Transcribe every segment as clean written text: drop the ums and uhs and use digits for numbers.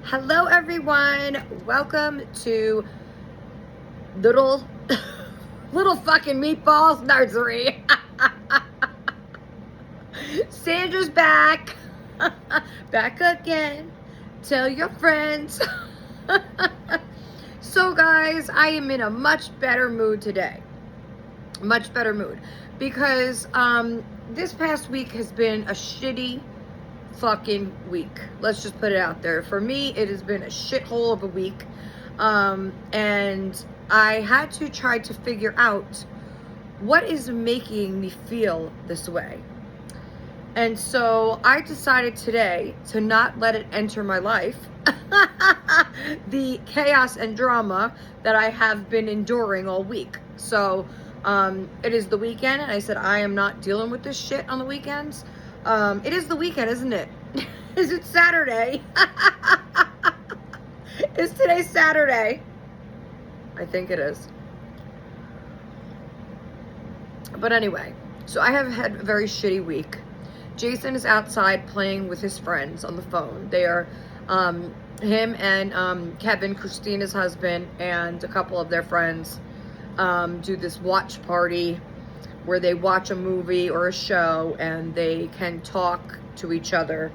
Hello everyone, welcome to little fucking meatballs nursery. Sandra's back. Back again. Tell your friends. So guys, I am in a much better mood today. Much better mood because this past week has been a shitty fucking week. Let's just put it out there. For me, it has been a shithole of a week. And I had to try to figure out what is making me feel this way. And so I decided today to not let it enter my life. The chaos and drama that I have been enduring all week. So it is the weekend, and I said I am not dealing with this shit on the weekends. It is the weekend, isn't it? Is it Saturday? Is today Saturday? I think it is. But anyway, so I have had a very shitty week. Jason is outside playing with his friends on the phone. They are, him and Kevin, Christina's husband, and a couple of their friends do this watch party where they watch a movie or a show and they can talk to each other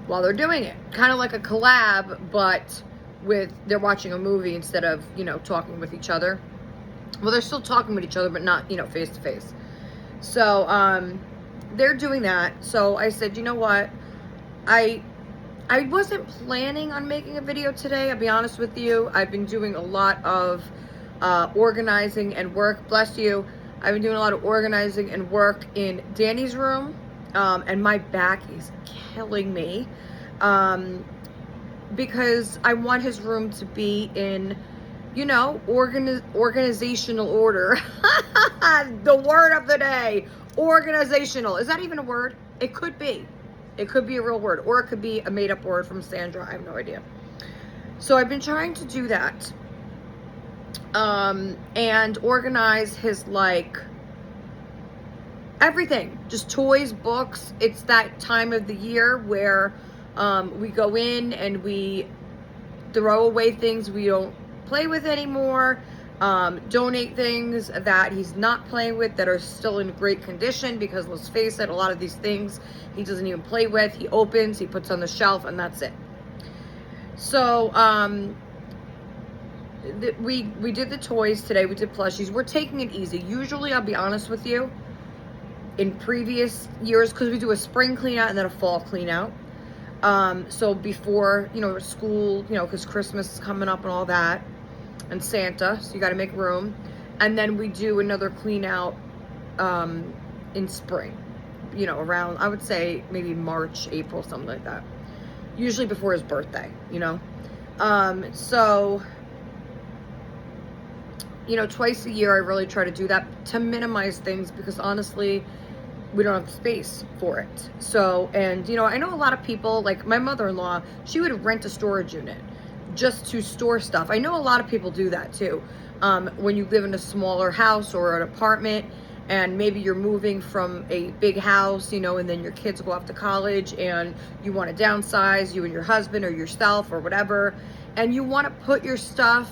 while they're doing it. Kind of like a collab, but they're watching a movie instead of, talking with each other. Well, they're still talking with each other, but not, face to face. So, they're doing that. So I said, you know what? I wasn't planning on making a video today, I'll be honest with you. I've been doing a lot of organizing and work. Bless you. I've been doing a lot of organizing and work in Danny's room, and my back is killing me because I want his room to be in, organizational order. The word of the day, organizational. Is that even a word? It could be. It could be a real word, or it could be a made-up word from Sandra. I have no idea. So I've been trying to do that. And organize his, everything, just toys, books. It's that time of the year where, we go in and we throw away things we don't play with anymore, donate things that he's not playing with that are still in great condition, because let's face it, a lot of these things he doesn't even play with. He opens, he puts on the shelf, and that's it. So, we did the toys today. We did plushies. We're taking it easy. Usually, I'll be honest with you, in previous years, because we do a spring clean out and then a fall clean out. So before, school, because Christmas is coming up and all that, and Santa, so you got to make room. And then we do another clean out in spring, around, I would say maybe March, April, something like that. Usually before his birthday, so twice a year I really try to do that to minimize things, because honestly, we don't have the space for it. So, and I know a lot of people, like my mother-in-law, she would rent a storage unit just to store stuff. I know a lot of people do that too. When you live in a smaller house or an apartment, and maybe you're moving from a big house, and then your kids go off to college and you want to downsize, you and your husband or yourself or whatever, and you want to put your stuff,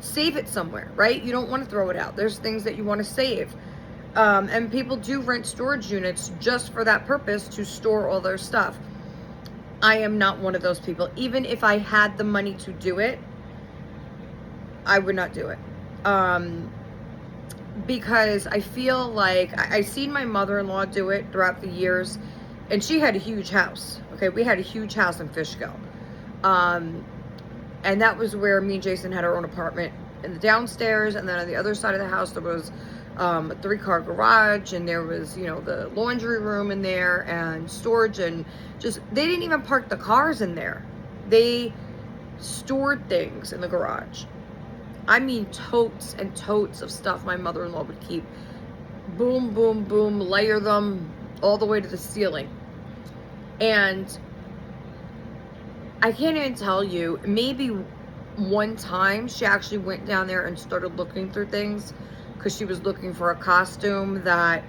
save it somewhere, right? You don't want to throw it out. There's things that you want to save. And people do rent storage units just for that purpose, to store all their stuff. I am not one of those people. Even if I had the money to do it, I would not do it. Because I feel like I've seen my mother-in-law do it throughout the years, and she had a huge house. Okay, we had a huge house in Fishkill. And that was where me and Jason had our own apartment in the downstairs, and then on the other side of the house there was a 3-car garage, and there was, the laundry room in there, and storage, and just, they didn't even park the cars in there. They stored things in the garage. I mean, totes and totes of stuff my mother-in-law would keep. Boom, boom, boom, layer them all the way to the ceiling. And I can't even tell you, maybe one time she actually went down there and started looking through things, because she was looking for a costume that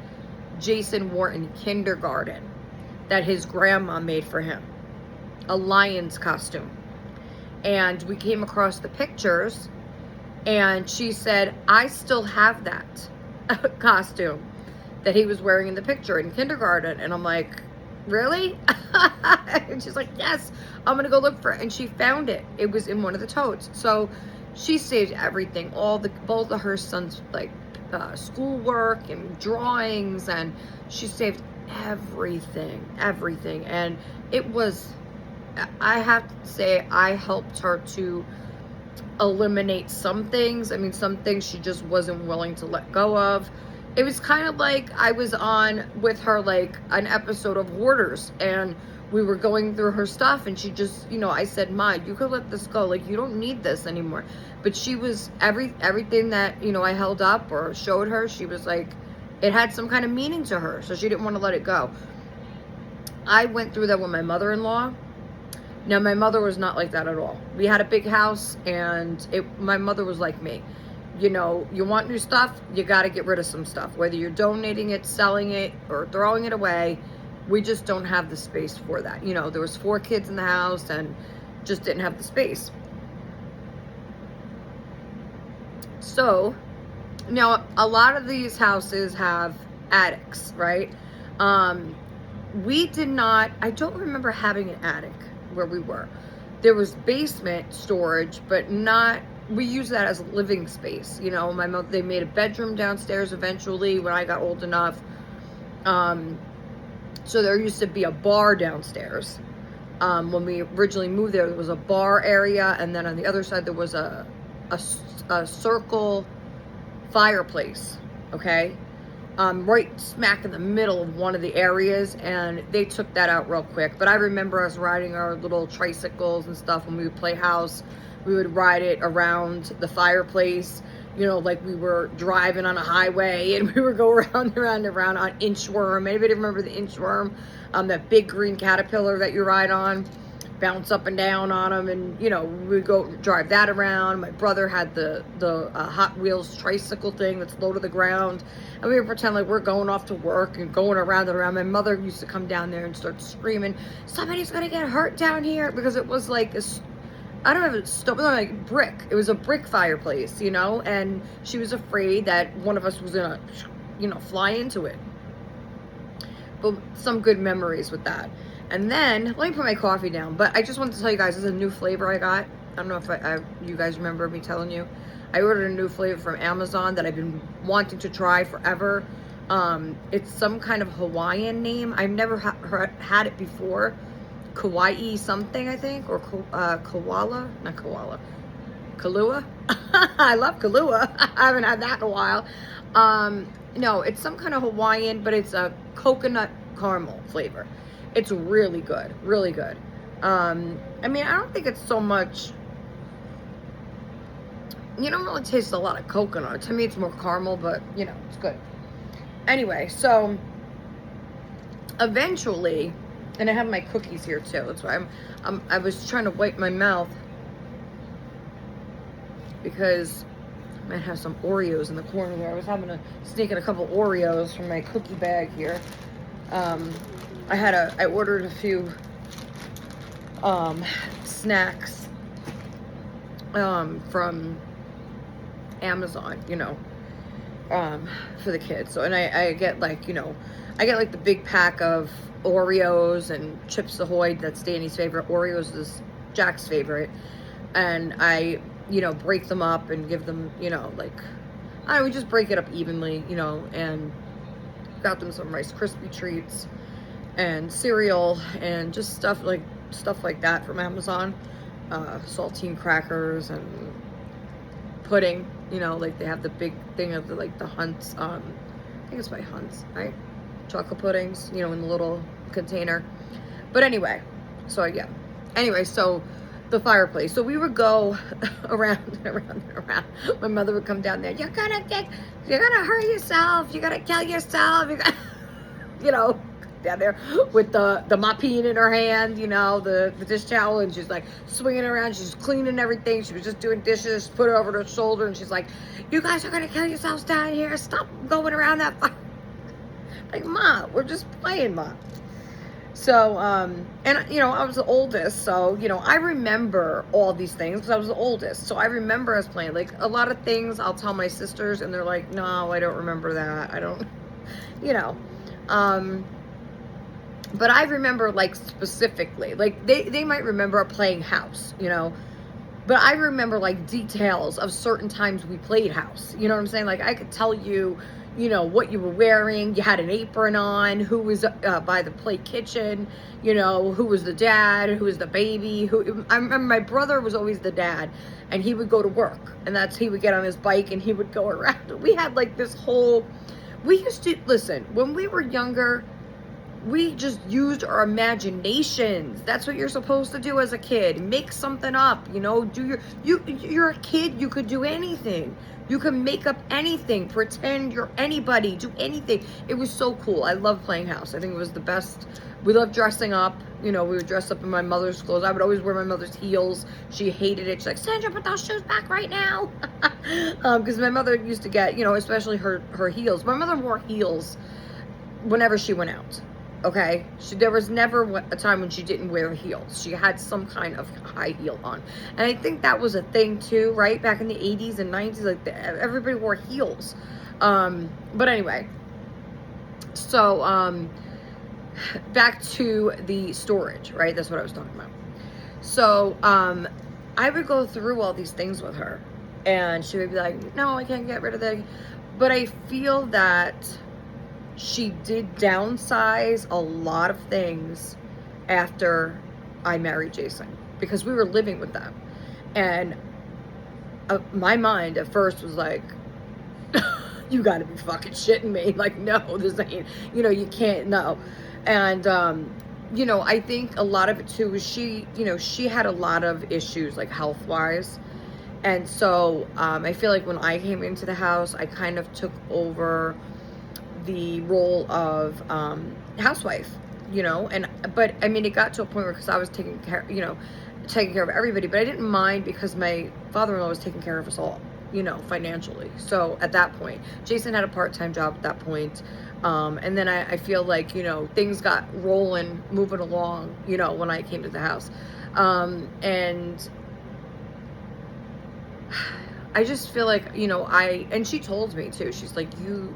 Jason wore in kindergarten that his grandma made for him. a lion's costume. And we came across the pictures, and she said, I still have that costume that he was wearing in the picture in kindergarten. And I'm like, really? And she's like, yes, I'm gonna go look for it. And she found it. It was in one of the totes. So she saved everything, both of her sons, like schoolwork and drawings, and she saved everything. And it was, I have to say, I helped her to eliminate some things. I mean, some things she just wasn't willing to let go of. It was kind of like I was on with her, like an episode of Hoarders, and we were going through her stuff, and she just, I said, Ma, you could let this go. Like, you don't need this anymore. But she was, everything that, I held up or showed her, she was like, it had some kind of meaning to her. So she didn't want to let it go. I went through that with my mother-in-law. Now, my mother was not like that at all. We had a big house, and my mother was like me. You want new stuff, you got to get rid of some stuff. Whether you're donating it, selling it, or throwing it away, we just don't have the space for that. There was 4 kids in the house and just didn't have the space. So, now, a lot of these houses have attics, right? We did not, I don't remember having an attic where we were. There was basement storage, but not, we used that as living space. My mother, they made a bedroom downstairs eventually when I got old enough. So there used to be a bar downstairs. When we originally moved there was a bar area, and then on the other side there was a circle fireplace, okay? Right smack in the middle of one of the areas, and they took that out real quick. But I remember us riding our little tricycles and stuff when we would play house. We would ride it around the fireplace, like we were driving on a highway, and we would go around on inchworm. Anybody remember the inchworm? That big green caterpillar that you ride on, bounce up and down on them, and we would go drive that around. My brother had the Hot Wheels tricycle thing that's low to the ground, and we would pretend like we're going off to work and going around and around. My mother used to come down there and start screaming, somebody's gonna get hurt down here, because it was like this, I don't know if it's like brick. It was a brick fireplace, and she was afraid that one of us was gonna, fly into it. But some good memories with that. And then, let me put my coffee down. But I just wanted to tell you guys, this is a new flavor I got. I don't know if you guys remember me telling you. I ordered a new flavor from Amazon that I've been wanting to try forever. It's some kind of Hawaiian name. I've never had it before. Kauai something, I think, or koala, not koala, Kahlua. I love Kahlua. I haven't had that in a while. No, it's some kind of Hawaiian, but it's a coconut caramel flavor. It's really good, really good. I mean, I don't think it's so much, you don't really taste a lot of coconut. To me, it's more caramel, but it's good. Anyway, so eventually, and I have my cookies here too. That's why I was trying to wipe my mouth because I might have some Oreos in the corner there. I was having to sneak in a couple Oreos from my cookie bag here. I ordered a few snacks from Amazon, for the kids. So, and I get like, I get like the big pack of Oreos and Chips Ahoy. That's Danny's favorite. Oreos is Jack's favorite. And I, break them up and give them, like, we just break it up evenly, and got them some Rice Krispie treats and cereal and just stuff like that from Amazon. Saltine crackers and pudding, like they have the big thing of the Hunt's, I think it's by Hunt's, right? Chocolate puddings, in the little container. But anyway, so yeah. Anyway, so the fireplace. So we would go around and around and around. My mother would come down there. You're gonna hurt yourself. You're gonna kill yourself. Down there with the mopine in her hand, the dish towel, and she's like swinging around. She's cleaning everything. She was just doing dishes. Put it over her shoulder, and she's like, "You guys are gonna kill yourselves down here. Stop going around that fire." Like, Ma, we're just playing, Ma. So, and you know, I was the oldest, so you know, I remember all these things because I was the oldest. So I remember us playing. Like a lot of things, I'll tell my sisters, and they're like, "No, I don't remember that. I don't," you know. Um, but I remember like specifically, like they might remember playing house, you know. But I remember like details of certain times we played house. You know what I'm saying? Like I could tell you, you know, what you were wearing. You had an apron on. Who was by the play kitchen? You know, who was the dad? Who was the baby? Who? I remember my brother was always the dad, and he would go to work, and he would get on his bike and he would go around. We had like this whole. We used to listen when we were younger. We just used our imaginations. That's what you're supposed to do as a kid. Make something up, you know, you're a kid, you could do anything. You can make up anything, pretend you're anybody, do anything. It was so cool. I love playing house. I think it was the best. We loved dressing up. You know, we would dress up in my mother's clothes. I would always wear my mother's heels. She hated it. She's like, Sandra, put those shoes back right now. Because my mother used to get, you know, especially her heels. My mother wore heels whenever she went out. Okay, there was never a time when she didn't wear heels. She had some kind of high heel on, and I think that was a thing too, right? Back in the 80s and 90s, like everybody wore heels. But anyway, so back to the storage, right? That's what I was talking about. So I would go through all these things with her, and she would be like, "No, I can't get rid of that." But I feel that she did downsize a lot of things after I married Jason because we were living with them. And my mind at first was like, you gotta be fucking shitting me. Like, no, this ain't, you know, you can't, no. And, you know, I think a lot of it too was she, you know, she had a lot of issues like health wise. And so I feel like when I came into the house, I kind of took over the role of housewife, you know, but I mean, it got to a point where, because I was taking care of everybody, but I didn't mind because my father-in-law was taking care of us all, you know, financially. So at that point, Jason had a part-time job at that point. And then I feel like, you know, things got rolling, moving along, you know, when I came to the house. And I just feel like, you know, and she told me too, she's like, you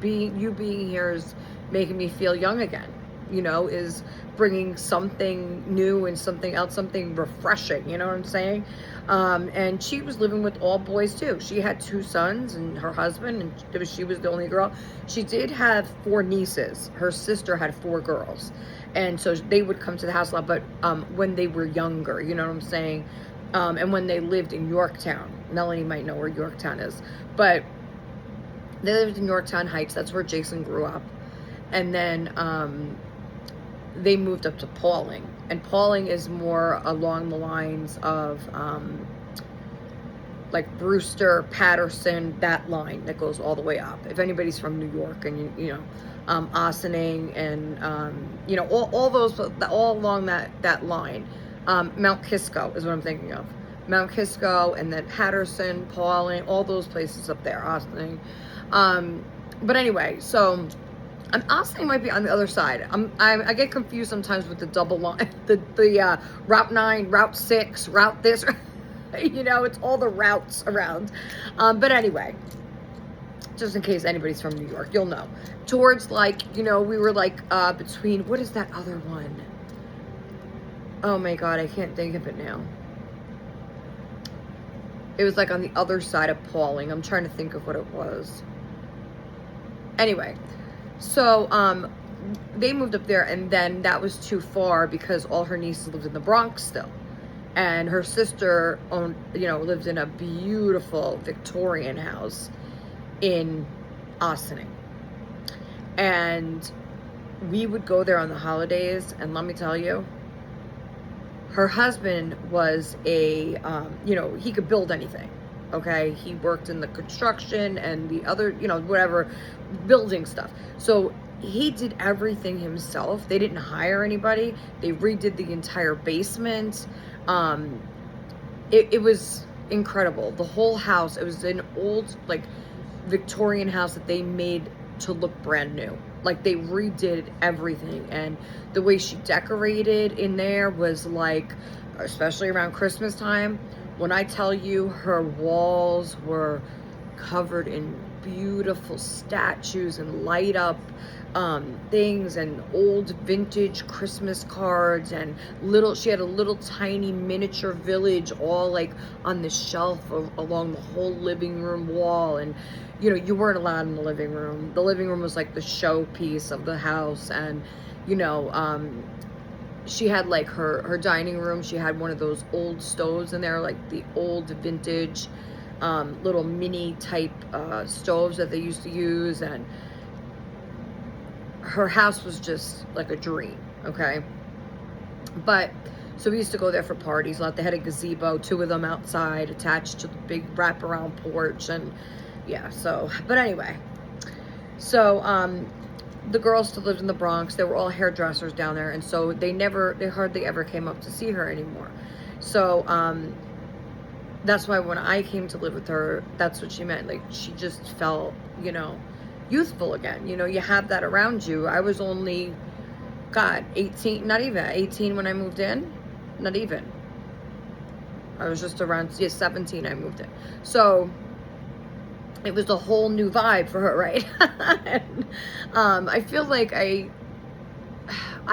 being here is making me feel young again, you know, is bringing something new and something else, something refreshing, you know what I'm saying? And she was living with all boys too. She had 2 sons and her husband, and she was the only girl. She did have 4 nieces. Her sister had 4 girls, and so they would come to the house a lot, but when they were younger, you know what I'm saying? And when they lived in Yorktown. Melanie might know where Yorktown is, but they lived in Yorktown Heights. That's where Jason grew up. And then they moved up to Pauling. And Pauling is more along the lines of like Brewster, Patterson, that line that goes all the way up. If anybody's from New York, and you know, Ossining and you know, all those, all along that line. Mount Kisco is what I'm thinking of. Mount Kisco, and then Patterson, Pauling, all those places up there, Ossining. But anyway, so Ossining might be on the other side. I get confused sometimes with the double line, the Route 9, Route 6, Route this, you know, it's all the routes around. But anyway, just in case anybody's from New York, you'll know. Towards, like, you know, we were like between, what is that other one? Oh my God, I can't think of it now. It was like on the other side of Pauling. I'm trying to think of what it was. Anyway, so they moved up there, and then that was too far because all her nieces lived in the Bronx still. And her sister lived in a beautiful Victorian house in Ossining. And we would go there on the holidays, and let me tell you, her husband was he could build anything, okay? He worked in the construction and the other, whatever, building stuff. So he did everything himself. They didn't hire anybody. They redid the entire basement. It was incredible. The whole house, it was an old, like, Victorian house that they made to look brand new. Like, they redid everything, and the way she decorated in there was like, especially around Christmas time, when I tell you her walls were covered in beautiful statues and light up things and old vintage Christmas cards, and she had a little tiny miniature village all like on the shelf along the whole living room wall. And you weren't allowed in the living room. The living room was like the showpiece of the house. And she had like her dining room, she had one of those old stoves in there, like the old vintage little mini type stoves that they used to use. And her house was just like a dream, okay? But so we used to go there for parties a lot. They had a gazebo, 2 of them outside attached to the big wraparound porch. And yeah, so, but anyway, so the girls still lived in the Bronx. They were all hairdressers down there, and so they hardly ever came up to see her anymore. So that's why when I came to live with her, that's what she meant. Like, she just felt, youthful again. You have that around you. I was only, God, 18, not even 18 when I moved in. Not even. I was just around 17 I moved in. So it was a whole new vibe for her, right? And, I feel like I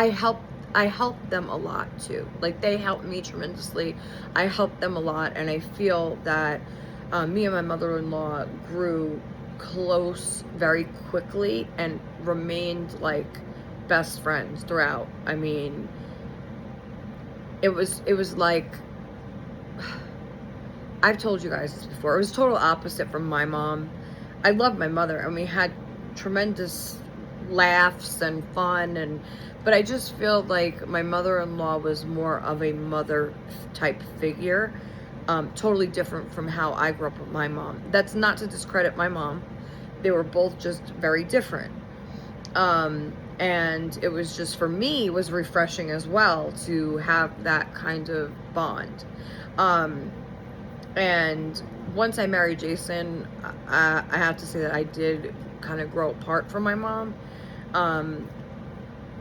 helped them a lot too. Like, they helped me tremendously. I helped them a lot, and I feel that me and my mother-in-law grew close very quickly and remained like best friends throughout. I mean, it was like, I've told you guys this before, it was total opposite from my mom. I love my mother, and we had tremendous laughs and fun, but I just feel like my mother-in-law was more of a mother type figure. Totally different from how I grew up with my mom. That's not to discredit my mom. They were both just very different. And it was just, for me, it was refreshing as well to have that kind of bond. And once I married Jason, I have to say that I did kind of grow apart from my mom.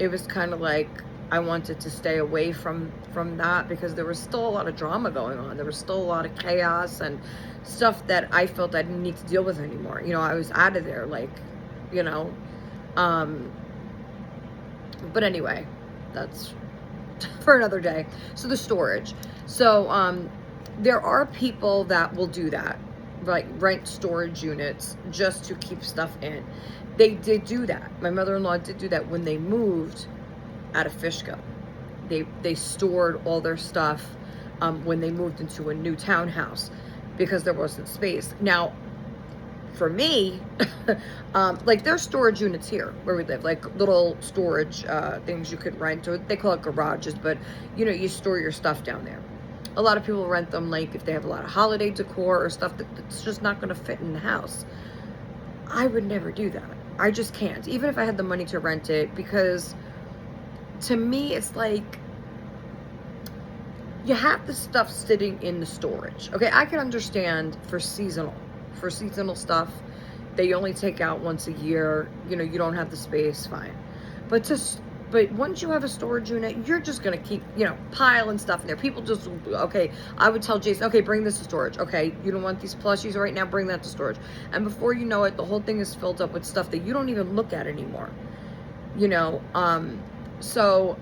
It was kind of like I wanted to stay away from that, because there was still a lot of drama going on. There was still a lot of chaos and stuff that I felt I didn't need to deal with anymore. I was out of there, like, but anyway, that's for another day. So the storage. So there are people that will do that, like rent storage units just to keep stuff in. They did do that. My mother-in-law did do that when they moved out of Fishkill. They stored all their stuff when they moved into a new townhouse because there wasn't space. Now, for me, like, there's storage units here where we live, like little storage things you could rent, or they call it garages, but you store your stuff down there. A lot of people rent them, like if they have a lot of holiday decor or stuff that's just not going to fit in the house. I would never do that. I just can't, even if I had the money to rent it, because to me, it's like, you have the stuff sitting in the storage. Okay, I can understand for seasonal stuff, they only take out once a year, you don't have the space, fine. But once you have a storage unit, you're just gonna keep, piling stuff in there. People just, okay, I would tell Jason, okay, bring this to storage. Okay, you don't want these plushies right now, bring that to storage. And before you know it, the whole thing is filled up with stuff that you don't even look at anymore. So,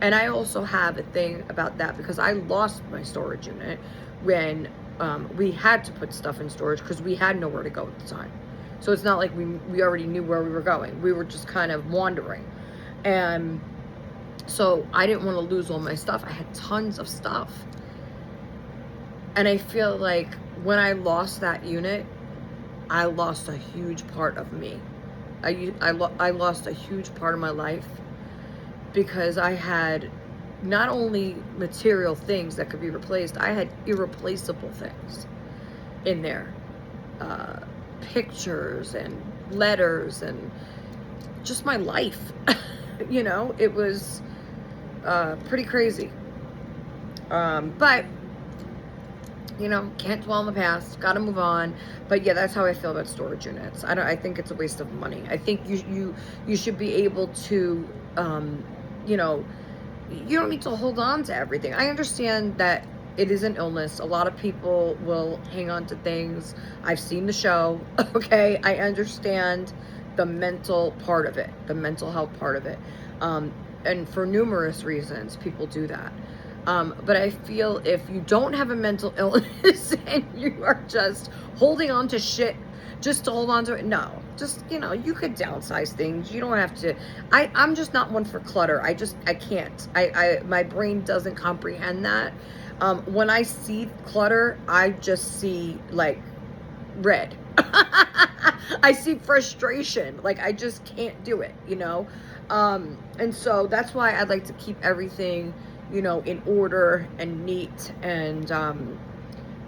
and I also have a thing about that, because I lost my storage unit when we had to put stuff in storage because we had nowhere to go at the time. So it's not like we already knew where we were going. We were just kind of wandering. And so I didn't want to lose all my stuff. I had tons of stuff. And I feel like when I lost that unit, I lost a huge part of me. I lost a huge part of my life, because I had not only material things that could be replaced, I had irreplaceable things in there. Pictures and letters and just my life. It was pretty crazy. But you know, can't dwell on the past, gotta move on. But yeah, that's how I feel about storage units. I think it's a waste of money. I think you should be able to, you know, you don't need to hold on to everything. I understand that it is an illness. A lot of people will hang on to things. I've seen the show. Okay, I understand the mental part of it, the mental health part of it, and for numerous reasons, people do that. But I feel if you don't have a mental illness and you are just holding on to shit just to hold on to it, no. Just, you know, you could downsize things. You don't have to. I'm just not one for clutter. I can't. My brain doesn't comprehend that. When I see clutter, I just see like red. I see frustration. Like, I just can't do it, you know? And so that's why I'd like to keep everything, you know, in order and neat, and,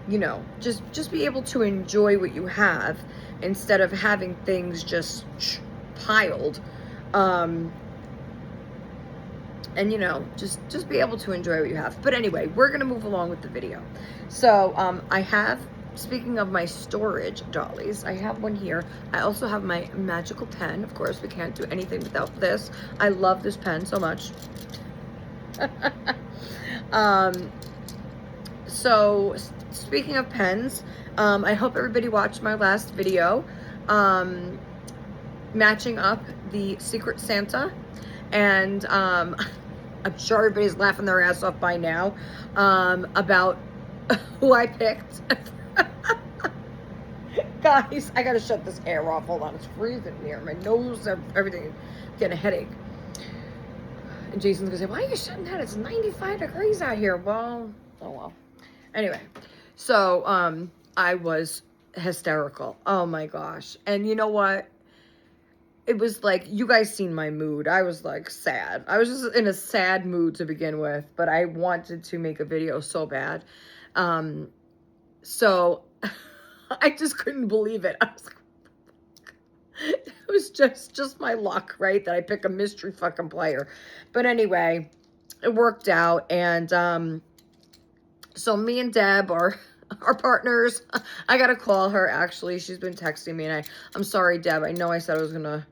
you know, just be able to enjoy what you have instead of having things just piled. And, you know, just be able to enjoy what you have. But anyway, we're going to move along with the video. So, I have, speaking of my storage dollies, I have one here. I also have my magical pen. Of course, we can't do anything without this. I love this pen so much. So, speaking of pens, I hope everybody watched my last video, matching up the Secret Santa, and, I'm sure everybody's laughing their ass off by now, about who I picked. Guys, I gotta shut this air off. Hold on, it's freezing here. My nose, everything, I'm getting a headache. And Jason's gonna say, why are you shutting that? It's 95 degrees out here. Well, oh well. Anyway, so, I was hysterical. Oh my gosh. And you know what? It was like, you guys seen my mood. I was like sad. I was just in a sad mood to begin with, but I wanted to make a video so bad. So I just couldn't believe it. I was like, it was just my luck, right? That I pick a mystery fucking player. But anyway, it worked out. And, so me and Deb are partners. I gotta call her, actually. She's been texting me, and I'm sorry, Deb. I know I said I was gonna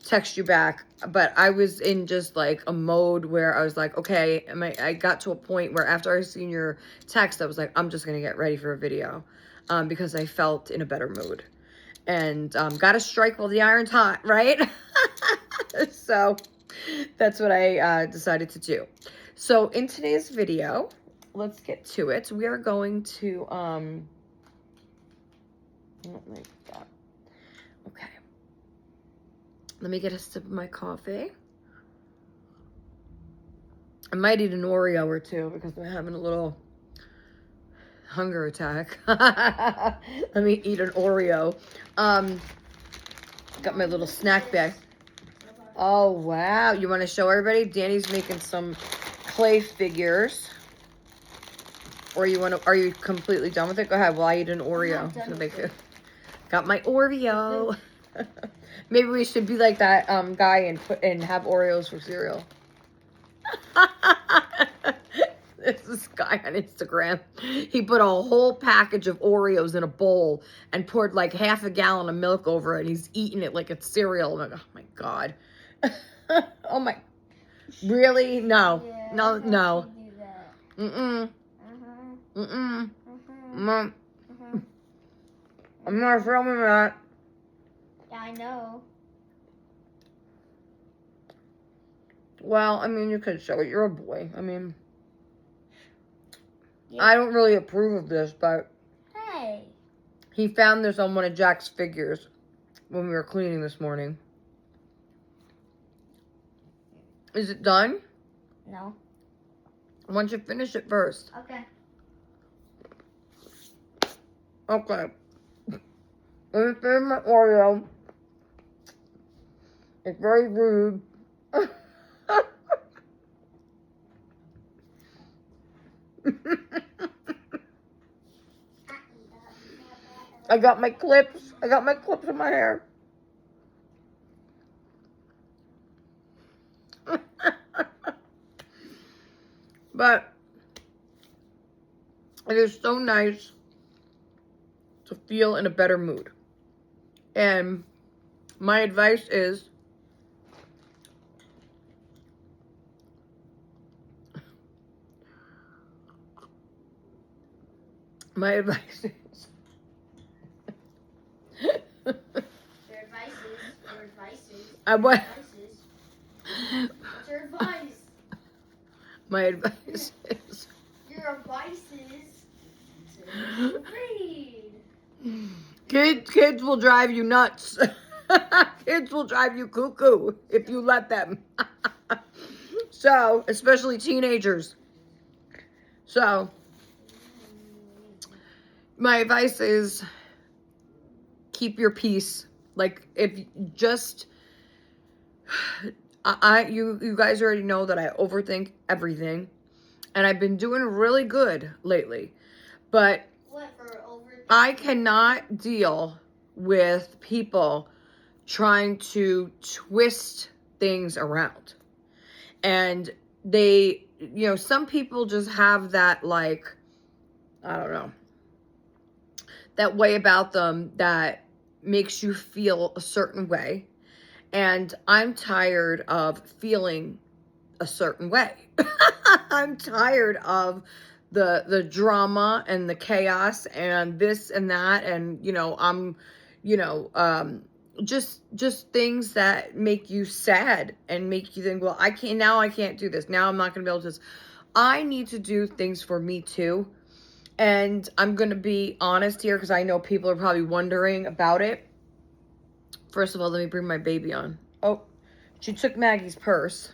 text you back, but I was in just like a mode where I was like, okay, I got to a point where after I seen your text, I was like, I'm just gonna get ready for a video, because I felt in a better mood. And gotta strike while the iron's hot, right? So that's what I decided to do. So in today's video, let's get to it. We are going to like that. Okay. Let me get a sip of my coffee. I might eat an Oreo or two because I'm having a little hunger attack. Let me eat an Oreo. Got my little snack bag. Oh, wow. You want to show everybody? Danny's making some clay figures. Or are you completely done with it? Go ahead. Well, I eat an Oreo. Got my Oreo. Maybe we should be like that guy and have Oreos for cereal. This guy on Instagram, he put a whole package of Oreos in a bowl and poured like half a gallon of milk over it, and he's eating it like it's cereal. I'm like, oh my God. Oh my, really? No, yeah, no. Mm-mm. Mm-mm. Mom. I'm not filming that. Yeah, I know. Well, I mean, you could show it. You're a boy. I mean, yeah. I don't really approve of this, but hey, he found this on one of Jack's figures when we were cleaning this morning. Is it done? No. Why don't you finish it first? Okay. Okay. Let me finish my Oreo. It's very rude. I got my clips. I got my clips in my hair. But it is so nice to feel in a better mood. And my advice is, Your advice is. What? What's your advice? My advice is. Your advice is to read. Kids will drive you nuts. Kids will drive you cuckoo if you let them. So, especially teenagers. So, my advice is keep your peace. Like, if just, you guys already know that I overthink everything, and I've been doing really good lately, but I cannot deal with people trying to twist things around. And they, some people just have that, like, I don't know, that way about them that makes you feel a certain way. And I'm tired of feeling a certain way. I'm tired of the drama and the chaos and this and that, and I'm just things that make you sad and make you think, well, I can't do this. Now I'm not going to be able to do this. I need to do things for me too. And I'm going to be honest here, because I know people are probably wondering about it. First of all, let me bring my baby on. Oh, she took Maggie's purse.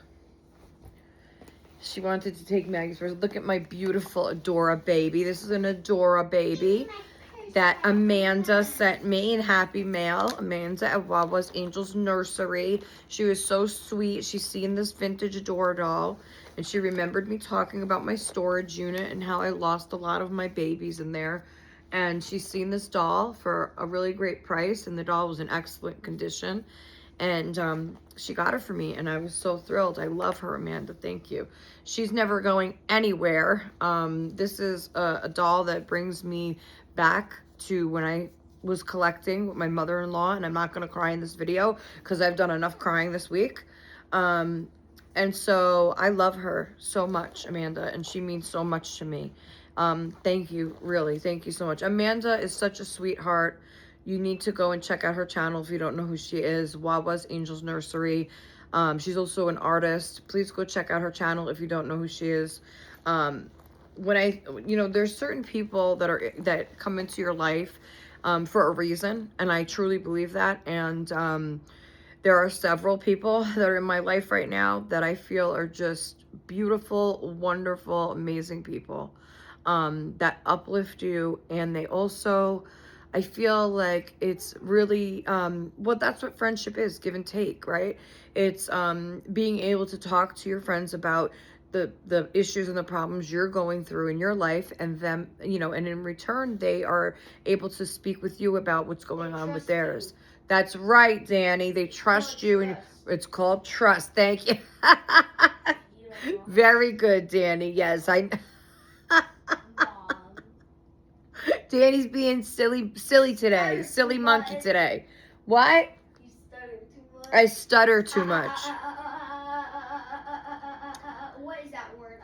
She wanted to take Maggie's purse. Look at my beautiful Adora baby. This is an Adora baby that Amanda sent me in Happy Mail. Amanda at Wawa's Angels Nursery. She was so sweet. She's seen this vintage Adora doll, and she remembered me talking about my storage unit and how I lost a lot of my babies in there. And she's seen this doll for a really great price, and the doll was in excellent condition. And she got her for me, and I was so thrilled. I love her, Amanda. Thank you. She's never going anywhere. This is a doll that brings me back to when I was collecting with my mother-in-law, and I'm not going to cry in this video because I've done enough crying this week. And so I love her so much, Amanda, and she means so much to me. Thank you, really. Thank you so much. Amanda is such a sweetheart. You need to go and check out her channel if you don't know who she is. Wawa's Angels Nursery. She's also an artist. Please go check out her channel if you don't know who she is. There's certain people that come into your life for a reason, and I truly believe that. And there are several people that are in my life right now that I feel are just beautiful, wonderful, amazing people that uplift you, and they also, I feel like it's really, that's what friendship is, give and take, right? It's being able to talk to your friends about the issues and the problems you're going through in your life, and them, and in return, they are able to speak with you about what's going on with theirs. That's right, Danny. They trust you, and it's called trust. Thank you. Very good, Danny. Yes, Danny's being silly today. Silly monkey today. What? You stutter too much. I stutter too much. What is that word?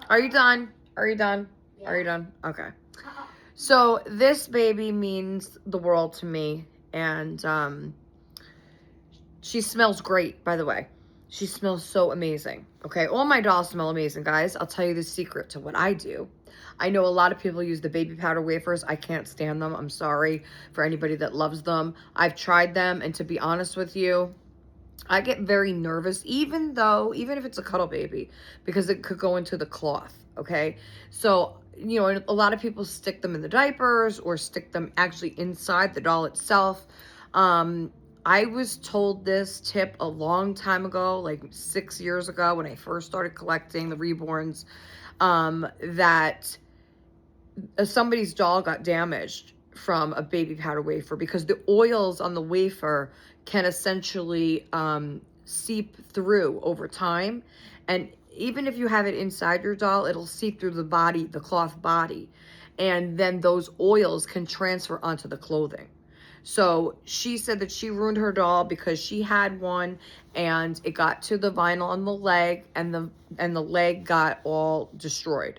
Are you done? Are you done? Yeah. Are you done? Okay. So this baby means the world to me, and she smells great, by the way. She smells so amazing. Okay, all my dolls smell amazing, guys. I'll tell you the secret to what I do. I know a lot of people use the baby powder wafers. I can't stand them. I'm sorry for anybody that loves them. I've tried them, and to be honest with you, I get very nervous, even if it's a cuddle baby, because it could go into the cloth, okay? So, a lot of people stick them in the diapers or stick them actually inside the doll itself. I was told this tip a long time ago, like 6 years ago when I first started collecting the reborns, that somebody's doll got damaged from a baby powder wafer because the oils on the wafer can essentially seep through over time. And even if you have it inside your doll, it'll seep through the body, the cloth body. and then those oils can transfer onto the clothing. So she said that she ruined her doll because she had one and it got to the vinyl on the leg, and the leg got all destroyed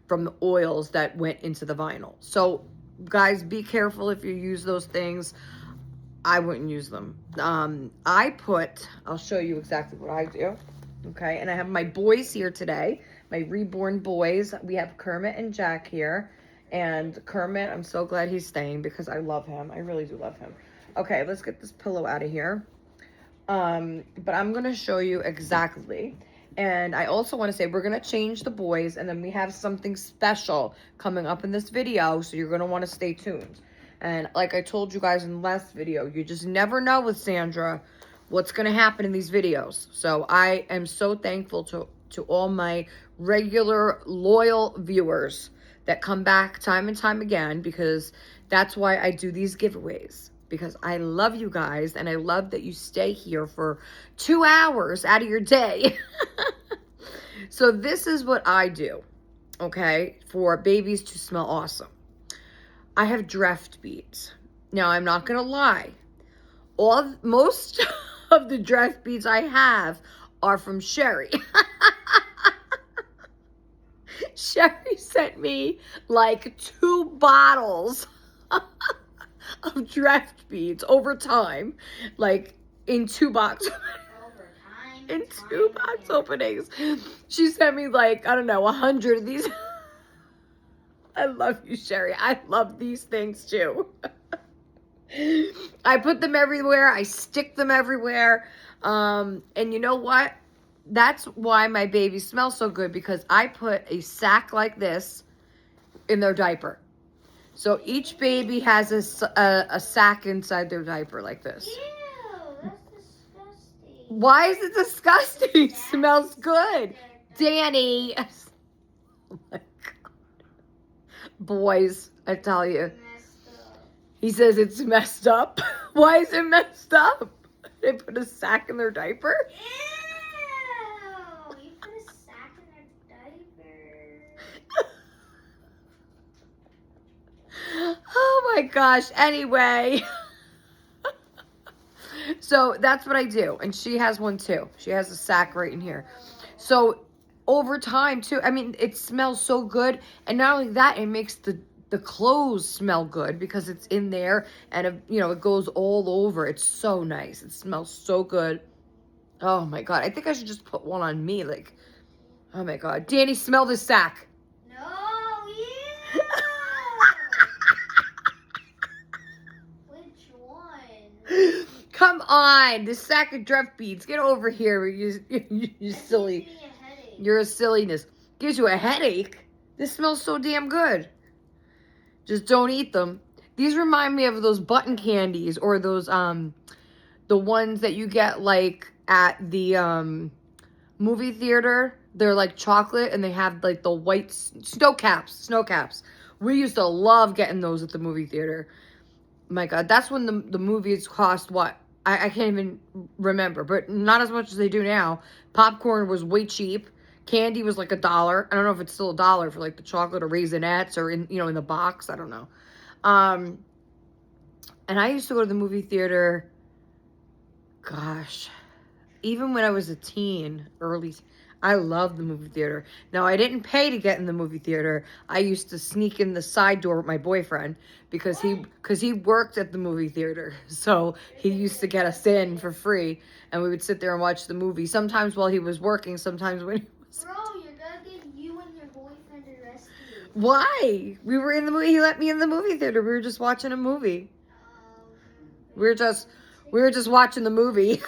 from the oils that went into the vinyl. So guys, be careful if you use those things. I wouldn't use them. I'll show you exactly what I do. Okay, and I have my boys here today, my reborn boys. We have Kermit and Jack here. And Kermit, I'm so glad he's staying because I love him. I really do love him. Okay, let's get this pillow out of here. But I'm going to show you exactly. And I also want to say we're going to change the boys, and then we have something special coming up in this video, so you're going to want to stay tuned. And like I told you guys in the last video, you just never know with Sandra what's going to happen in these videos. So I am so thankful to all my regular, loyal viewers that come back time and time again, because that's why I do these giveaways. Because I love you guys, and I love that you stay here for 2 hours out of your day. So this is what I do, okay, for babies to smell awesome. I have Dreft beads. Now, I'm not going to lie. Most of the Dreft beads I have are from Sherry. Sherry sent me like 2 bottles of Dreft beads over time, like in 2 box openings. She sent me like, I don't know, 100 of these. I love you, Sherry. I love these things too. I put them everywhere. I stick them everywhere. And you know what? That's why my babies smell so good, because I put a sack like this in their diaper. So each baby has a sack inside their diaper like this. Ew, that's disgusting. Why is it disgusting? It smells good. Danny. Oh my God. Boys, I tell you. Messed up. He says it's messed up. Why is it messed up? They put a sack in their diaper? Ew! You put a sack in their diaper. Oh my gosh. Anyway. So that's what I do. And she has one too. She has a sack right in here. So over time too, I mean, it smells so good. And not only that, it makes the clothes smell good because it's in there, and it goes all over. It's so nice. It smells so good. Oh my God. I think I should just put one on me. Like, oh my God. Danny, smell this sack. No, ew! Which one? Come on. This sack of Dreft beads. Get over here. You're silly. Gives me a headache. You're a silliness. Gives you a headache. This smells so damn good. Just don't eat them. These remind me of those button candies, or those the ones that you get like at the movie theater. They're like chocolate, and they have like the white snow caps. We used to love getting those at the movie theater. My God, that's when the movies cost what? I can't even remember, but not as much as they do now. Popcorn was way cheap. Candy was like $1. I don't know if it's still $1 for like the chocolate or Raisinets, or in the box. I don't know. And I used to go to the movie theater, gosh, even when I was a teen, I loved the movie theater. Now, I didn't pay to get in the movie theater. I used to sneak in the side door with my boyfriend because he worked at the movie theater. So he used to get us in for free, and we would sit there and watch the movie. Sometimes while he was working, sometimes when he was... Bro, you're gonna get you and your boyfriend arrested. Why? We were in the movie. He let me in the movie theater. We were just watching a movie. We were just watching the movie.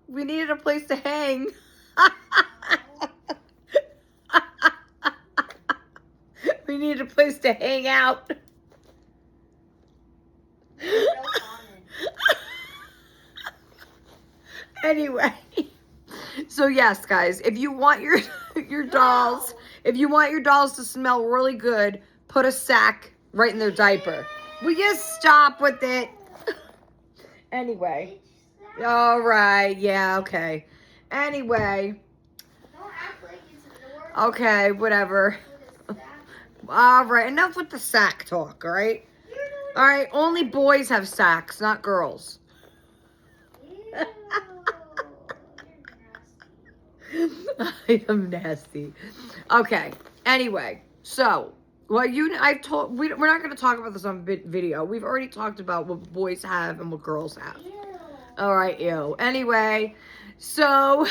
We needed a place to hang. We needed a place to hang out. Anyway, so yes, guys, if you want your dolls, to smell really good, put a sack right in their diaper. Will you stop with it? Anyway. All right. Yeah, okay. Anyway. Don't act like it's a door. Okay, whatever. Put a All right, enough with the sack talk, all right? All right, only boys have sacks, not girls. Ew. I am nasty. Okay, anyway, so, well, we're not going to talk about this on video. We've already talked about what boys have and what girls have. Ew. All right, ew. Anyway, so,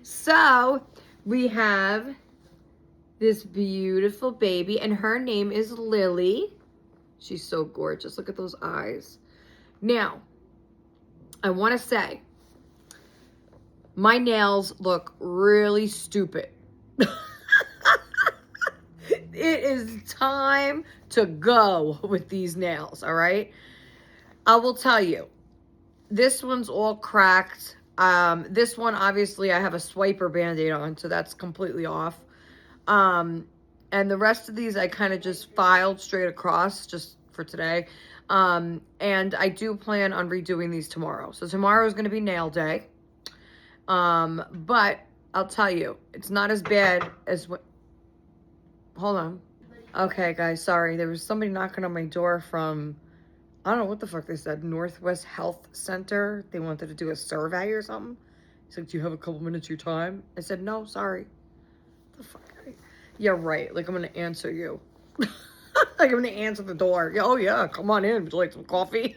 so, we have this beautiful baby, and her name is Lily. She's so gorgeous. Look at those eyes. Now, I want to say, my nails look really stupid. It is time to go with these nails, all right? I will tell you, this one's all cracked. This one, obviously, I have a swiper Band-Aid on, so that's completely off. And the rest of these, I kind of just filed straight across just for today. And I do plan on redoing these tomorrow. So tomorrow is going to be nail day. But I'll tell you, it's not as bad as what... Hold on. Okay, guys, sorry. There was somebody knocking on my door from... I don't know what the fuck they said. Northwest Health Center. They wanted to do a survey or something. He's like, do you have a couple minutes of your time? I said, no, sorry. What the fuck? Yeah, right. Like, I'm going to answer you. Like, I'm going to answer the door. Oh, yeah, come on in. Would you like some coffee?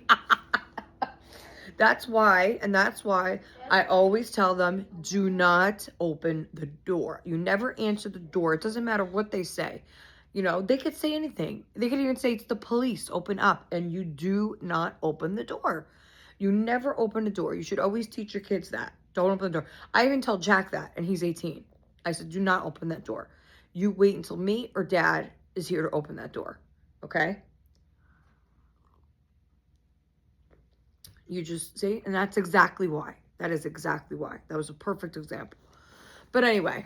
That's why I always tell them, do not open the door. You never answer the door. It doesn't matter what they say. You know, they could say anything. They could even say it's the police. Open up. And you do not open the door. You never open the door. You should always teach your kids that. Don't open the door. I even tell Jack that, and he's 18. I said, do not open that door. You wait until me or Dad is here to open that door. Okay? You just see? And that's exactly why. That is exactly why. That was a perfect example. But anyway.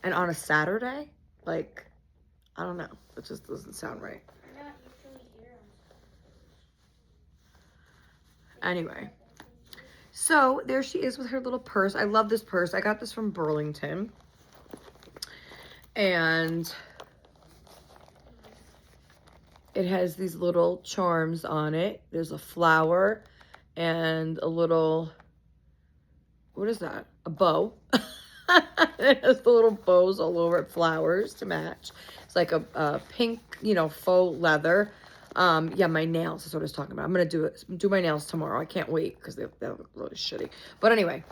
And on a Saturday? Like... I don't know. It just doesn't sound right. Anyway. So, there she is with her little purse. I love this purse. I got this from Burlington. And it has these little charms on it. There's a flower and a little... What is that? A bow. It has the little bows all over it, flowers to match. It's like a pink, you know, faux leather. Yeah, my nails is what I was talking about. I'm going to do my nails tomorrow. I can't wait because they look really shitty. But anyway,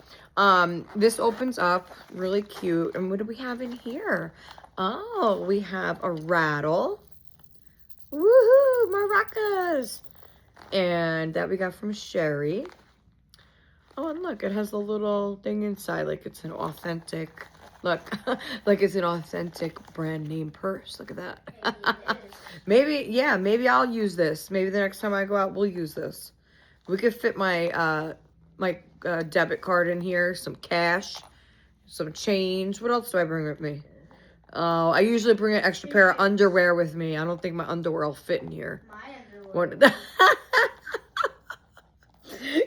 this opens up really cute. And what do we have in here? Oh, we have a rattle. Woohoo, maracas. And that we got from Sherry. Oh, and look, it has a little thing inside, like it's an authentic, look, like it's an authentic brand name purse. Look at that. Maybe I'll use this. Maybe the next time I go out, we'll use this. We could fit my, debit card in here, some cash, some change. What else do I bring with me? Oh, I usually bring an extra pair of underwear with me. I don't think my underwear will fit in here. My underwear.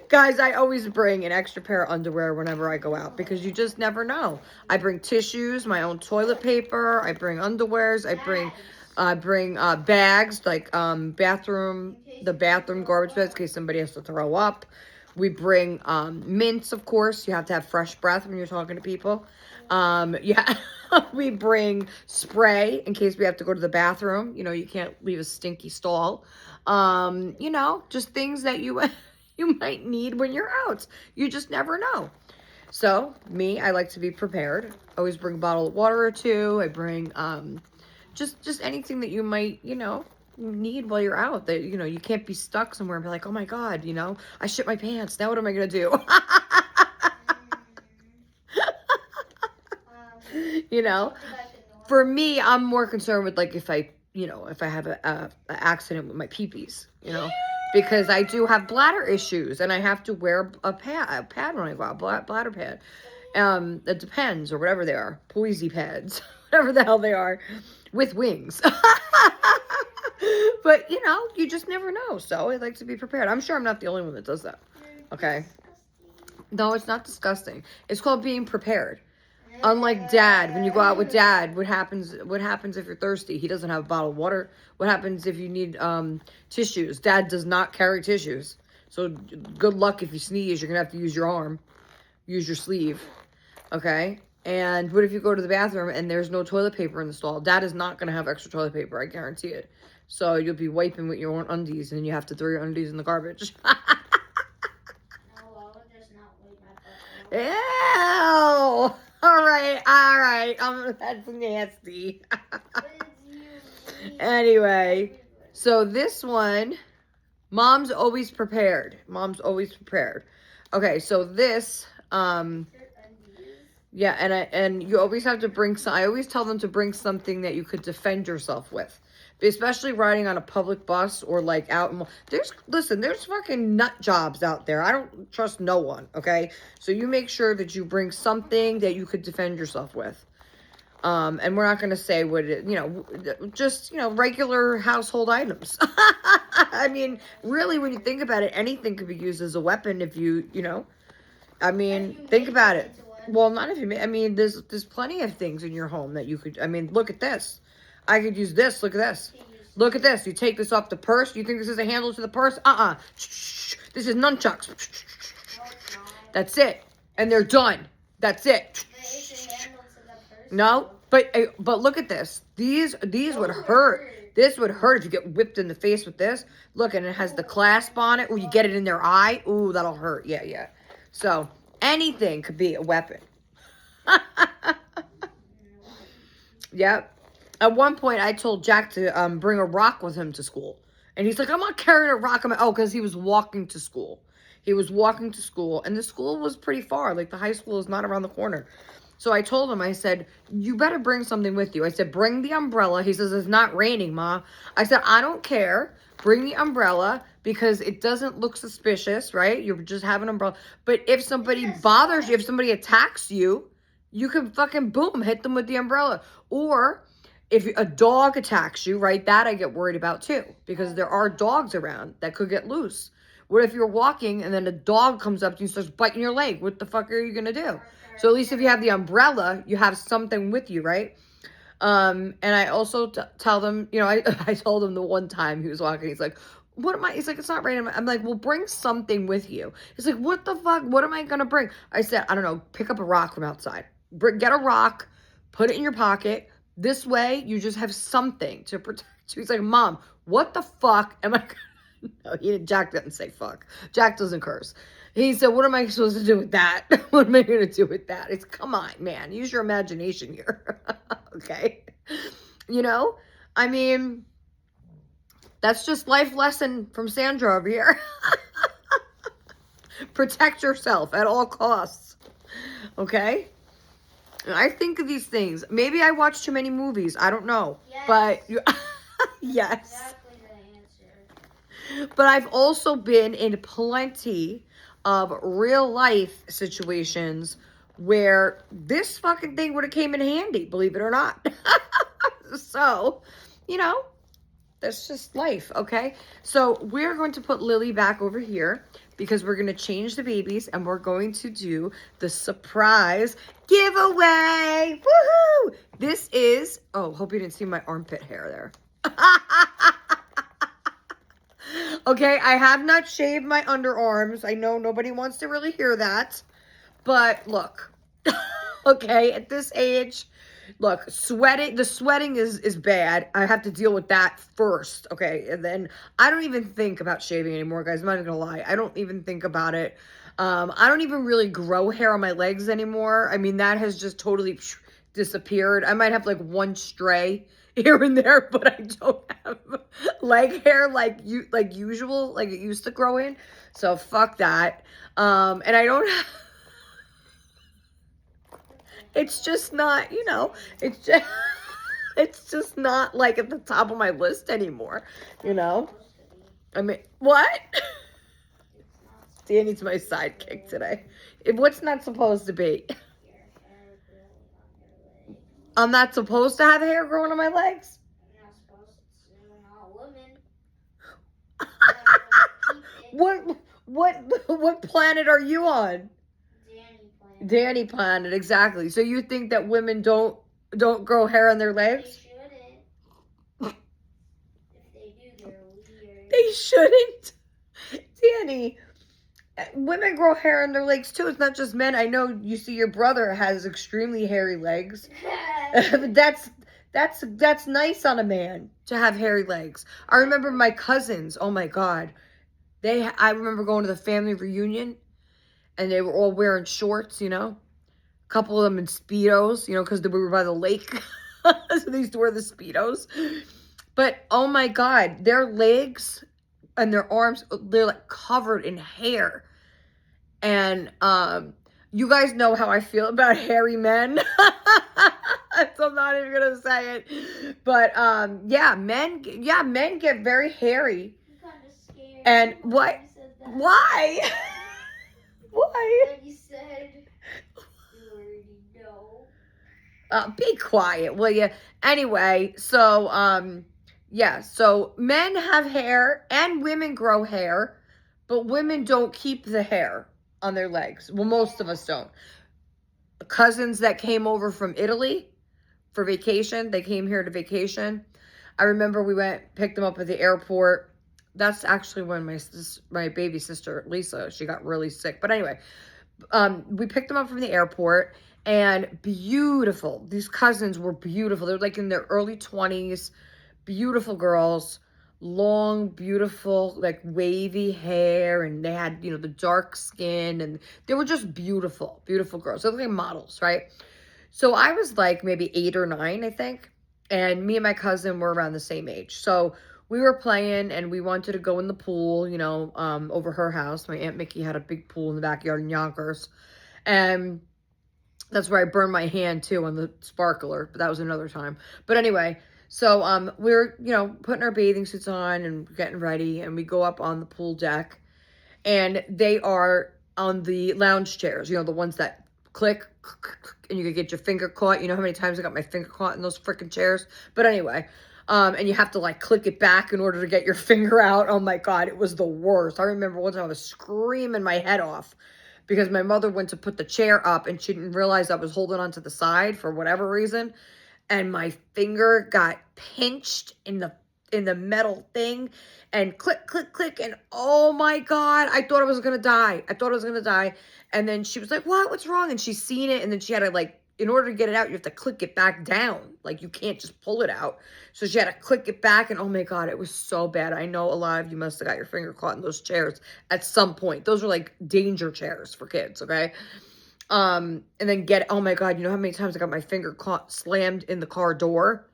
Guys, I always bring an extra pair of underwear whenever I go out because you just never know. I bring tissues, my own toilet paper. I bring underwears. I bring bags like the bathroom garbage bags in case somebody has to throw up. We bring mints, of course. You have to have fresh breath when you're talking to people. Yeah, we bring spray in case we have to go to the bathroom. You know, you can't leave a stinky stall. You know, just things that you might need when you're out. You just never know. So, I like to be prepared. Always bring a bottle of water or two. I bring just anything that you might, you know, need while you're out. That, you know, you can't be stuck somewhere and be like, oh my God, you know, I shit my pants. Now what am I going to do? You know, for me, I'm more concerned with like if I have a accident with my peepees, you know, because I do have bladder issues and I have to wear a pad when I go out, bladder pad. It depends, or whatever they are, poisey pads, whatever the hell they are, with wings. But you know, you just never know. So I like to be prepared. I'm sure I'm not the only one that does that. Okay. No, it's not disgusting. It's called being prepared. Unlike dad, when you go out with dad, what happens if you're thirsty? He doesn't have a bottle of water. What happens if you need tissues? Dad does not carry tissues. So good luck if you sneeze, you're going to have to use your arm. Use your sleeve. Okay? And what if you go to the bathroom and there's no toilet paper in the stall? Dad is not going to have extra toilet paper, I guarantee it. So you'll be wiping with your own undies and you have to throw your undies in the garbage. Ew! Alright. That's nasty. Anyway, so this one, mom's always prepared. Okay, so this, yeah, and you always have to bring some. I always tell them to bring something that you could defend yourself with, especially riding on a public bus or like out. There's fucking nut jobs out there. I don't trust no one. Okay, so you make sure that you bring something that you could defend yourself with. And we're not going to say what it, just, regular household items. I mean, really, when you think about it, anything could be used as a weapon if think about it. Well, not if you, there's plenty of things in your home that you could, look at this. I could use this. Look at this. Look at this. You take this off the purse. You think this is a handle to the purse? This is nunchucks. That's it. And they're done. That's it. No, but look at this. These would hurt. This would hurt if you get whipped in the face with this. Look, and it has the clasp on it. Or you get it in their eye. Ooh, that'll hurt. Yeah. So anything could be a weapon. Yep. At one point, I told Jack to bring a rock with him to school, and he's like, "I'm not carrying a rock." Because he was walking to school. And the school was pretty far. Like, the high school is not around the corner. So I told him, I said, you better bring something with you. I said, bring the umbrella. He says, it's not raining, Ma. I said, I don't care. Bring the umbrella because it doesn't look suspicious, right? You just have an umbrella. But if somebody bothers you, if somebody attacks you, you can fucking boom, hit them with the umbrella. Or if a dog attacks you, right? That I get worried about too, because there are dogs around that could get loose. What if you're walking and then a dog comes up to you and starts biting your leg? What the fuck are you going to do? So at least if you have the umbrella, you have something with you, right? And I also tell them, I told him the one time he was walking, he's like, he's like, it's not raining. I'm like, well, bring something with you. He's like, what the fuck? What am I going to bring? I said, I don't know, pick up a rock from outside. Get a rock, put it in your pocket. This way, you just have something to protect you. He's like, Mom, what the fuck am I going to No, Jack didn't say fuck. Jack doesn't curse. He said, what am I supposed to do with that? What am I going to do with that? It's, come on, man. Use your imagination here. Okay? That's just life lesson from Sandra over here. Protect yourself at all costs. Okay? And I think of these things. Maybe I watch too many movies. I don't know. Yes. But yes. But I've also been in plenty of real life situations where this fucking thing would have came in handy, believe it or not. So, that's just life, okay? So we're going to put Lily back over here because we're going to change the babies and we're going to do the surprise giveaway. Woohoo! This is, hope you didn't see my armpit hair there. Okay, I have not shaved my underarms. I know nobody wants to really hear that. But look, okay, at this age, look, the sweating is bad. I have to deal with that first, okay? And then I don't even think about shaving anymore, guys. I'm not even gonna lie. I don't even think about it. I don't even really grow hair on my legs anymore. That has just totally disappeared. I might have like one stray here and there, but I don't have leg hair like usual, like it used to grow in. So fuck that. And I don't have, it's just not, it's just not like at the top of my list anymore, what? Danny's my sidekick today. What's not supposed to be? I'm not supposed to have hair growing on my legs? You're not supposed to. You're not a woman. What planet are you on? Danny planned it, exactly. So you think that women don't grow hair on their They legs? shouldn't. If they do, they're weird. They shouldn't. Danny, women grow hair on their legs too. It's not just men. I know you see your brother has extremely hairy legs. But that's nice on a man to have hairy legs. I remember my cousins. Oh my God, I remember going to the family reunion, and they were all wearing shorts. A couple of them in speedos. Because we were by the lake, so they used to wear the speedos. But oh my God, their legs and their arms, they're like covered in hair. And you guys know how I feel about hairy men. So I'm not even gonna say it. But men get very hairy. I'm kind of scared. And what? You said that. Why? Why? When you said you already know. Be quiet, will you? Anyway, so so men have hair and women grow hair, but women don't keep the hair on their legs. Well, most of us don't. Cousins that came over from Italy for vacation, they came here to vacation. I remember we picked them up at the airport. That's actually when my baby sister Lisa, she got really sick. But anyway, we picked them up from the airport, and beautiful. These cousins were beautiful. They were like in their early 20s, beautiful girls, long, beautiful, like wavy hair, and they had, the dark skin, and they were just beautiful, beautiful girls. They looked like models, right? So I was like maybe 8 or 9, I think, and me and my cousin were around the same age. So we were playing, and we wanted to go in the pool, over her house. My Aunt Mickey had a big pool in the backyard in Yonkers, and that's where I burned my hand too on the sparkler, but that was another time. But anyway, so we're, putting our bathing suits on and getting ready, and we go up on the pool deck, and they are on the lounge chairs, the ones that click, and you could get your finger caught. You know how many times I got my finger caught in those freaking chairs? But anyway, and you have to like click it back in order to get your finger out. Oh my God, it was the worst. I remember one time I was screaming my head off because my mother went to put the chair up and she didn't realize I was holding on to the side for whatever reason. And my finger got pinched in the metal thing, and click, click, click. And oh my God, I thought I was going to die. And then she was like, what's wrong? And she's seen it. And then she had to like, in order to get it out, you have to click it back down. Like you can't just pull it out. So she had to click it back, and oh my God, it was so bad. I know a lot of you must have got your finger caught in those chairs at some point. Those are like danger chairs for kids, okay? And then oh my God, you know how many times I got my finger caught, slammed in the car door?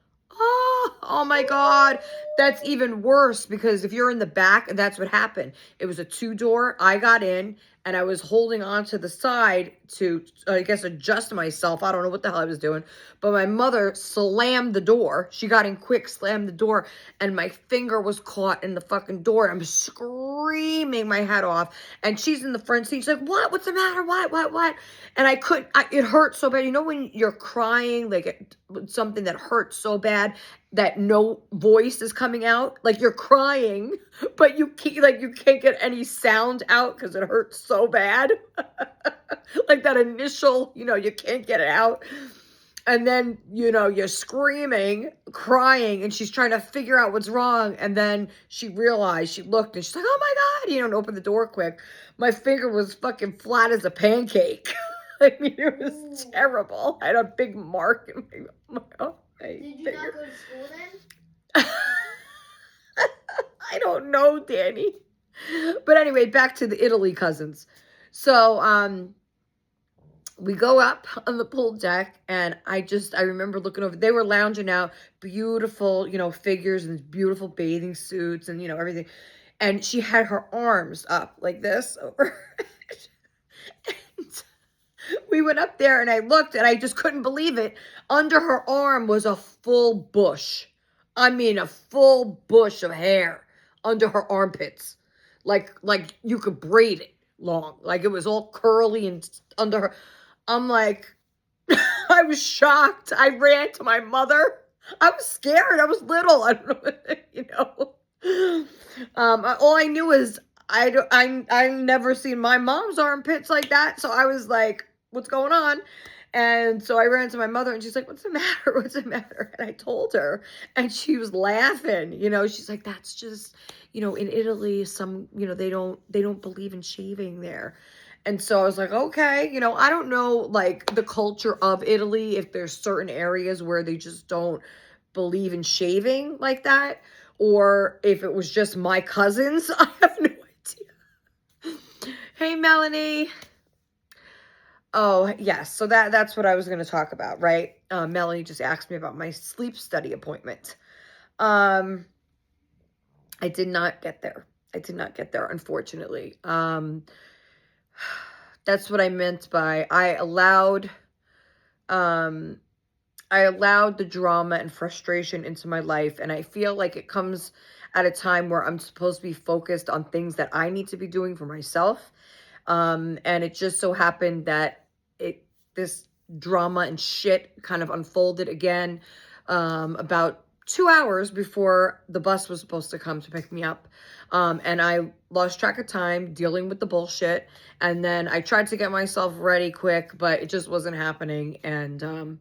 Oh my God, that's even worse, because if you're in the back, that's what happened. It was a 2-door. I got in, and I was holding on to the side to, I guess, adjust myself. I don't know what the hell I was doing, but my mother slammed the door. She got in quick, slammed the door, and my finger was caught in the fucking door. I'm screaming my head off, and she's in the front seat. She's like, what's the matter? What? And I couldn't, it hurt so bad. You know when you're crying, like something that hurts so bad that no voice is coming out, like you're crying, but you can't get any sound out because it hurts so bad. Like that initial, you can't get it out. And then, you're screaming, crying, and she's trying to figure out what's wrong. And then she realized, she looked, and she's like, oh my God, and opened the door quick. My finger was fucking flat as a pancake. I mean, it was terrible. I had a big mark in my Did you finger. not go to school then? I don't know, Danny. But anyway, back to the Italy cousins. So, we go up on the pool deck, and I remember looking over. They were lounging out, beautiful, figures and beautiful bathing suits and, everything. And she had her arms up like this over. And we went up there, and I looked, and I just couldn't believe it. Under her arm was a full bush. I mean, a full bush of hair under her armpits. Like you could braid it long. Like it was all curly and under her. I'm like, I was shocked. I ran to my mother. I was scared. I was little. I don't know, all I knew is I've never seen my mom's armpits like that. So I was like, what's going on? And so I ran to my mother and she's like, what's the matter? What's the matter? And I told her and she was laughing, you know, she's like, that's just, you know, in Italy, some, you know, they don't believe in shaving there. And so I was like, okay, you know, I don't know, like, the culture of Italy, if there's certain areas where they just don't believe in shaving like that, or if it was just my cousins. I have no idea. Hey, Melanie. Oh, yes. So that's what I was going to talk about, right? Melanie just asked me about my sleep study appointment. I did not get there. I did not get there, unfortunately. That's what I meant by I allowed the drama and frustration into my life, and I feel like it comes at a time where I'm supposed to be focused on things that I need to be doing for myself. And it just so happened that this drama and shit kind of unfolded again about 2 hours before the bus was supposed to come to pick me up. And I lost track of time dealing with the bullshit. And then I tried to get myself ready quick, but it just wasn't happening. And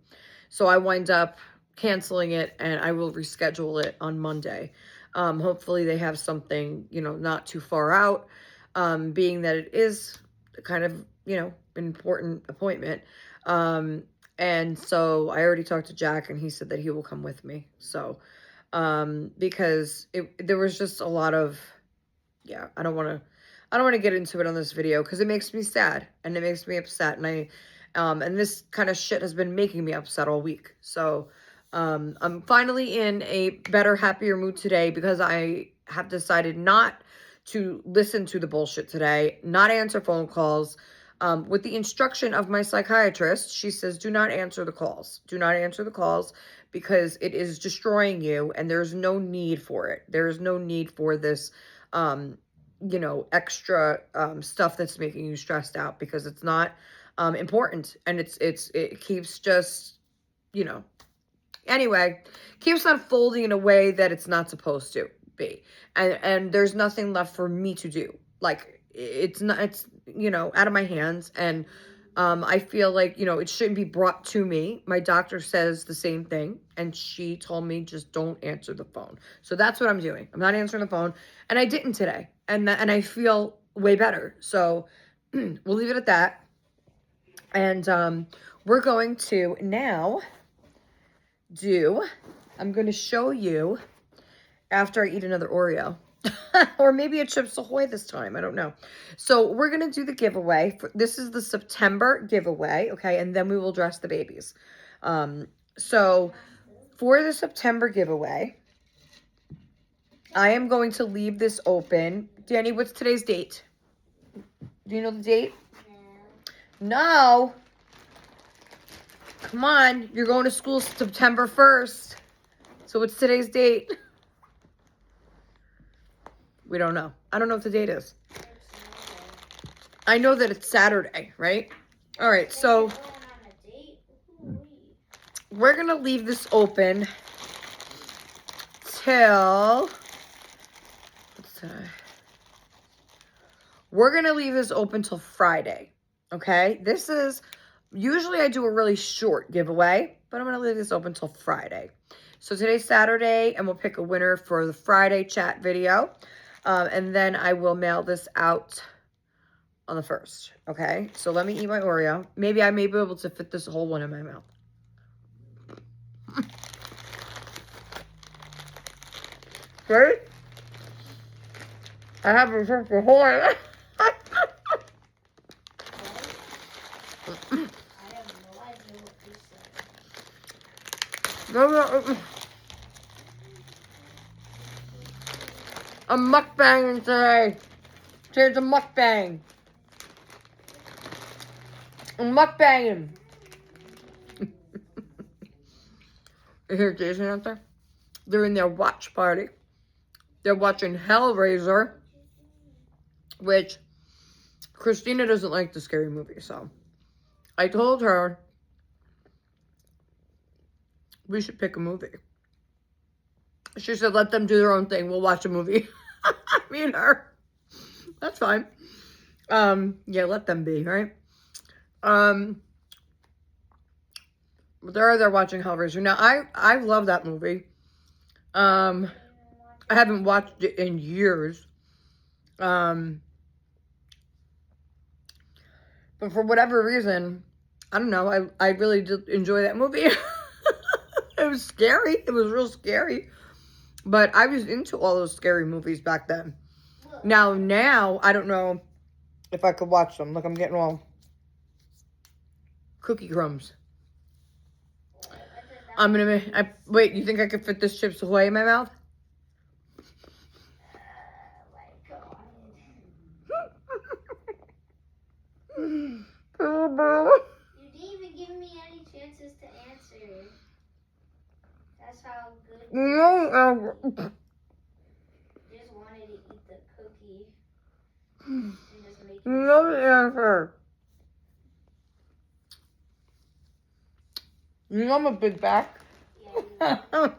so I wind up canceling it, and I will reschedule it on Monday. Hopefully they have something, you know, not too far out, being that it is kind of, you know, an important appointment. And so I already talked to Jack, and he said that he will come with me. So, because there was just a lot of, yeah, I don't want to get into it on this video because it makes me sad and it makes me upset. And this kind of shit has been making me upset all week. So, I'm finally in a better, happier mood today because I have decided not to listen to the bullshit today, not answer phone calls. With the instruction of my psychiatrist, she says, do not answer the calls. Do not answer the calls because it is destroying you and there's no need for it. There is no need for this, you know, extra stuff that's making you stressed out because it's not important, and it keeps just, you know, anyway, keeps unfolding in a way that it's not supposed to be. And there's nothing left for me to do. Like, it's not, it's, you know, out of my hands. And I feel like, you know, it shouldn't be brought to me. My doctor says the same thing. And she told me, just don't answer the phone. So that's what I'm doing. I'm not answering the phone. And I didn't today. And I feel way better. So we'll leave it at that. And we're going to now I'm going to show you after I eat another Oreo. Or maybe a Chips Ahoy this time. I don't know. So we're going to do the giveaway. This is the September giveaway, okay? And then we will dress the babies. So for the September giveaway, I am going to leave this open. Danny, what's today's date? Do you know the date? No. Come on. You're going to school September 1st. So what's today's date? We don't know. I don't know what the date is. I know that it's Saturday, right? All right, so we're going to leave this open till... We're going to leave this open till Friday, okay? This is... Usually I do a really short giveaway, but I'm going to leave this open till Friday. So today's Saturday, and we'll pick a winner for the Friday chat video. And then I will mail this out on the 1st, okay? So let me eat my Oreo. Maybe I may be able to fit this whole one in my mouth. Ready? I have a Chips Ahoy. I have no idea what you said. I'm mukbanging today. Today's a mukbang. I'm mukbanging. You hear Jason out there? They're in their watch party. They're watching Hellraiser, which Christina doesn't like the scary movie, so I told her we should pick a movie. She said, let them do their own thing. We'll watch a movie. Me and her. That's fine. Yeah, let them be, right? They're watching Hellraiser. Now, I love that movie. I haven't watched it in years. But for whatever reason, I don't know, I really did enjoy that movie. It was scary. It was real scary. But I was into all those scary movies back then. Now, I don't know if I could watch them. Look, I'm getting all cookie crumbs. Wait, you think I could fit this Chips Ahoy in my mouth? You didn't even give me any chances to answer. That's how good. No. You just wanted to eat the cookie. And just make it. No answer. You know I'm a big back. Yeah, you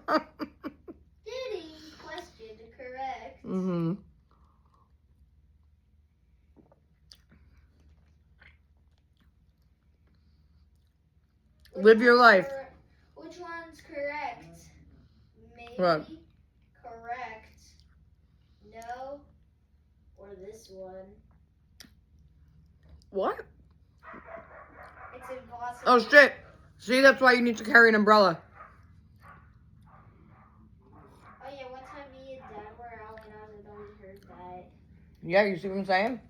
Diddy question correct. Mm-hmm. Live your life. Which one's correct? Maybe. What? Correct. No. Or this one. What? It's impossible. Oh, shit. See, that's why you need to carry an umbrella. Oh, yeah, one time me and Dad were out when I was a dog, we heard that. Yeah, you see what I'm saying?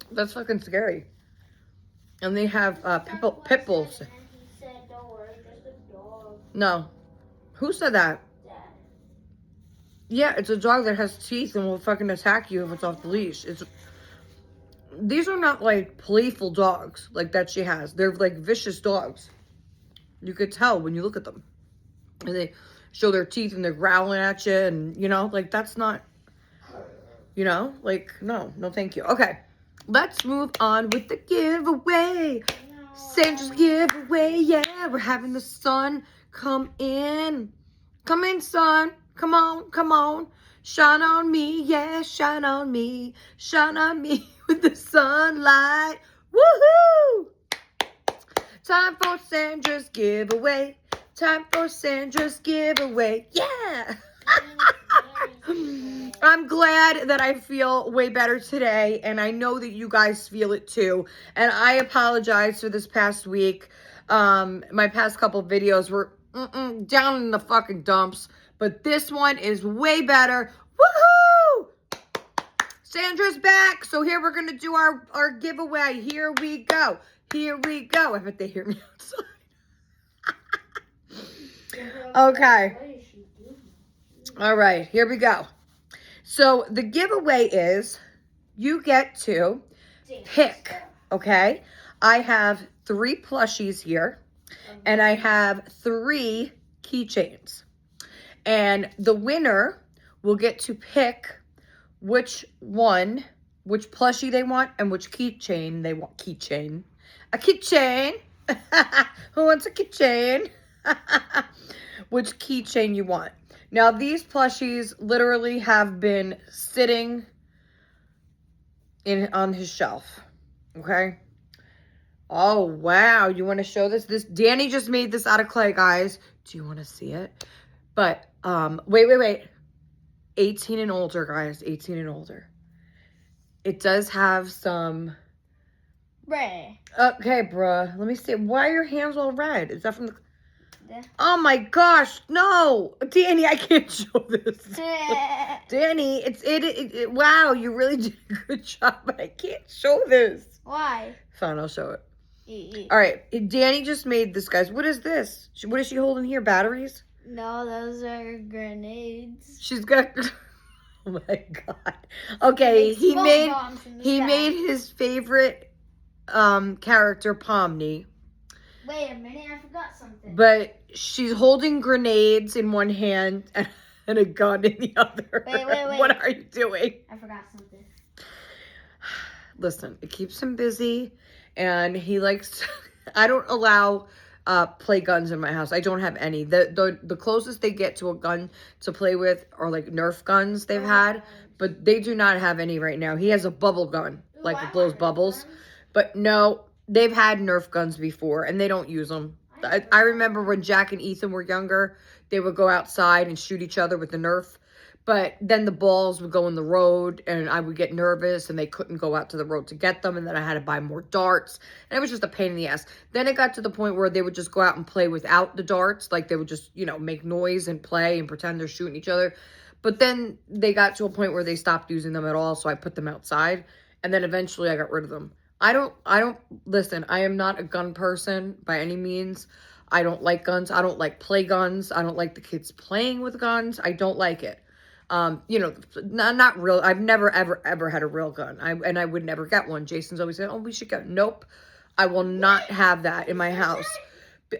And That's fucking scary. And they have pit bulls. And he said, don't worry, just a dog. No. Who said that? Dad. Yeah, it's a dog that has teeth and will fucking attack you if it's off the leash. These are not like playful dogs like that she has. They're like vicious dogs. You could tell when you look at them. And they show their teeth and they're growling at you and, you know, like that's not, you know, like, no, thank you. Okay, let's move on with the giveaway. Sandra's giveaway, yeah. We're having the sun come in. Come in, sun. Come on. Shine on me, yeah, shine on me. Shine on me with the sunlight. Woohoo! Time for Sandra's giveaway. Time for Sandra's giveaway. Yeah! I'm glad that I feel way better today, and I know that you guys feel it too. And I apologize for this past week. My past couple videos were down in the fucking dumps, but this one is way better. Woohoo! Sandra's back, so here we're gonna do our giveaway. Here we go. Here we go. I bet they hear me outside. Okay. All right, here we go. So the giveaway is you get to pick, okay? I have 3 plushies here, and I have 3 keychains. And the winner will get to pick which plushie they want and which keychain they want. Keychain. A keychain. Who wants a keychain? Which keychain you want. Now, these plushies literally have been sitting on his shelf. Okay? Oh, wow. You want to show this? Danny just made this out of clay, guys. Do you want to see it? But, wait. 18 and older, guys. 18 and older. It does have some... Red. Okay, bruh. Let me see. Why are your hands all red? Is that from the... Oh my gosh, no. Danny, I can't show this. Danny, wow, you really did a good job, but I can't show this. Why? Fine, I'll show it. All right, Danny just made this, guys. What is this? What is she holding here? Batteries? No, those are grenades. She's got... Oh my God. Okay, he made his favorite character, Pomni. Wait a minute, I forgot something. But she's holding grenades in one hand and a gun in the other. Wait. What are you doing? I forgot something. Listen, it keeps him busy, and he likes... I don't allow play guns in my house. I don't have any. The closest they get to a gun to play with are like Nerf guns they've had, but they do not have any right now. He has a bubble gun, like it blows bubbles. But no, they've had Nerf guns before, and they don't use them. I remember when Jack and Ethan were younger, they would go outside and shoot each other with the Nerf. But then the balls would go in the road, and I would get nervous, and they couldn't go out to the road to get them, and then I had to buy more darts, and it was just a pain in the ass. Then it got to the point where they would just go out and play without the darts, like they would just, you know, make noise and play and pretend they're shooting each other. But then they got to a point where they stopped using them at all, so I put them outside, and then eventually I got rid of them. Listen, I am not a gun person by any means. I don't like guns. I don't like play guns. I don't like the kids playing with guns. I don't like it. You know, not real. I've never, ever had a real gun. I would never get one. Jason's always said, oh, we should get, nope. I will not have that in my house.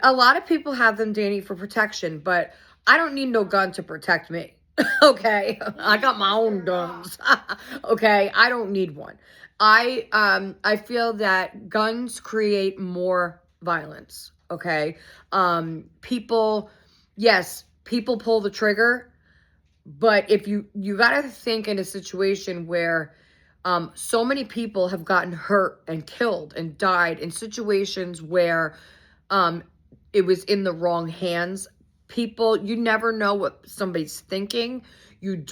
A lot of people have them, Danny, for protection, but I don't need no gun to protect me. Okay. I got my own guns. Okay. I don't need one. I feel that guns create more violence. Okay. People pull the trigger. But if you got to think in a situation where so many people have gotten hurt and killed and died in situations where it was in the wrong hands. People, you never know what somebody's thinking. You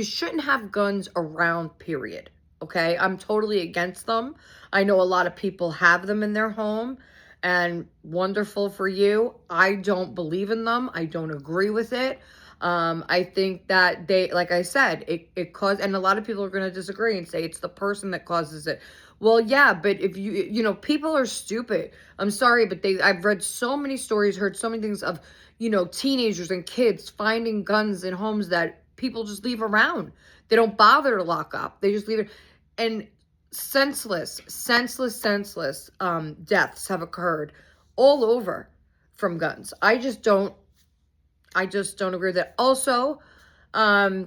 shouldn't have guns around, period. Okay? I'm totally against them. I know a lot of people have them in their home, and wonderful for you. I don't believe in them. I don't agree with it. I think that they, like I said, it caused, and a lot of people are going to disagree and say it's the person that causes it. Well, yeah, but if you know, people are stupid. I'm sorry, but I've read so many stories, heard so many things of, you know, teenagers and kids finding guns in homes that people just leave around. They don't bother to lock up. They just leave it. And senseless deaths have occurred all over from guns. I just don't agree with that. Also, I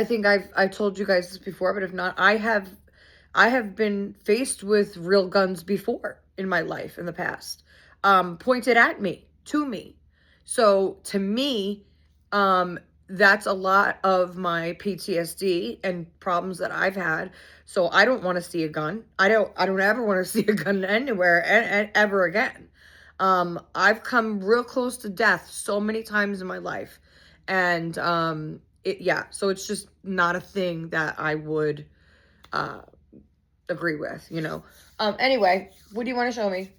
think I've told you guys this before, but if not, I have been faced with real guns before in my life in the past, pointed at me, to me. So to me, that's a lot of my PTSD and problems that I've had. So I don't want to see a gun. I don't ever want to see a gun anywhere and ever again. I've come real close to death so many times in my life. And, so it's just not a thing that I would, agree with, you know. Anyway, what do you want to show me?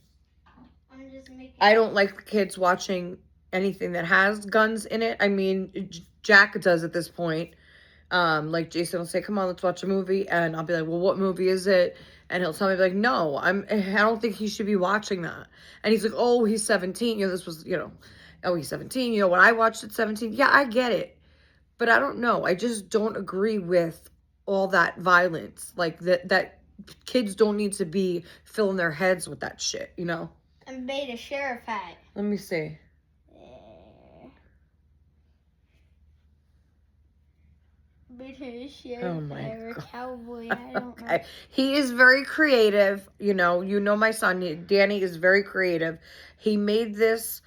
I'm just making... I don't like kids watching anything that has guns in it. I mean, Jack does at this point. Like Jason will say, come on, let's watch a movie. And I'll be like, well, what movie is it? And he'll tell me, like, no, I don't think he should be watching that. And he's like, oh, he's 17. You know, this was, you know, oh, he's 17. You know, when I watched at 17, yeah, I get it. But I don't know. I just don't agree with all that violence. Like, that kids don't need to be filling their heads with that shit, you know? I made a sheriff hat. Let me see. Oh my God. Cowboy, I don't know. He is very creative. You know my son, Danny, is very creative. He made this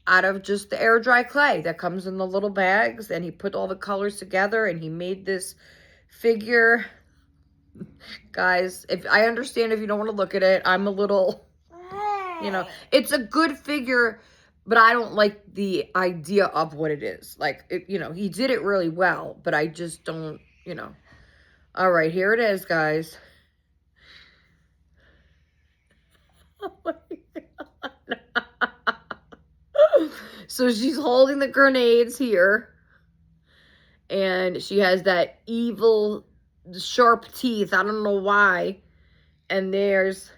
out of just the air dry clay that comes in the little bags, and he put all the colors together, and he made this figure. Guys, if I understand if you don't want to look at it, I'm a little, you know, it's a good figure, but I don't like the idea of what it is. Like, you know, he did it really well, but I just don't, you know. All right, here it is, guys. Oh my God. So she's holding the grenades here, and she has that evil, sharp teeth. I don't know why. And there's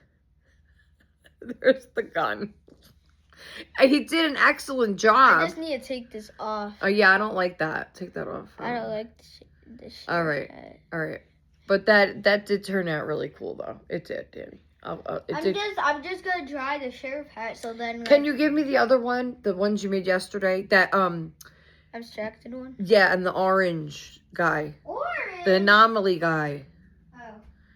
the gun. He did an excellent job. I just need to take this off. Oh, yeah, I don't like that. Take that off. I don't like this shit. All right. All right. But that did turn out really cool, though. It did, Danny. I'm just going to dry the sheriff hat, so then... Can you give me the other one? The ones you made yesterday? That, abstracted one? Yeah, and the orange guy. Orange? The anomaly guy. Oh.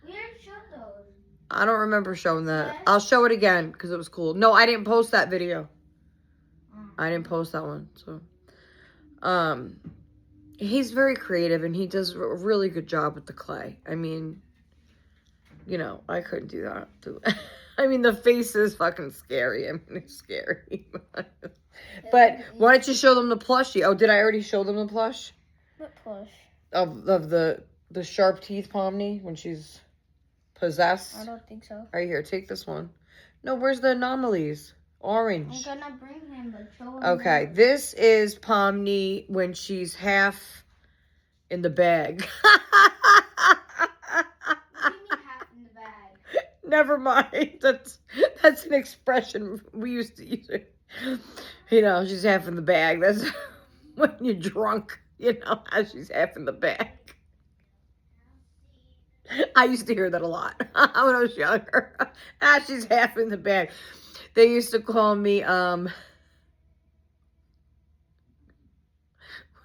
We already showed those. I don't remember showing that. Yes. I'll show it again because it was cool. No, I didn't post that video. I didn't post that one. So, he's very creative and he does a really good job with the clay. I mean, you know, I couldn't do that. I mean, the face is fucking scary. I mean, it's scary. But why don't you show them the plushie? Oh, did I already show them the plush? What plush? Of the sharp teeth Pomni when she's possessed? I don't think so. Right here, take this one. No, where's the anomalies? Orange. I'm gonna bring him, but show him. Okay, this is Pomni when she's half in the bag. What do you mean half in the bag? Never mind. That's an expression we used to use it. You know, she's half in the bag. That's when you're drunk, you know, as she's half in the bag. I used to hear that a lot when I was younger. She's half in the bag. They used to call me, what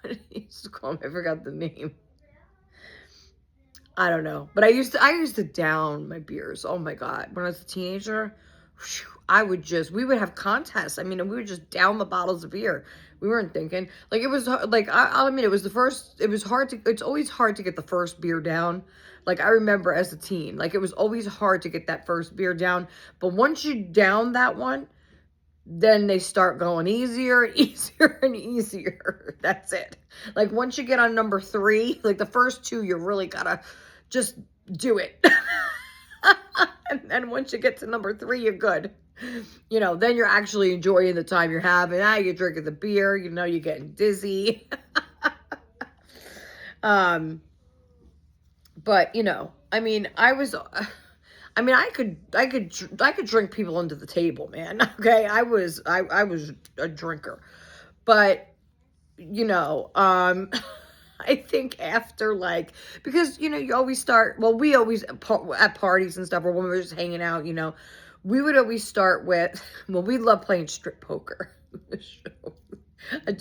did they used to call me? I forgot the name. I don't know. But I used to down my beers. Oh my God. When I was a teenager, we would have contests. I mean, we would just down the bottles of beer. We weren't thinking. Like, it was, like, I'll admit, it's always hard to get the first beer down. Like, I remember as a teen, like, it was always hard to get that first beer down. But once you down that one, then they start going easier and easier and easier. That's it. Like, once you get on number 3, like, the first 2, you really gotta just do it. And then once you get to number 3, you're good. You know, then you're actually enjoying the time you're having. You're drinking the beer. You know, you're getting dizzy. But, you know, I mean, I could drink people under the table, man. Okay, I was a drinker, but you know, I think after, like, because you know, you always start. Well, we always at parties and stuff, or when we were just hanging out, you know, we would always start with. Well, we love playing strip poker.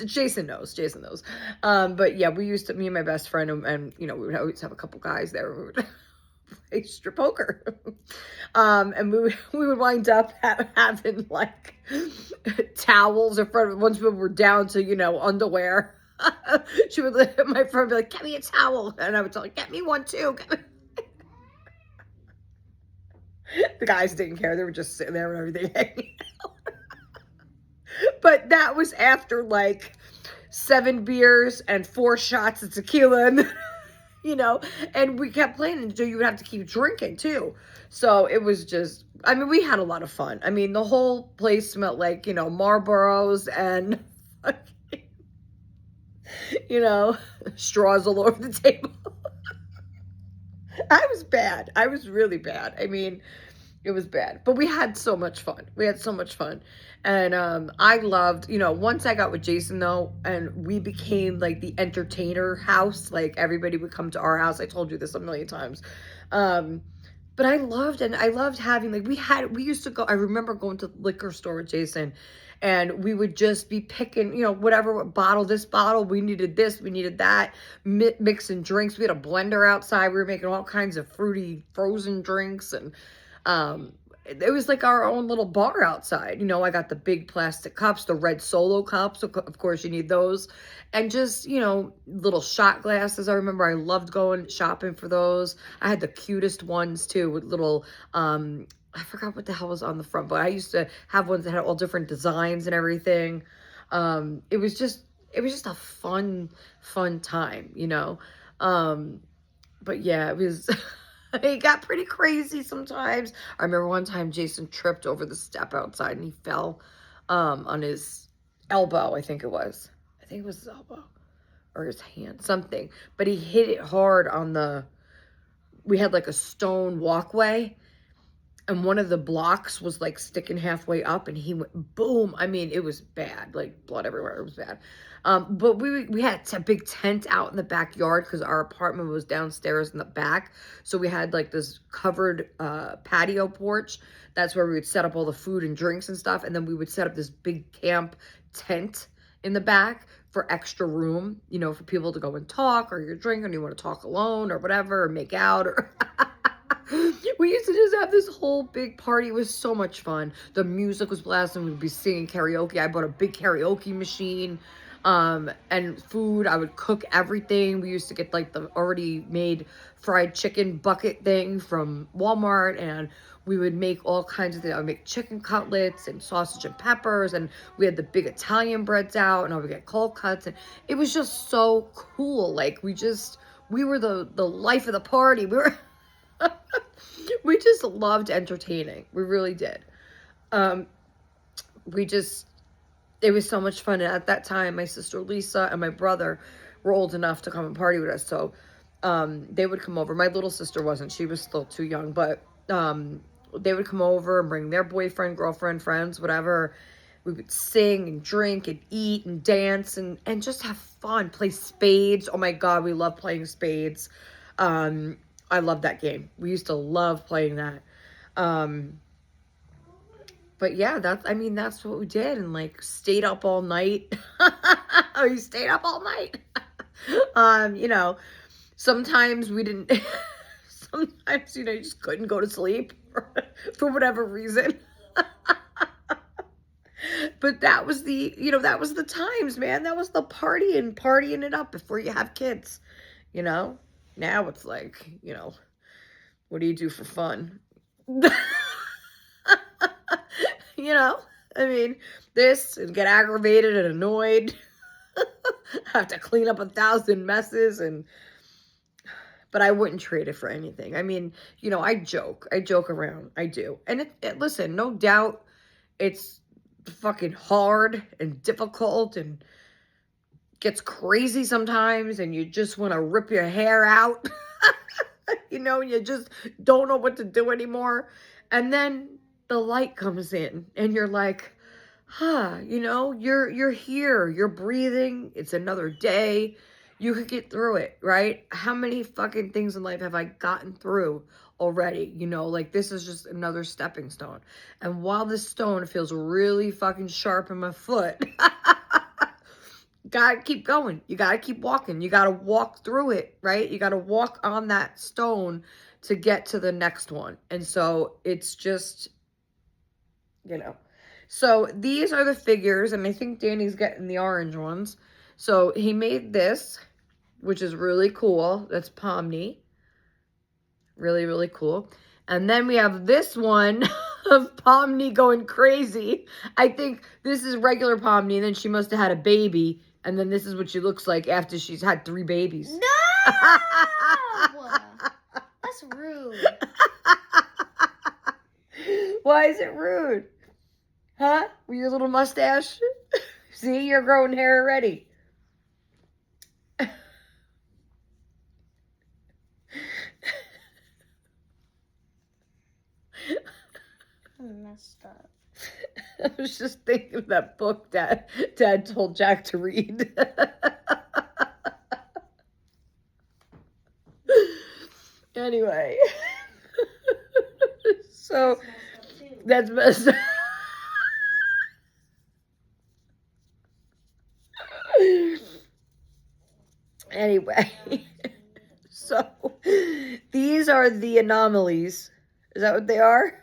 Jason knows. But yeah, we used to, me and my best friend, and you know, we would always have a couple guys there who would play strip poker. And we would wind up having like towels in front of, once we were down to, you know, underwear. My friend would be like, get me a towel. And I would tell her, get me one too. The guys didn't care. They were just sitting there and everything hanging out. But that was after like 7 beers and 4 shots of tequila, and you know, and we kept playing, and so you would have to keep drinking too. So it was just, I mean, we had a lot of fun. I mean, the whole place smelled like, you know, Marlboros and you know, straws all over the table. I was bad. I was really bad. I mean, it was bad, but we had so much fun. And I loved, you know, once I got with Jason though, and we became like the entertainer house. Like, everybody would come to our house. I told you this a million times. But I loved having, like, we used to go, I remember going to the liquor store with Jason, and we would just be picking, you know, whatever bottle, we needed this, we needed that, mixing drinks. We had a blender outside. We were making all kinds of fruity frozen drinks, and it was like our own little bar outside. You know, I got the big plastic cups, the red Solo cups. Of course, you need those. And just, you know, little shot glasses. I remember I loved going shopping for those. I had the cutest ones, too, with little, I forgot what the hell was on the front, but I used to have ones that had all different designs and everything. It was just a fun time, you know. But yeah, it was... It got pretty crazy sometimes. I remember one time Jason tripped over the step outside and he fell on his elbow, I think it was. I think it was his elbow or his hand, something. But he hit it hard on we had like a stone walkway, and one of the blocks was like sticking halfway up, and he went boom. I mean, it was bad, like blood everywhere. It was bad. But we had a big tent out in the backyard because our apartment was downstairs in the back. So we had like this covered patio porch. That's where we would set up all the food and drinks and stuff. And then we would set up this big camp tent in the back for extra room, you know, for people to go and talk, or you're drinking and you want to talk alone or whatever, or make out, or We used to just have this whole big party. It was so much fun. The music was blasting. We'd be singing karaoke. I bought a big karaoke machine. And food. I would cook everything. We used to get like the already made fried chicken bucket thing from Walmart, and we would make all kinds of things. I would make chicken cutlets and sausage and peppers, and we had the big Italian breads out, and I would get cold cuts, and it was just so cool. Like we were the life of the party. We just loved entertaining. We really did. It was so much fun. And at that time, my sister Lisa and my brother were old enough to come and party with us. So they would come over. My little sister wasn't. She was still too young. But they would come over and bring their boyfriend, girlfriend, friends, whatever. We would sing and drink and eat and dance and just have fun. Play spades. Oh, my God. We love playing spades. I love that game. We used to love playing that. But yeah, that's what we did, and like stayed up all night. We stayed up all night. Sometimes we didn't, sometimes, you just couldn't go to sleep for whatever reason. But that was that was the times, man. That was the partying it up before you have kids, Now it's like, what do you do for fun? This, and get aggravated and annoyed. Have to clean up 1,000 messes, but I wouldn't trade it for anything. I joke around. I do. And listen, no doubt it's fucking hard and difficult and gets crazy sometimes, and you just want to rip your hair out. You just don't know what to do anymore. And then the light comes in and you're like, you're here, you're breathing. It's another day. You could get through it, right? How many fucking things in life have I gotten through already? This is just another stepping stone. And while this stone feels really fucking sharp in my foot, gotta keep going. You gotta keep walking. You gotta walk through it, right? You gotta walk on that stone to get to the next one. And so it's just, So these are the figures, and I think Danny's getting the orange ones. So he made this, which is really cool. That's Pomni. Really, really cool. And then we have this one of Pomni going crazy. I think this is regular Pomni, and then she must have had a baby. And then this is what she looks like after she's had 3 babies. No! That's rude. Why is it rude? Huh? With your little mustache? See, you're growing hair already. I messed up. I was just thinking of that book Dad told Jack to read. Anyway. So, that's messed up. Anyway. So, these are the anomalies. Is that what they are?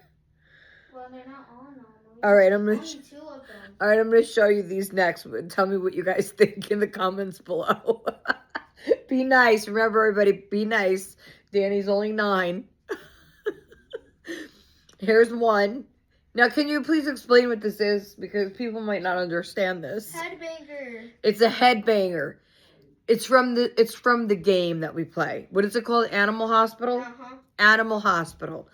Well, they're not all anomalies. All right, only 2 of them. All right, I'm going to show you these next. Tell me what you guys think in the comments below. Be nice. Remember, everybody, be nice. Danny's only 9. Here's one. Now, can you please explain what this is? Because people might not understand this. Headbanger. It's a headbanger. It's from the game that we play. What is it called? Animal Hospital? Uh-huh. Animal Hospital.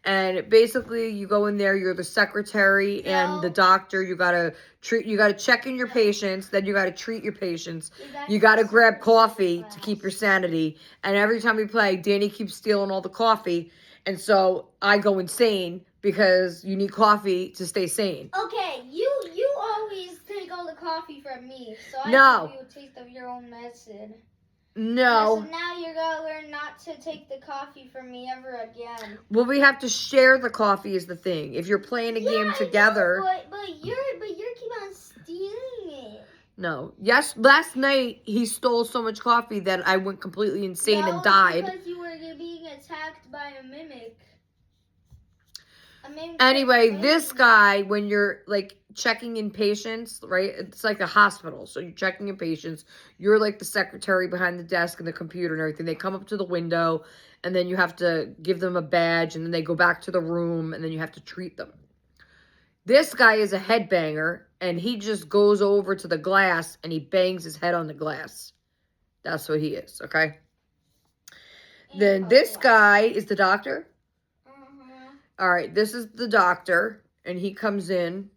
And basically, you go in there, you're the secretary and the doctor. You gotta check in your patients, then you gotta treat your patients. You gotta grab coffee to keep your sanity. And every time we play, Danny keeps stealing all the coffee. And so I go insane because you need coffee to stay sane. Okay, you always take all the coffee from me, so I No. give you a taste of your own medicine. No. So now you're gonna learn not to take the coffee from me ever again. Well, we have to share the coffee is the thing. If you're playing a game together. I know, but you're keep on stealing it. No. Yes, last night he stole so much coffee that I went completely insane and died. Because you were being attacked by a mimic. Anyway, this guy, when you're like checking in patients, right? It's like a hospital. So you're checking in patients. You're like the secretary behind the desk and the computer and everything. They come up to the window and then you have to give them a badge and then they go back to the room and then you have to treat them. This guy is a headbanger and he just goes over to the glass and he bangs his head on the glass. That's what he is, okay? Then this guy is the doctor. All right, this is the doctor, and he comes in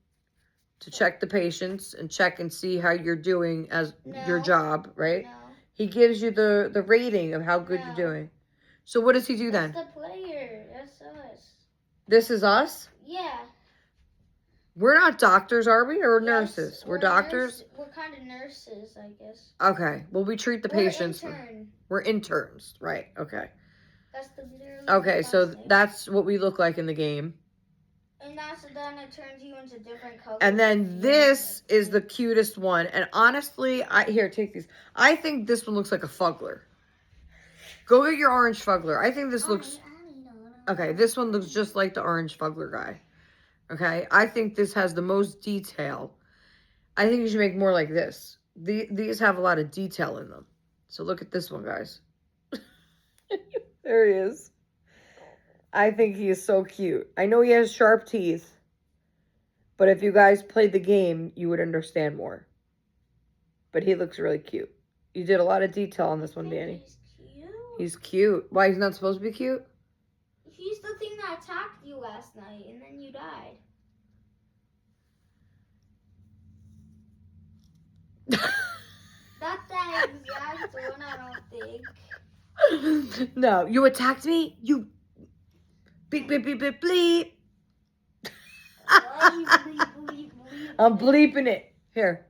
to check the patients and check and see how you're doing as your job, right? No. He gives you the rating of how good you're doing. So what does he do then? That's the player. That's us. This is us? Yeah. We're not doctors, are we? Or nurses? We're doctors? We're kind of nurses, I guess. Okay. Well, we treat the patients. We're interns. Right. Okay. That's the literally. Okay, so that's what we look like in the game. And then it turns you into different colors. And then this is the cutest one. And honestly, here, take these. I think this one looks like a fuggler. Go get your orange fuggler. I think this looks... Okay, this one looks just like the orange fuggler guy. Okay, I think this has the most detail. I think you should make more like this. These have a lot of detail in them. So look at this one, guys. There he is. I think he is so cute. I know he has sharp teeth. But if you guys played the game, you would understand more. But he looks really cute. You did a lot of detail on this one, Danny. He's cute. He's cute. Why, he's not supposed to be cute? He's the thing that attacked you last night, and then you died. Not that exact one, I don't think. No, you attacked me? You... Beep, beep, beep, beep, bleep. I'm bleeping it. Here.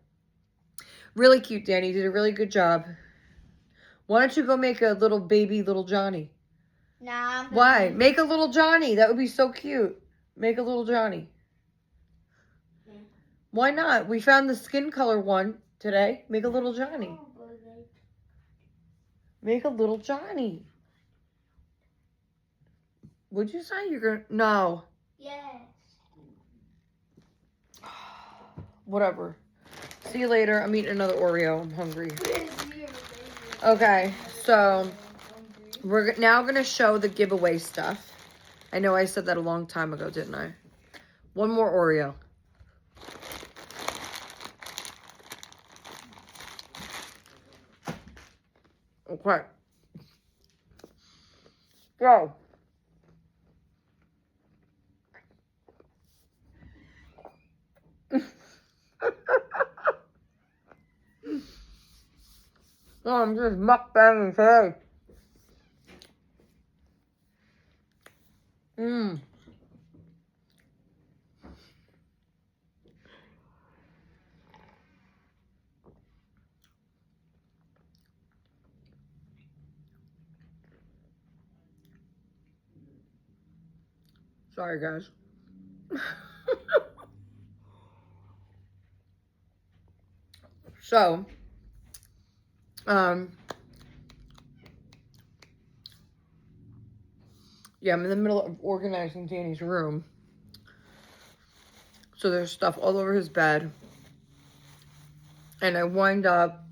Really cute, Danny. You did a really good job. Why don't you go make a little baby little Johnny? Nah. Why? Make a little Johnny. That would be so cute. Make a little Johnny. Yeah. Why not? We found the skin color one today. Make a little Johnny. Make a little Johnny. Would you say you're gonna... No. Yes. Whatever. See you later. I'm eating another Oreo. I'm hungry. Okay, so we're now going to show the giveaway stuff. I know I said that a long time ago, didn't I? One more Oreo. Okay. Go. Oh, I'm just mukbanging today. Sorry, guys. So, yeah, I'm in the middle of organizing Danny's room. So there's stuff all over his bed. And I wind up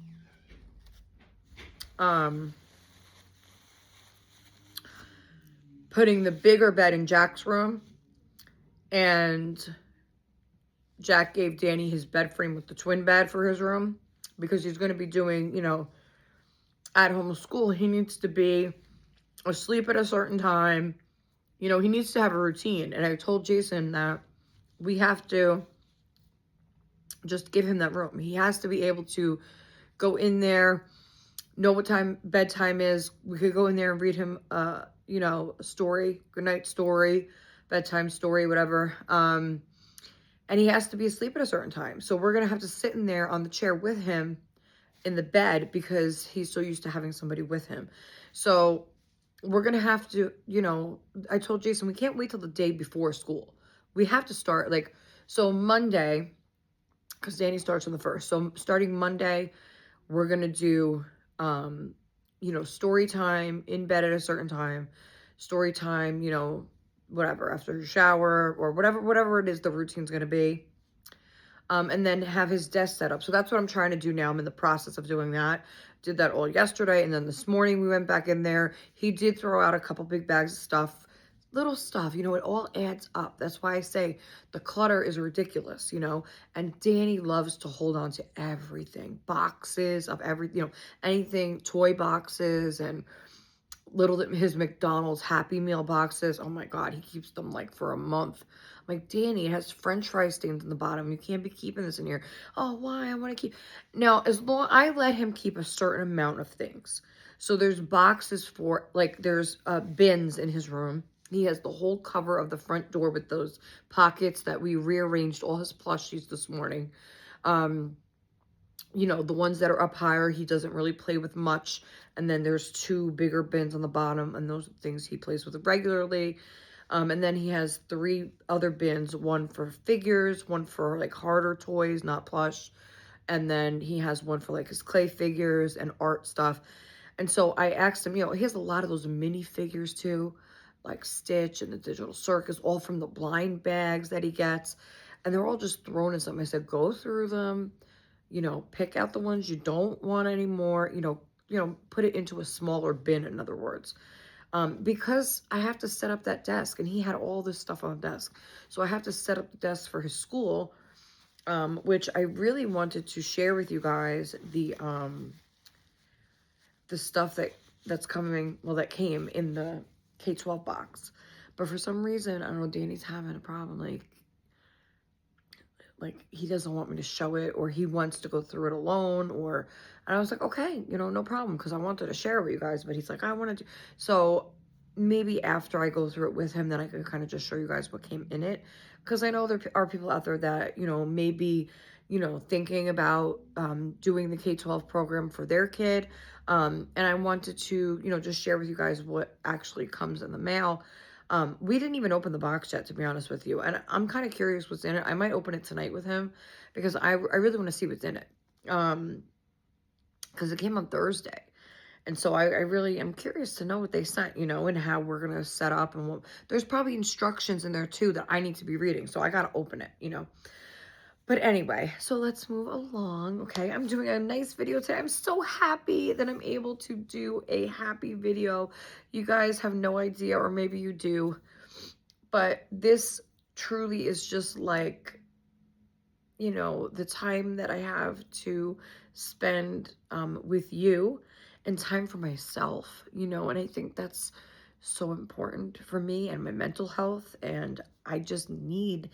putting the bigger bed in Jack's room. And Jack gave Danny his bed frame with the twin bed for his room. Because he's going to be doing, you know, at-home school. He needs to be asleep at a certain time. You know, he needs to have a routine. And I told Jason that we have to just give him that room. He has to be able to go in there, know what time bedtime is. We could go in there and read him, you know, a story, goodnight story, bedtime story, whatever. And he has to be asleep at a certain time. So we're going to have to sit in there on the chair with him in the bed because he's so used to having somebody with him. So we're going to have to, you know, I told Jason, we can't wait till the day before school. We have to start, like, so Monday, because Danny starts on the 1st. So starting Monday, we're going to do, you know, story time in bed at a certain time. Story time, you know, whatever, after his shower or whatever it is the routine's going to be. And then have his desk set up. So that's what I'm trying to do now. I'm in the process of doing that. Did that all yesterday. And then this morning we went back in there. He did throw out a couple big bags of stuff. Little stuff, you know, it all adds up. That's why I say the clutter is ridiculous, you know. And Danny loves to hold on to everything. Boxes of everything, you know, anything, toy boxes and his McDonald's Happy Meal boxes. Oh my God, he keeps them like for a month. I'm like, Danny, it has French fry stains in the bottom. You can't be keeping this in here. Oh, why? I want to keep. Now, as long I let him keep a certain amount of things. So there's boxes for like there's bins in his room. He has the whole cover of the front door with those pockets that we rearranged all his plushies this morning. You know, the ones that are up higher, he doesn't really play with much. And then there's 2 bigger bins on the bottom, and those are things he plays with regularly. And then he has 3 other bins, one for figures, one for like harder toys, not plush. And then he has one for like his clay figures and art stuff. And so I asked him, you know, he has a lot of those mini figures too, like Stitch and the Digital Circus, all from the blind bags that he gets. And they're all just thrown in something. I said, go through them, you know, pick out the ones you don't want anymore, you know, put it into a smaller bin, in other words. Because I have to set up that desk, and he had all this stuff on the desk. So I have to set up the desk for his school, which I really wanted to share with you guys the stuff that's coming, well, that came in the K-12 box. But for some reason, I don't know, Danny's having a problem, like he doesn't want me to show it, or he wants to go through it alone, and I was like, okay, you know, no problem, because I wanted to share it with you guys, but he's like, I wanted to. So maybe after I go through it with him, then I can kind of just show you guys what came in it, because I know there are people out there that, you know, maybe, you know, thinking about doing the K-12 program for their kid, and I wanted to, you know, just share with you guys what actually comes in the mail. We didn't even open the box yet, to be honest with you. And I'm kind of curious what's in it. I might open it tonight with him because I really want to see what's in it. Because it came on Thursday. And so I really am curious to know what they sent, you know, and how we're going to set up. And there's probably instructions in there too that I need to be reading. So I got to open it, you know. But anyway, so let's move along. Okay, I'm doing a nice video today. I'm so happy that I'm able to do a happy video. You guys have no idea, or maybe you do, but this truly is just like, you know, the time that I have to spend with you, and time for myself, you know, and I think that's so important for me and my mental health, and I just need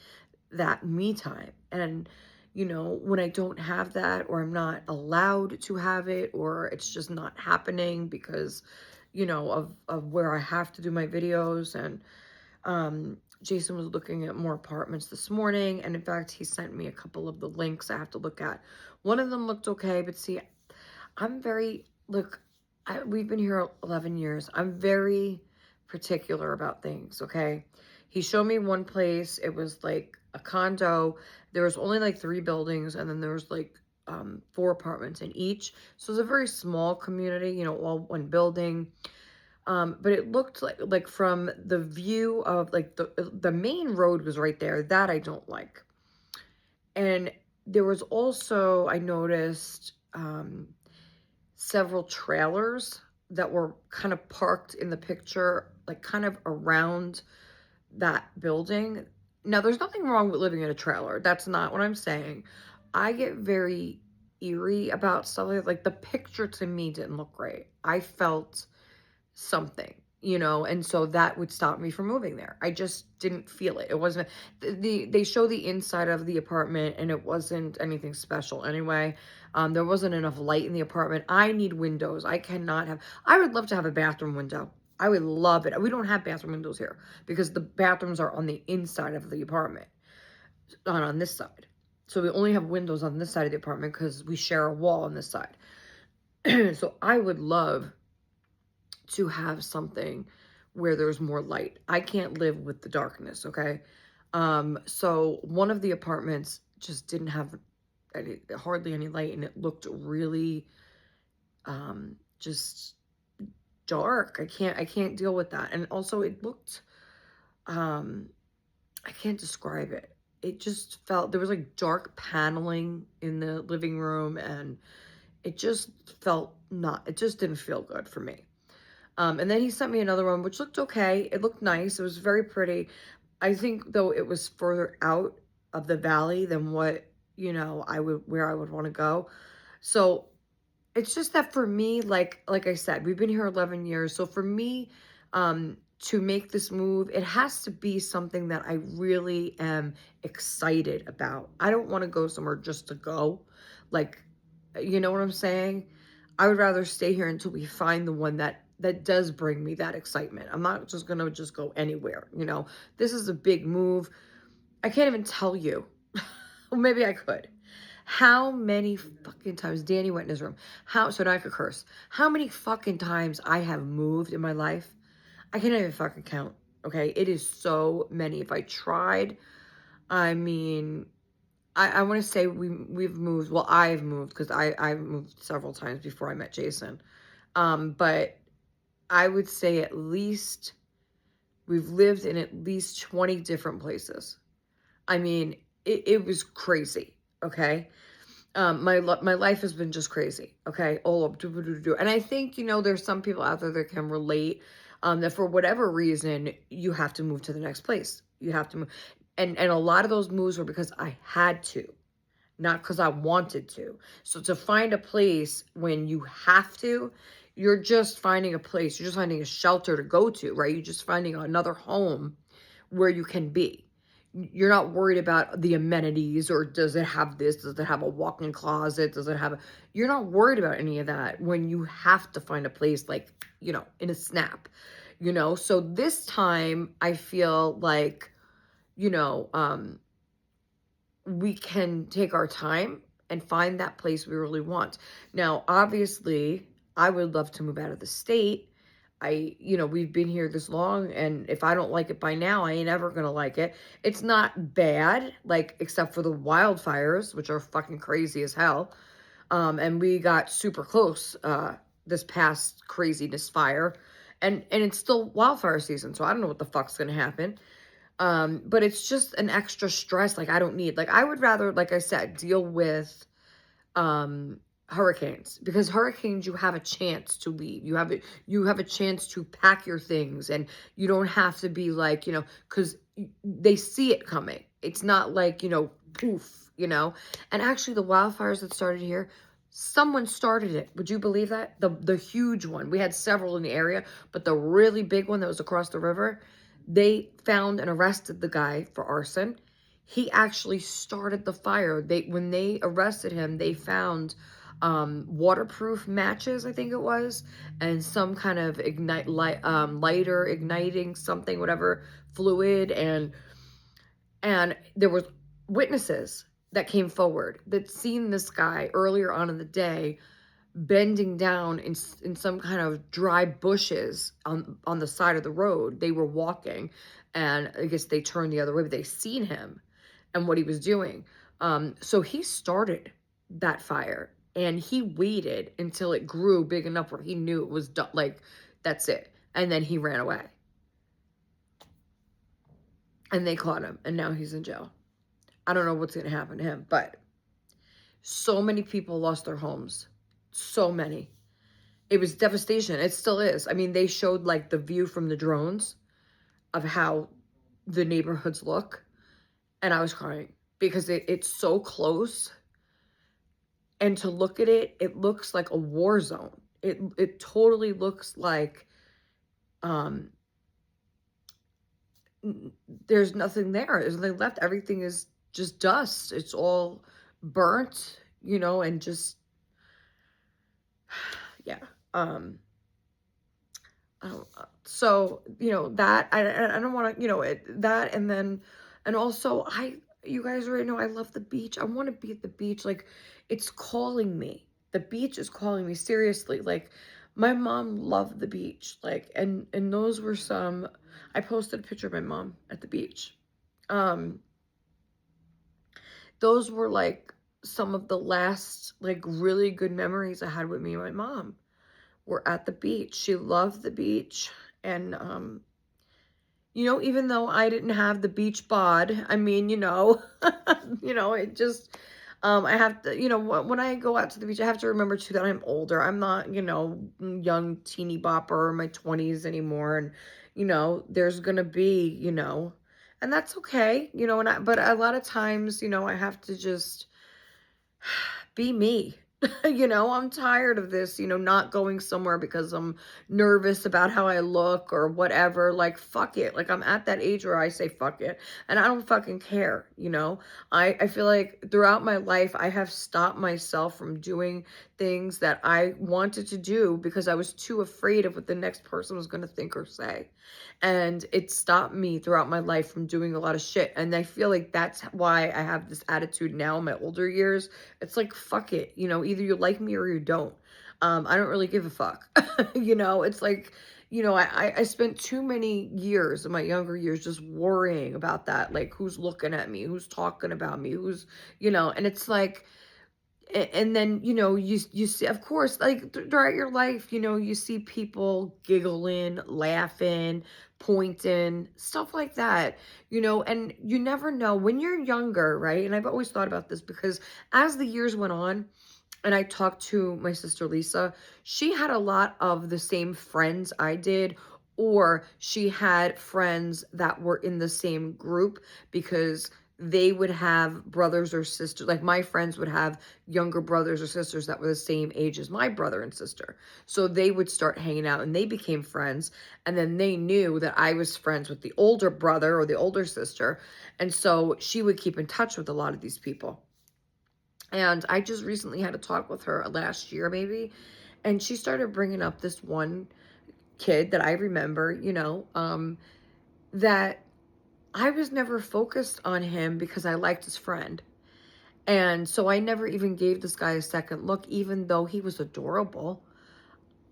that me time. And you know, when I don't have that, or I'm not allowed to have it, or it's just not happening because, you know, of where I have to do my videos. And Jason was looking at more apartments this morning, and in fact he sent me a couple of the links I have to look at. One of them looked okay, but see, we've been here 11 years. I'm very particular about things, okay? He showed me one place. It was like a condo. There was only like 3 buildings, and then there was like 4 apartments in each. So it was a very small community, you know, all one building. But it looked like from the view of like the main road was right there. That I don't like. And there was also, I noticed, several trailers that were kind of parked in the picture, like kind of around that building. Now, there's nothing wrong with living in a trailer. That's not what I'm saying. I get very eerie about stuff like the picture to me didn't look great. I felt something, you know, and so that would stop me from moving there. I just didn't feel it. It wasn't they show the inside of the apartment, and it wasn't anything special anyway. There wasn't enough light in the apartment. I need windows. I would love to have a bathroom window. I would love it. We don't have bathroom windows here because the bathrooms are on the inside of the apartment, not on this side. So we only have windows on this side of the apartment because we share a wall on this side. So I would love to have something where there's more light. I can't live with the darkness, okay? So one of the apartments just didn't have hardly any light, and it looked really just dark. I can't deal with that. And also it looked I can't describe it. It just felt, there was like dark paneling in the living room, and it just felt not, it just didn't feel good for me. And then he sent me another one, which looked okay. It looked nice. It was very pretty. I think though it was further out of the valley than what, where I would want to go. So it's just that for me, like I said, we've been here 11 years. So for me, to make this move, it has to be something that I really am excited about. I don't want to go somewhere just to go. Like, you know what I'm saying? I would rather stay here until we find the one that does bring me that excitement. I'm not just gonna just go anywhere, This is a big move. I can't even tell you. Well, maybe I could. How many fucking times Danny went in his room? So now I could curse. How many fucking times I have moved in my life? I can't even fucking count. Okay, it is so many. If I tried, I mean, I want to say we've moved. Well, I've moved because I've moved several times before I met Jason. But I would say at least we've lived in at least 20 different places. I mean, it was crazy. Okay. My life has been just crazy. Okay. All up. And I think, there's some people out there that can relate, that for whatever reason, you have to move to the next place. You have to move. And a lot of those moves were because I had to, not because I wanted to. So to find a place when you have to, you're just finding a place. You're just finding a shelter to go to, right? You're just finding another home where you can be. You're not worried about the amenities, or does it have this? Does it have a walk-in closet? Does it have you're not worried about any of that when you have to find a place, like, in a snap, So this time I feel like, you know, um, we can take our time and find that place we really want. Now, obviously, I would love to move out of the state. We've been here this long, and if I don't like it by now, I ain't ever gonna like it. It's not bad, like, except for the wildfires, which are fucking crazy as hell. And we got super close, this past craziness fire, and it's still wildfire season, so I don't know what the fuck's gonna happen. But it's just an extra stress, like, I don't need. Like, I would rather, like I said, deal with hurricanes, because hurricanes, you have a chance to leave. You have a chance to pack your things, and you don't have to be like, because they see it coming. It's not like, poof, and actually the wildfires that started here, someone started it. Would you believe that? The huge one, we had several in the area, but the really big one that was across the river, they found and arrested the guy for arson. He actually started the fire. When they arrested him, they found waterproof matches, I think it was, and some kind of lighter, igniting something, whatever, fluid, and there was witnesses that came forward that seen this guy earlier on in the day bending down in some kind of dry bushes on the side of the road. They were walking, and I guess they turned the other way, but they seen him and what he was doing. So he started that fire, and he waited until it grew big enough where he knew it was done, like, that's it. And then he ran away. And they caught him, and now he's in jail. I don't know what's going to happen to him, but so many people lost their homes. So many. It was devastation. It still is. I mean, they showed, like, the view from the drones of how the neighborhoods look, and I was crying because it's so close, and to look at it, it looks like a war zone. It totally looks like there's nothing there. There's nothing left. Everything is just dust. It's all burnt, and just, yeah. So, that, I don't want to, that, and also, you guys already know I love the beach. I want to be at the beach. Like, it's calling me. The beach is calling me, seriously. Like, my mom loved the beach. Like, and those were I posted a picture of my mom at the beach. Those were, like, some of the last, like, really good memories I had with me and my mom were at the beach. She loved the beach, and You know, even though I didn't have the beach bod, I mean, you know, you know, it just, I have to, you know, when I go out to the beach, I have to remember too that I'm older. I'm not, you know, young teeny bopper in my 20s anymore. And, you know, there's gonna be, you know, and that's okay, you know, but a lot of times, you know, I have to just be me. You know, I'm tired of this, you know, not going somewhere because I'm nervous about how I look or whatever. Like, fuck it. Like, I'm at that age where I say fuck it. And I don't fucking care, you know? I feel like throughout my life, I have stopped myself from doing things that I wanted to do because I was too afraid of what the next person was going to think or say. And it stopped me throughout my life from doing a lot of shit. And I feel like that's why I have this attitude now in my older years. It's like, fuck it. You know, either you like me or you don't. I don't really give a fuck. You know, it's like, you know, I spent too many years in my younger years just worrying about that. Like, who's looking at me? Who's talking about me? Who's, you know, and it's like, and then, you know, you see, of course, like throughout your life, you know, you see people giggling, laughing, pointing, stuff like that, you know, and you never know when you're younger, right? And I've always thought about this because as the years went on and I talked to my sister Lisa, she had a lot of the same friends I did, or she had friends that were in the same group because they would have brothers or sisters. Like my friends would have younger brothers or sisters that were the same age as my brother and sister. So they would start hanging out and they became friends. And then they knew that I was friends with the older brother or the older sister. And so she would keep in touch with a lot of these people. And I just recently had a talk with her last year, maybe. And she started bringing up this one kid that I remember, you know, that I was never focused on him because I liked his friend. And so I never even gave this guy a second look, even though he was adorable.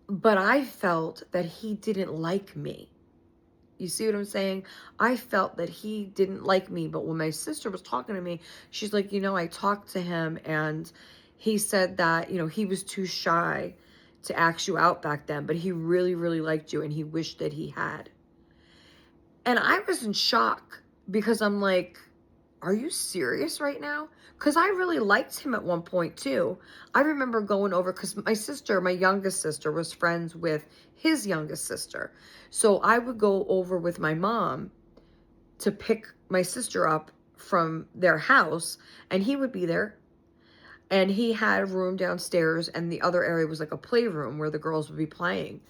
But I felt that he didn't like me. You see what I'm saying? I felt that he didn't like me. But when my sister was talking to me, she's like, you know, I talked to him and he said that, you know, he was too shy to ask you out back then, but he really, really liked you and he wished that he had. And I was in shock because I'm like, are you serious right now? Because I really liked him at one point too. I remember going over because my sister, my youngest sister, was friends with his youngest sister. So I would go over with my mom to pick my sister up from their house, and he would be there. And he had a room downstairs, and the other area was like a playroom where the girls would be playing.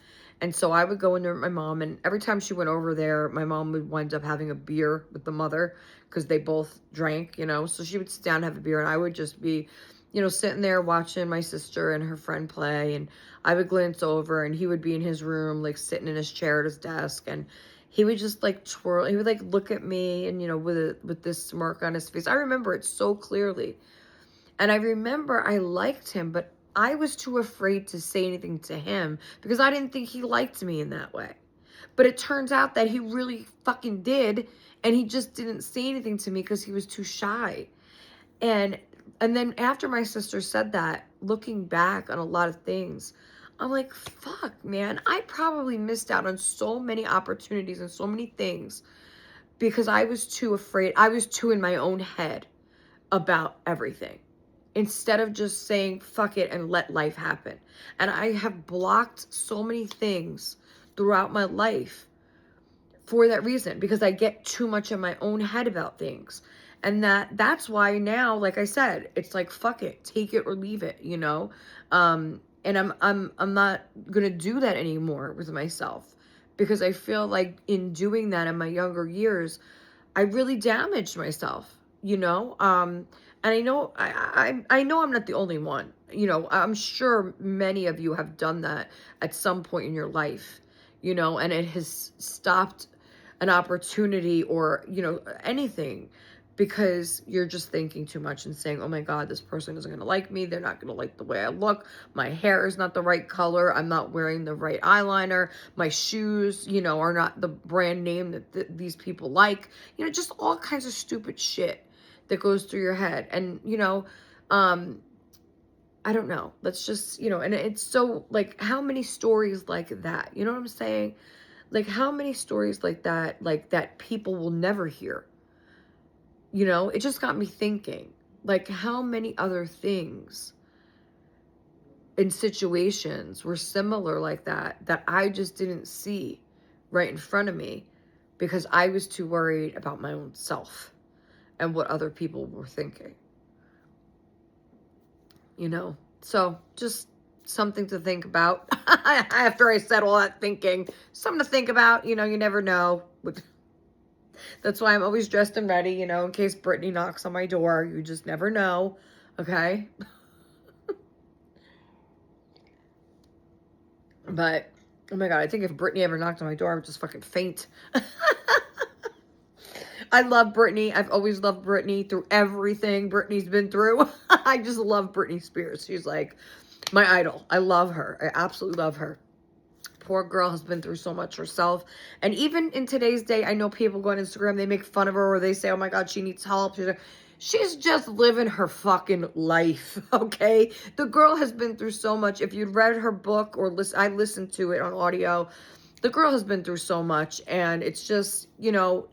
And so I would go in there with my mom, and every time she went over there, my mom would wind up having a beer with the mother because they both drank, you know. So she would sit down and have a beer, and I would just be, you know, sitting there watching my sister and her friend play. And I would glance over, and he would be in his room, like sitting in his chair at his desk, and he would just like twirl. He would like look at me, and you know, with this smirk on his face. I remember it so clearly. And I remember I liked him, but I was too afraid to say anything to him because I didn't think he liked me in that way. But it turns out that he really fucking did, and he just didn't say anything to me because he was too shy. And and then after my sister said that, looking back on a lot of things, I'm like, fuck, man, I probably missed out on so many opportunities and so many things because I was too afraid. I was too in my own head about everything instead of just saying fuck it and let life happen. And I have blocked so many things throughout my life for that reason because I get too much in my own head about things. And that's why now, like I said, it's like fuck it, take it or leave it, you know? And I'm not going to do that anymore with myself because I feel like in doing that in my younger years, I really damaged myself, you know? And I know I know I'm not the only one. You know, I'm sure many of you have done that at some point in your life, you know, and it has stopped an opportunity or, you know, anything because you're just thinking too much and saying, oh my God, this person isn't going to like me. They're not going to like the way I look. My hair is not the right color. I'm not wearing the right eyeliner. My shoes, you know, are not the brand name that these people like. You know, just all kinds of stupid shit that goes through your head. And, you know, I don't know. Let's just, you know, and it's so like how many stories like that, you know what I'm saying? Like, how many stories like that people will never hear? You know, it just got me thinking, like, how many other things in situations were similar like that I just didn't see right in front of me because I was too worried about my own self and what other people were thinking. You know, so just something to think about. After I said all that thinking, something to think about. You know, you never know. That's why I'm always dressed and ready, you know, in case Brittany knocks on my door. You just never know. Okay. But, oh my God, I think if Brittany ever knocked on my door, I would just fucking faint. I love Brittany. I've always loved Brittany through everything Brittany's been through. I just love Britney Spears. She's like my idol. I love her. I absolutely love her. Poor girl has been through so much herself. And even in today's day, I know people go on Instagram, they make fun of her or they say, oh my God, she needs help. She's just living her fucking life, okay? The girl has been through so much. If you'd read her book or I listened to it on audio, the girl has been through so much. And it's just, you know,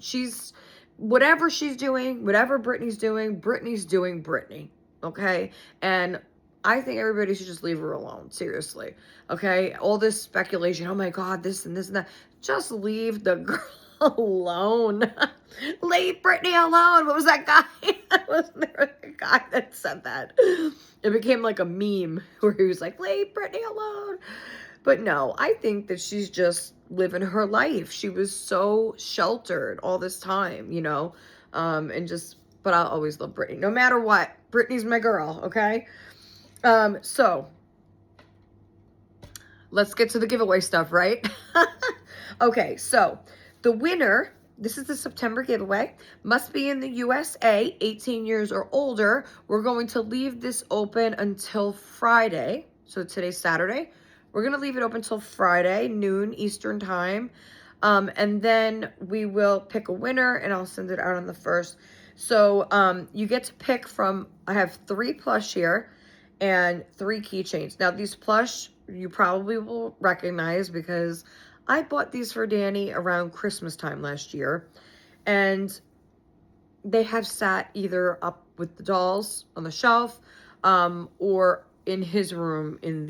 whatever she's doing, whatever Britney's doing Britney, okay? And I think everybody should just leave her alone, seriously, okay? All this speculation, oh my God, this and this and that, just leave the girl alone. Leave Britney alone. What was that guy? Wasn't there a guy that said that? It became like a meme where he was like, leave Britney alone. But no, I think that she's just living her life. She was so sheltered all this time, you know, but I'll always love Britney. No matter what, Britney's my girl, okay? So let's get to the giveaway stuff, right? Okay, so the winner, this is the September giveaway, must be in the USA, 18 years or older. We're going to leave this open until Friday. So today's Saturday. We're going to leave it open until Friday, noon Eastern time. And then we will pick a winner and I'll send it out on the 1st. So you get to pick from, I have 3 plush here and 3 keychains. Now these plush you probably will recognize because I bought these for Danny around Christmas time last year. And they have sat either up with the dolls on the shelf or in his room in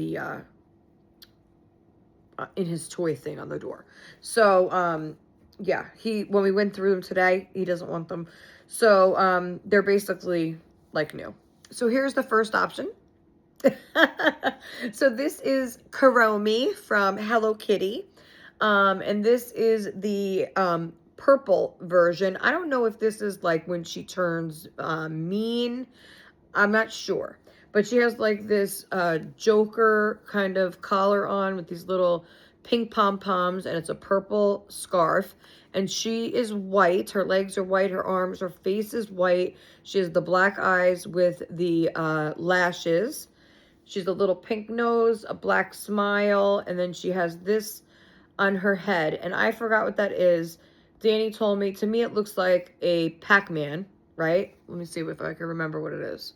his toy thing on the door. So, yeah, when we went through them today, he doesn't want them. So, they're basically like new. So here's the first option. So this is Kuromi from Hello Kitty. And this is the, purple version. I don't know if this is like when she turns, mean. I'm not sure. But she has like this Joker kind of collar on with these little pink pom-poms, and it's a purple scarf. And she is white. Her legs are white. Her arms, her face is white. She has the black eyes with the lashes. She's a little pink nose, a black smile, and then she has this on her head. And I forgot what that is. Danny told me, to me it looks like a Pac-Man, right? Let me see if I can remember what it is.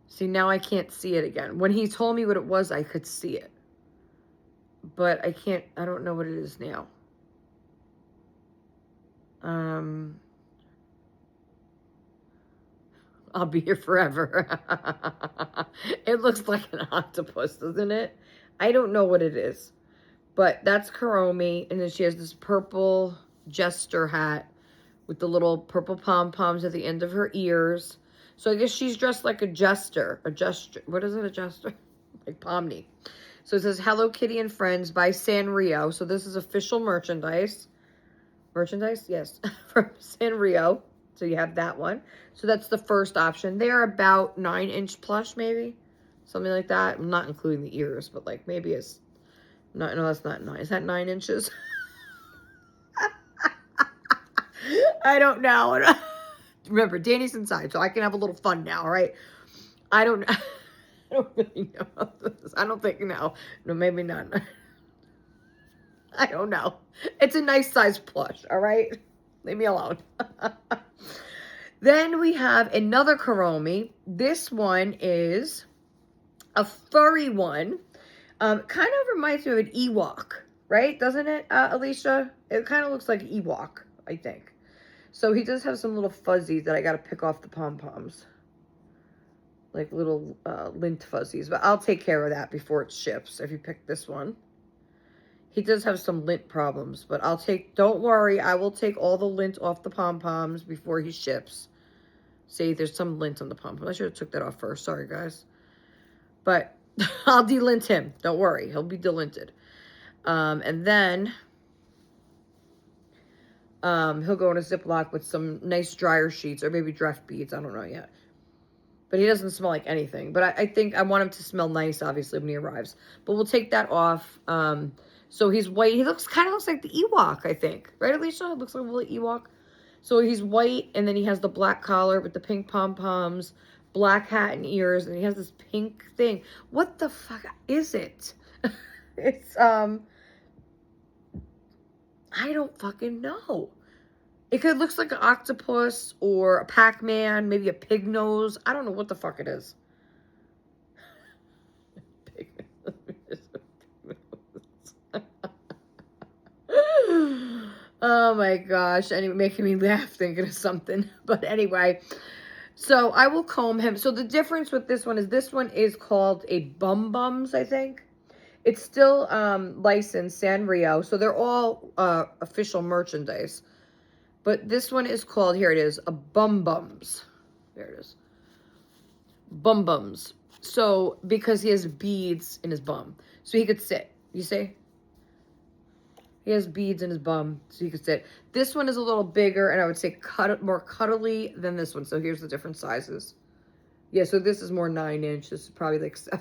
See, now I can't see it again. When he told me what it was, I could see it. But I don't know what it is now. I'll be here forever. It looks like an octopus, doesn't it? I don't know what it is. But that's Kuromi. And then she has this purple jester hat with the little purple pom-poms at the end of her ears. So I guess she's dressed like a jester. A jester. What is it, a jester? Like Pomni. So it says Hello Kitty and Friends by Sanrio. So this is official merchandise. Merchandise? Yes. From Sanrio. So you have that one. So that's the first option. They're about 9-inch plush, maybe. Something like that. I'm not including the ears, but like maybe it's... No, that's not 9. Is that 9 inches? I don't know. Remember, Danny's inside, so I can have a little fun now, all right? I don't really know. I don't think, no, maybe not. I don't know. It's a nice size plush, all right? Leave me alone. Then we have another Kuromi. This one is a furry one. Kind of reminds me of an Ewok, right? Doesn't it, Alicia? It kind of looks like Ewok, I think. So he does have some little fuzzies that I got to pick off the pom-poms. Like little lint fuzzies. But I'll take care of that before it ships if you pick this one. He does have some lint problems, but don't worry, I will take all the lint off the pom-poms before he ships. See, there's some lint on the pom-pom. I should have took that off first. Sorry, guys. But I'll delint him. Don't worry. He'll be delinted. And then he'll go in a Ziploc with some nice dryer sheets or maybe draft beads. I don't know yet. But he doesn't smell like anything. But I think I want him to smell nice, obviously, when he arrives. But we'll take that off. So he's white. He kind of looks like the Ewok, I think. Right, Alicia? It looks like a little Ewok. So he's white, and then he has the black collar with the pink pom-poms, black hat and ears, and he has this pink thing. What the fuck is it? It's, I don't fucking know. It could looks like an octopus or a Pac-Man, maybe a pig nose. I don't know what the fuck it is. Oh my gosh. Anyway, making me laugh thinking of something. But anyway, so I will comb him. So the difference with this one is called a Bum Bums, I think. It's still licensed Sanrio. So they're all official merchandise. But this one is called, here it is, a Bum Bums. There it is. Bum Bums. So, because he has beads in his bum. So he could sit. You see? He has beads in his bum, so he could sit. This one is a little bigger, and I would say more cuddly than this one. So here's the different sizes. Yeah, so this is more 9-inch. This is probably like 7.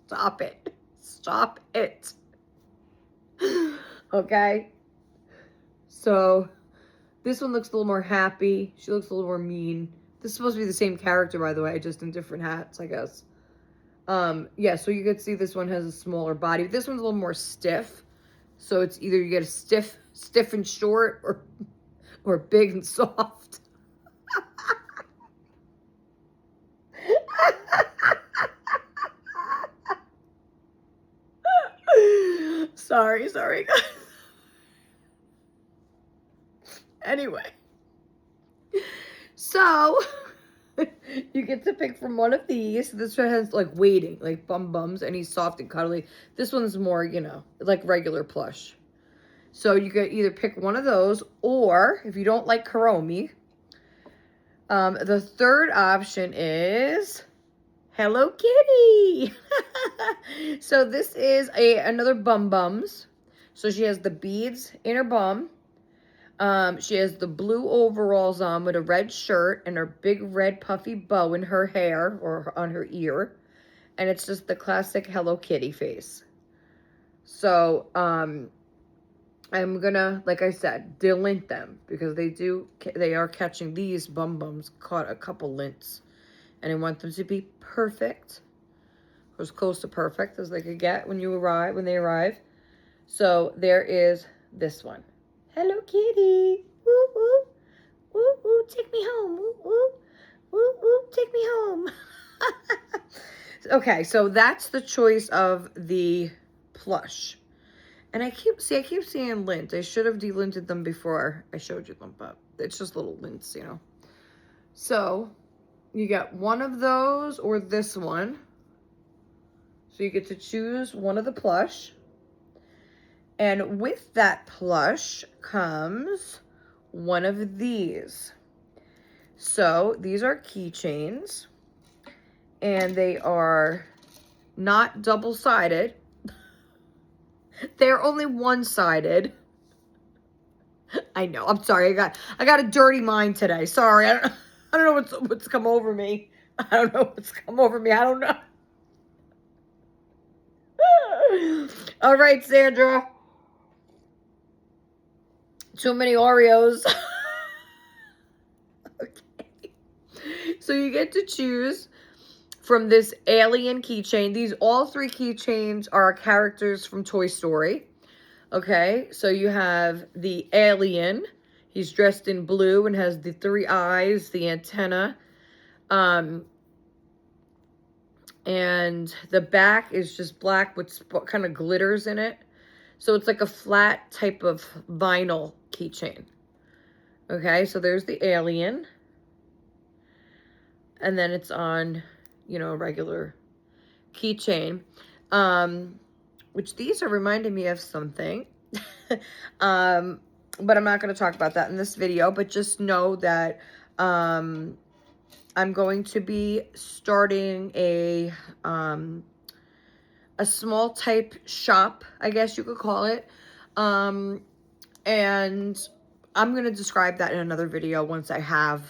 Stop it. Stop it. Okay? So, this one looks a little more happy. She looks a little more mean. This is supposed to be the same character, by the way, just in different hats, I guess. Yeah, so you could see this one has a smaller body. This one's a little more stiff. So it's either you get a stiff and short or big and soft. Sorry, guys. Anyway. So you get to pick from one of these. This one has like weighting, like Bum Bums, and he's soft and cuddly. This one's more, like regular plush. So you could either pick one of those, or if you don't like Kuromi, the third option is Hello Kitty. So this is another Bum Bums. So she has the beads in her bum. She has the blue overalls on with a red shirt and her big red puffy bow in her hair or on her ear. And it's just the classic Hello Kitty face. So, I'm gonna, like I said, delint them because they are catching these Bum Bums, caught a couple lints. And I want them to be perfect, or as close to perfect as they could get when they arrive. So there is this one. Hello Kitty. Woo woo. Woo woo. Take me home. Woo woo. Woo woo. Take me home. Okay, so that's the choice of the plush. And I keep seeing lint. I should have delinted them before I showed you them, but it's just little lints, So you get one of those or this one. So you get to choose one of the plush. And with that plush comes one of these. So these are keychains. And they are not double-sided. They're only one-sided. I know. I'm sorry. I got a dirty mind today. Sorry. I don't know what's come over me. I don't know. All right, Sandra. Too many Oreos. Okay. So you get to choose from this alien keychain. All 3 keychains are characters from Toy Story. Okay, so you have the alien. He's dressed in blue and has the 3 eyes, the antenna. And the back is just black with kind of glitters in it. So it's like a flat type of vinyl keychain. Okay, so there's the alien. And then it's on, you know, a regular keychain. Which these are reminding me of something. But I'm not going to talk about that in this video. But just know that I'm going to be starting a small type shop, I guess you could call it. And I'm going to describe that in another video once I have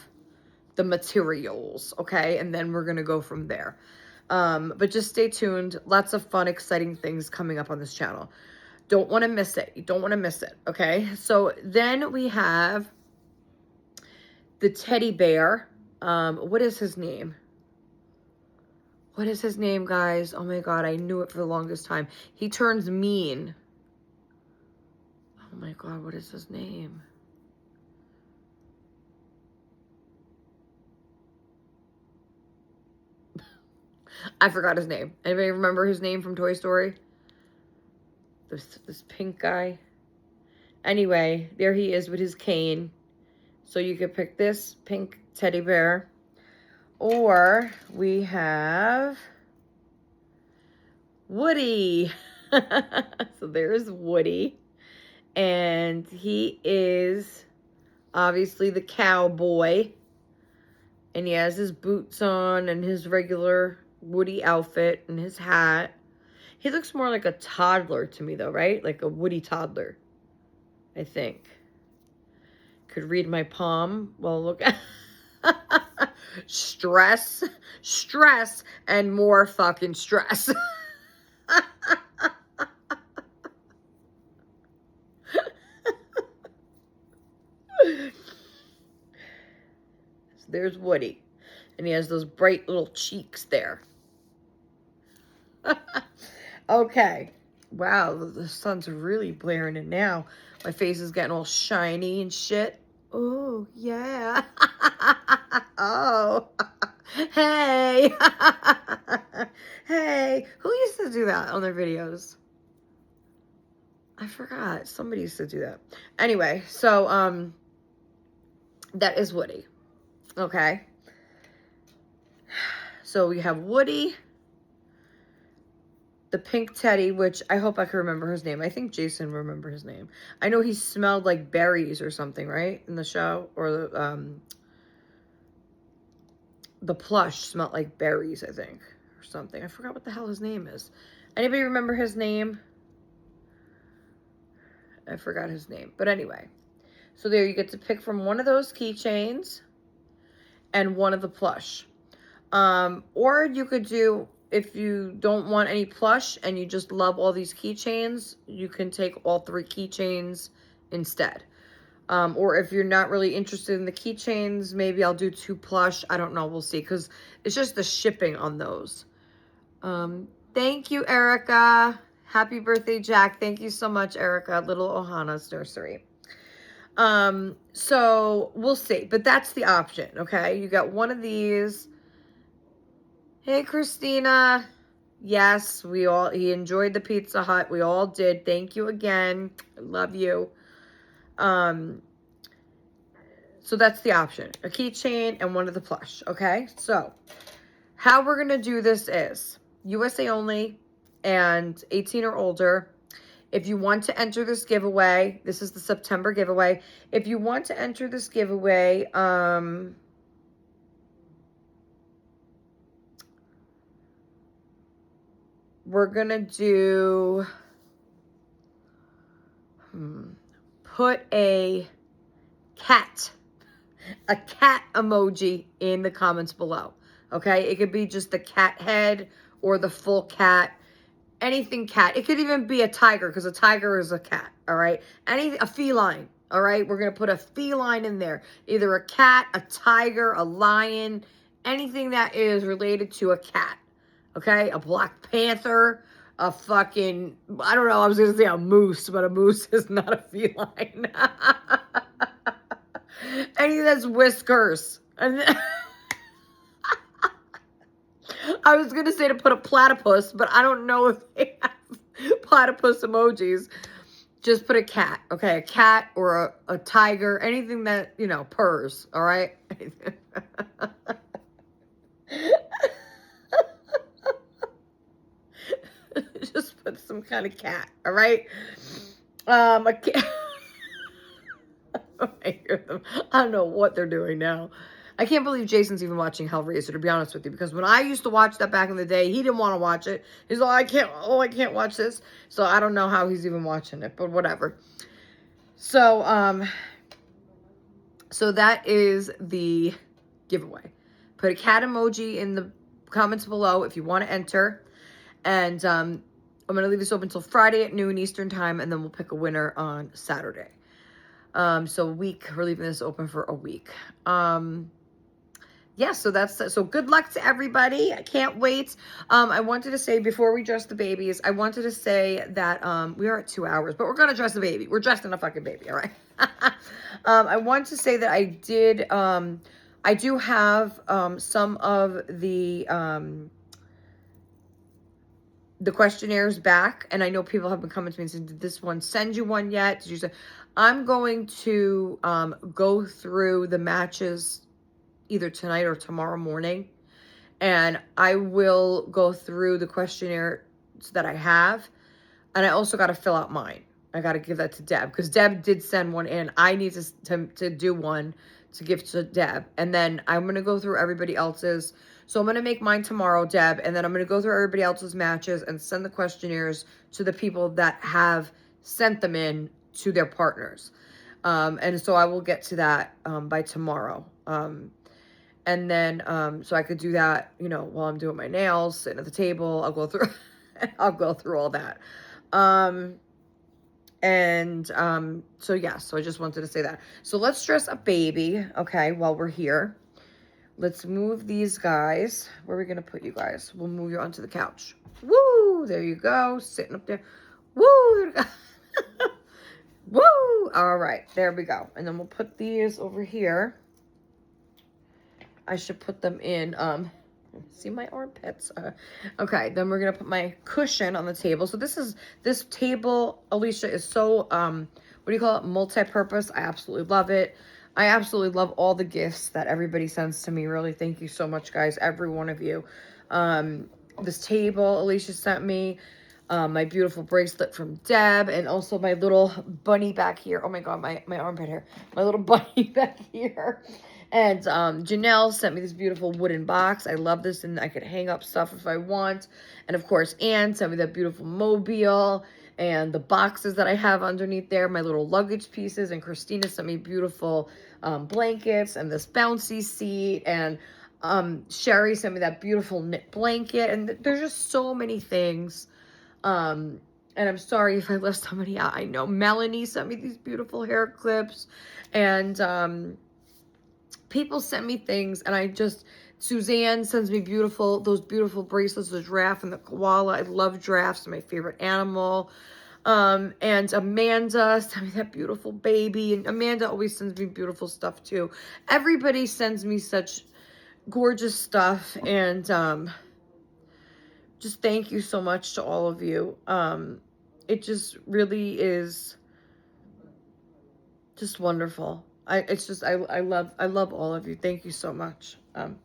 the materials, okay? And then we're going to go from there. But just stay tuned. Lots of fun, exciting things coming up on this channel. Don't want to miss it. You don't want to miss it, okay? So then we have the teddy bear. What is his name? What is his name, guys? Oh my God, I knew it for the longest time. He turns mean. Oh my God, what is his name? I forgot his name. Anybody remember his name from Toy Story? This pink guy. Anyway, there he is with his cane. So you could pick this pink teddy bear. Or we have Woody. So there's Woody. And he is obviously the cowboy. And he has his boots on and his regular Woody outfit and his hat. He looks more like a toddler to me though, right? Like a Woody toddler, I think. Could read my palm. Well, look at stress, and more fucking stress. So there's Woody. And he has those bright little cheeks there. Okay. Wow, the sun's really blaring in now. My face is getting all shiny and shit. Oh, yeah. Oh. Hey. Hey. Who used to do that on their videos? I forgot. Somebody used to do that. Anyway, so, that is Woody. Okay. So we have Woody, the pink teddy, which I hope I can remember his name. I think Jason remember his name. I know he smelled like berries or something, right? In the show. Or the plush smelled like berries, I think. Or something. I forgot what the hell his name is. Anybody remember his name? I forgot his name. But anyway. So there you get to pick from one of those keychains and one of the plush. Or you could do, if you don't want any plush and you just love all these keychains, you can take all 3 keychains instead. Or if you're not really interested in the keychains, maybe I'll do 2 plush. I don't know. We'll see. Because it's just the shipping on those. Thank you, Erica. Happy birthday, Jack. Thank you so much, Erica. Little Ohana's nursery. So we'll see. But that's the option, okay? You got one of these. Hey, Christina. Yes, he enjoyed the Pizza Hut. We all did. Thank you again. I love you. So that's the option. A keychain and one of the plush, okay? So, how we're going to do this is USA only and 18 or older. If you want to enter this giveaway, this is the September giveaway. If you want to enter this giveaway, we're going to do, put a cat emoji in the comments below. Okay? It could be just the cat head or the full cat. Anything cat. It could even be a tiger because a tiger is a cat. All right? A feline. All right? We're going to put a feline in there. Either a cat, a tiger, a lion, anything that is related to a cat. Okay? A Black Panther, a fucking, I don't know, I was going to say a moose, but a moose is not a feline. Anything that's whiskers. I was going to say to put a platypus, but I don't know if they have platypus emojis. Just put a cat, okay? A cat or a tiger, anything that, you know, purrs, all right? Just put some kind of cat, all right? A cat. I hear them. I don't know what they're doing now. I can't believe Jason's even watching Hellraiser, to be honest with you, because when I used to watch that back in the day, he didn't want to watch it. He's like, I can't watch this. So I don't know how he's even watching it, but whatever. So, so that is the giveaway. Put a cat emoji in the comments below if you want to enter. And I'm going to leave this open until Friday at noon Eastern time, and then we'll pick a winner on Saturday. So a week, we're leaving this open for a week. Yeah, so good luck to everybody. I can't wait. I wanted to say before we dress the babies, I wanted to say that we are at 2 hours, but we're gonna dress the baby. We're dressing a fucking baby, all right? I want to say that I do have some of the questionnaires back, and I know people have been coming to me and saying, did this one send you one yet? Did you say? I'm going to go through the matches either tonight or tomorrow morning, and I will go through the questionnaire that I have, and I also got to fill out mine. I got to give that to Deb, because Deb did send one in. I need to do one to give to Deb, and then I'm going to go through everybody else's. So I'm going to make mine tomorrow, Deb, and then I'm going to go through everybody else's matches and send the questionnaires to the people that have sent them in to their partners. And so I will get to that by tomorrow. And then, so I could do that, you know, while I'm doing my nails, sitting at the table. I'll go through all that. So yeah, so I just wanted to say that. So let's dress a baby, okay, while we're here. Let's move these guys. Where are we going to put you guys? We'll move you onto the couch. Woo! There you go. Sitting up there. Woo! There we go. Woo! All right, there we go. And then we'll put these over here. I should put them in, see my armpits. Okay, then we're going to put my cushion on the table. So this table, Alicia, is so, what do you call it? Multi-purpose. I absolutely love it. I absolutely love all the gifts that everybody sends to me. Really, thank you so much, guys. Every one of you. This table Alicia sent me. My beautiful bracelet from Deb, and also my little bunny back here. Oh my God, my armpit hair. My little bunny back here. And Janelle sent me this beautiful wooden box. I love this, and I could hang up stuff if I want. And of course, Anne sent me that beautiful mobile and the boxes that I have underneath there, my little luggage pieces. And Christina sent me beautiful blankets and this bouncy seat. And Sherry sent me that beautiful knit blanket. And there's just so many things. And I'm sorry if I left somebody out. I know Melanie sent me these beautiful hair clips, and people sent me things, and Suzanne sends me those beautiful bracelets, the giraffe and the koala. I love giraffes, my favorite animal. And Amanda sent me that beautiful baby, and Amanda always sends me beautiful stuff too. Everybody sends me such gorgeous stuff, and just thank you so much to all of you. It just really is just wonderful. I love all of you. Thank you so much.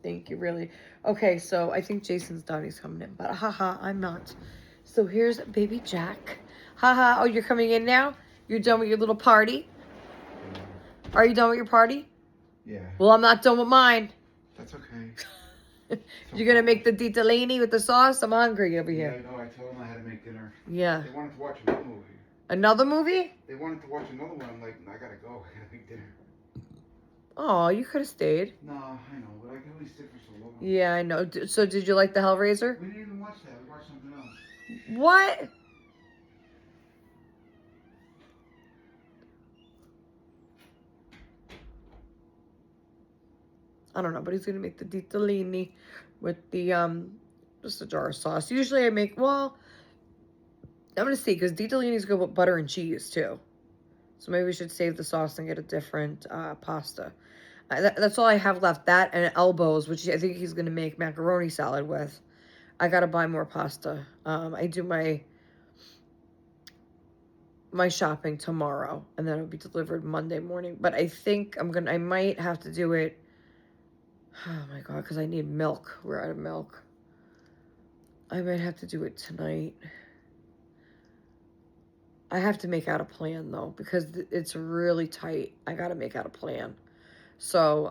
Thank you, really. Okay, so I think Jason's done. He's coming in, but haha, I'm not. So here's baby Jack. Haha, oh, you're coming in now? You're done with your little party? Are you done with your party? Yeah. Well, I'm not done with mine. That's okay. You're gonna make the ditalini with the sauce? I'm hungry over here. Yeah, I know. I told them I had to make dinner. Yeah. They wanted to watch another movie. Another movie? They wanted to watch another one. I'm like, I gotta go. I gotta make dinner. Oh, you could have stayed. No, I know, but I can only sit for so long. Yeah, I know. So did you like the Hellraiser? We didn't even watch that. We watched something else. What? I don't know, but he's gonna make the ditalini with the just a jar of sauce. Usually I make, well, I'm gonna see, because ditalini's good with butter and cheese too. So maybe we should save the sauce and get a different pasta. That's all I have left. That and elbows, which I think he's gonna make macaroni salad with. I gotta buy more pasta. I do my shopping tomorrow, and then it'll be delivered Monday morning. But I think I might have to do it. Oh my God, because I need milk. We're out of milk. I might have to do it tonight. I have to make out a plan though, because it's really tight. I gotta make out a plan. So,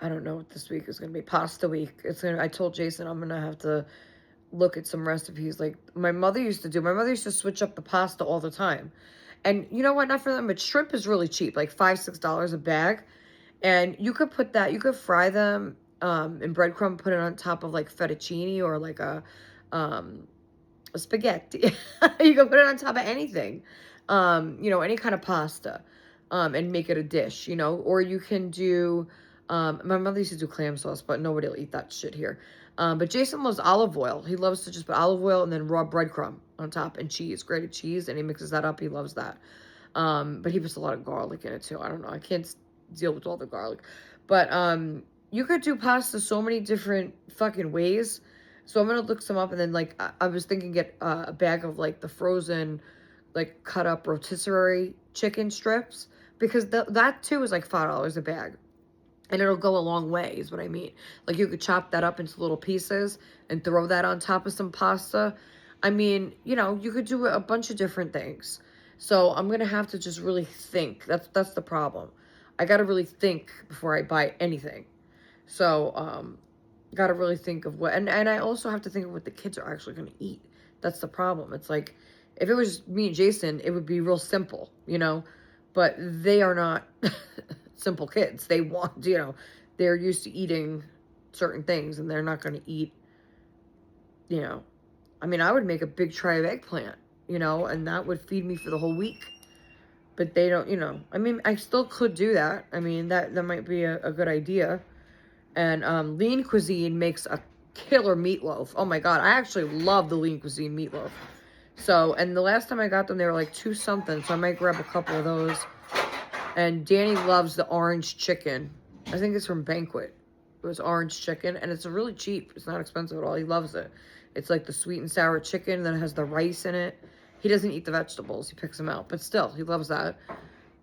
I don't know what this week is gonna be. Pasta week. I told Jason I'm gonna have to look at some recipes like my mother used to do. My mother used to switch up the pasta all the time. And you know what? Not for them, but shrimp is really cheap, like $5-6 a bag. And you could fry them in breadcrumb, put it on top of like fettuccine or like a spaghetti. You can put it on top of anything, any kind of pasta, and make it a dish, or you can do, my mother used to do clam sauce, but nobody will eat that shit here. But Jason loves olive oil. He loves to just put olive oil and then raw breadcrumb on top and cheese, grated cheese, and he mixes that up. He loves that. But he puts a lot of garlic in it too. I don't know. I can't deal with all the garlic. But you could do pasta so many different fucking ways. So I'm going to look some up, and then, like, I was thinking get a bag of, like, the frozen, like, cut up rotisserie chicken strips, because that, too, is, like, $5 a bag. And it'll go a long way, is what I mean. Like, you could chop that up into little pieces and throw that on top of some pasta. I mean, you could do a bunch of different things. So I'm going to have to just really think. That's the problem. I got to really think before I buy anything. So, got to really think of what, and I also have to think of what the kids are actually going to eat. That's the problem. It's like, if it was me and Jason, it would be real simple, but they are not simple kids. They want, they're used to eating certain things, and they're not going to eat, I mean, I would make a big tray of eggplant, and that would feed me for the whole week. But they don't, I mean, I still could do that. I mean, that might be a good idea. And Lean Cuisine makes a killer meatloaf. Oh my God, I actually love the Lean Cuisine meatloaf. So, and the last time I got them, they were like $2 something. So I might grab a couple of those. And Danny loves the orange chicken. I think it's from Banquet. It was orange chicken, and it's really cheap. It's not expensive at all. He loves it. It's like the sweet and sour chicken, then it has the rice in it. He doesn't eat the vegetables. He picks them out, but still, he loves that.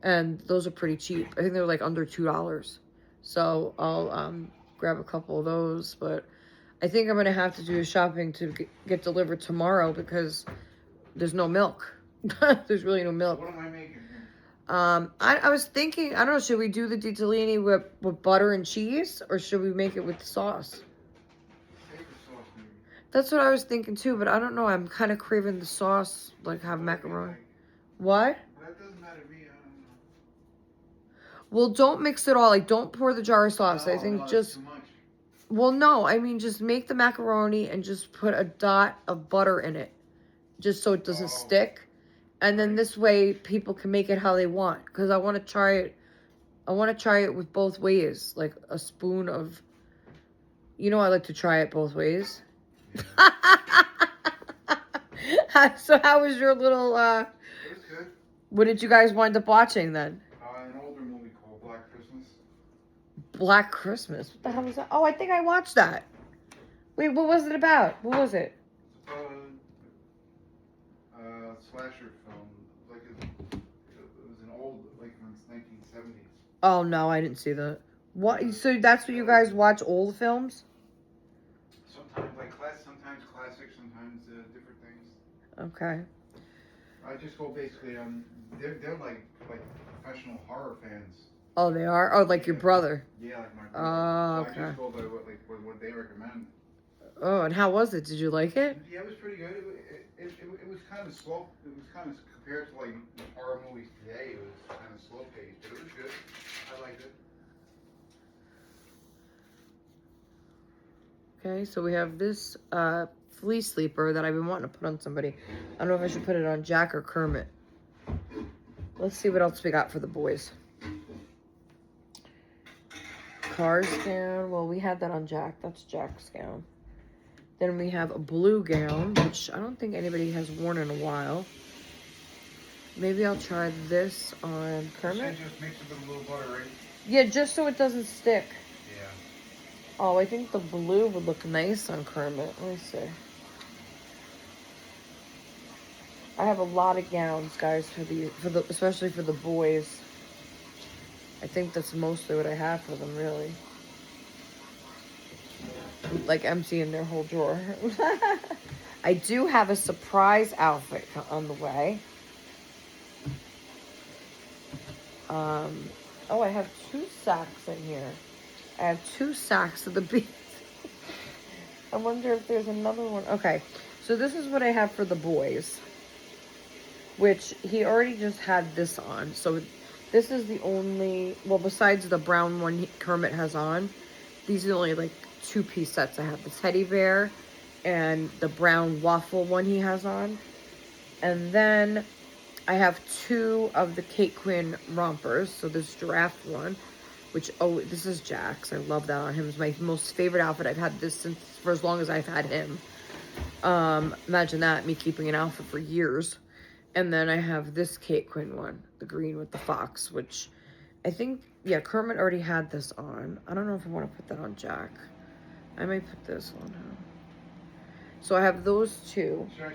And those are pretty cheap. I think they're like under $2. So I'll grab a couple of those, but I think I'm gonna have to do shopping to get delivered tomorrow, because there's no milk. There's really no milk. What am I making here? I was thinking, I don't know, should we do the ditalini with butter and cheese, or should we make it with sauce? Paper sauce, maybe. That's what I was thinking too, but I don't know. I'm kind of craving the sauce, like have macaroni. What? That doesn't matter to me. I don't know. Well, don't mix it all. Like, don't pour the jar of sauce. I think No, just... too much. Well, no. I mean, just make the macaroni and just put a dot of butter in it, just so it doesn't stick. And then this way, people can make it how they want. Because I want to try it. I want to try it with both ways. Like, a spoon of... I like to try it both ways. So how was your little... It was good. What did you guys wind up watching then? An older movie called Black Christmas. Black Christmas. What the hell was that? Oh, I think I watched that. Wait, what was it about? What was it? It's a slasher film. Like it was an old, like from the 1970s. Oh no, I didn't see that. What? So that's what you guys watch, old films? Sometimes sometimes classic, sometimes different things. Okay. I just go basically they're like professional horror fans. Oh, they are? Oh, like your brother. Yeah, like my Oh, brother. So okay. I just go by what they recommend. Oh, and how was it? Did you like it? Yeah, it was pretty good. It was kind of slow. It was kind of compared to like horror movies today. It was kind of slow paced, but it was good. I liked it. Okay, so we have this flea sleeper that I've been wanting to put on somebody. I don't know if I should put it on Jack or Kermit. Let's see what else we got for the boys. Cars gown. Well, we had that on Jack. That's Jack's gown. Then we have a blue gown, which I don't think anybody has worn in a while. Maybe I'll try this on Kermit. Just mix it with a little butter, right? Yeah, just so it doesn't stick. Yeah. Oh, I think the blue would look nice on Kermit. Let me see. I have a lot of gowns, guys, especially for the boys. I think that's mostly what I have for them, really. Like emptying their whole drawer. I do have a surprise outfit on the way. Oh, I have 2 sacks in here. I have 2 sacks of the beads. I wonder if there's another one. Okay, so this is what I have for the boys, which he already just had this on. So this is the only, well, besides the brown one Kermit has on, these are the only like 2-piece sets I have. The teddy bear and the brown waffle one he has on. And then I have 2 of the Kate Quinn rompers. So this giraffe one, which, oh, this is Jack's. I love that on him. It's my most favorite outfit. I've had this since for as long as I've had him. Imagine that, me keeping an outfit for years. And then I have this Kate Quinn one, the green with the fox, which I think, yeah, Kermit already had this on. I don't know if I want to put that on Jack. I might put this on him. So I have those 2. Should I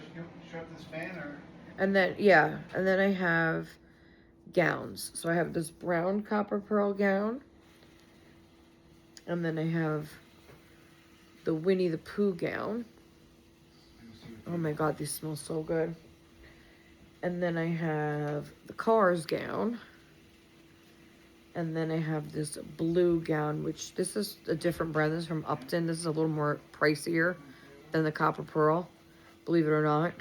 shut this fan or? And then, yeah, and then I have gowns. So I have this brown copper pearl gown. And then I have the Winnie the Pooh gown. Oh my God, these smell so good. And then I have the Cars gown. And then I have this blue gown, which this is a different brand. This is from Upton. This is a little more pricier than the copper pearl, believe it or not.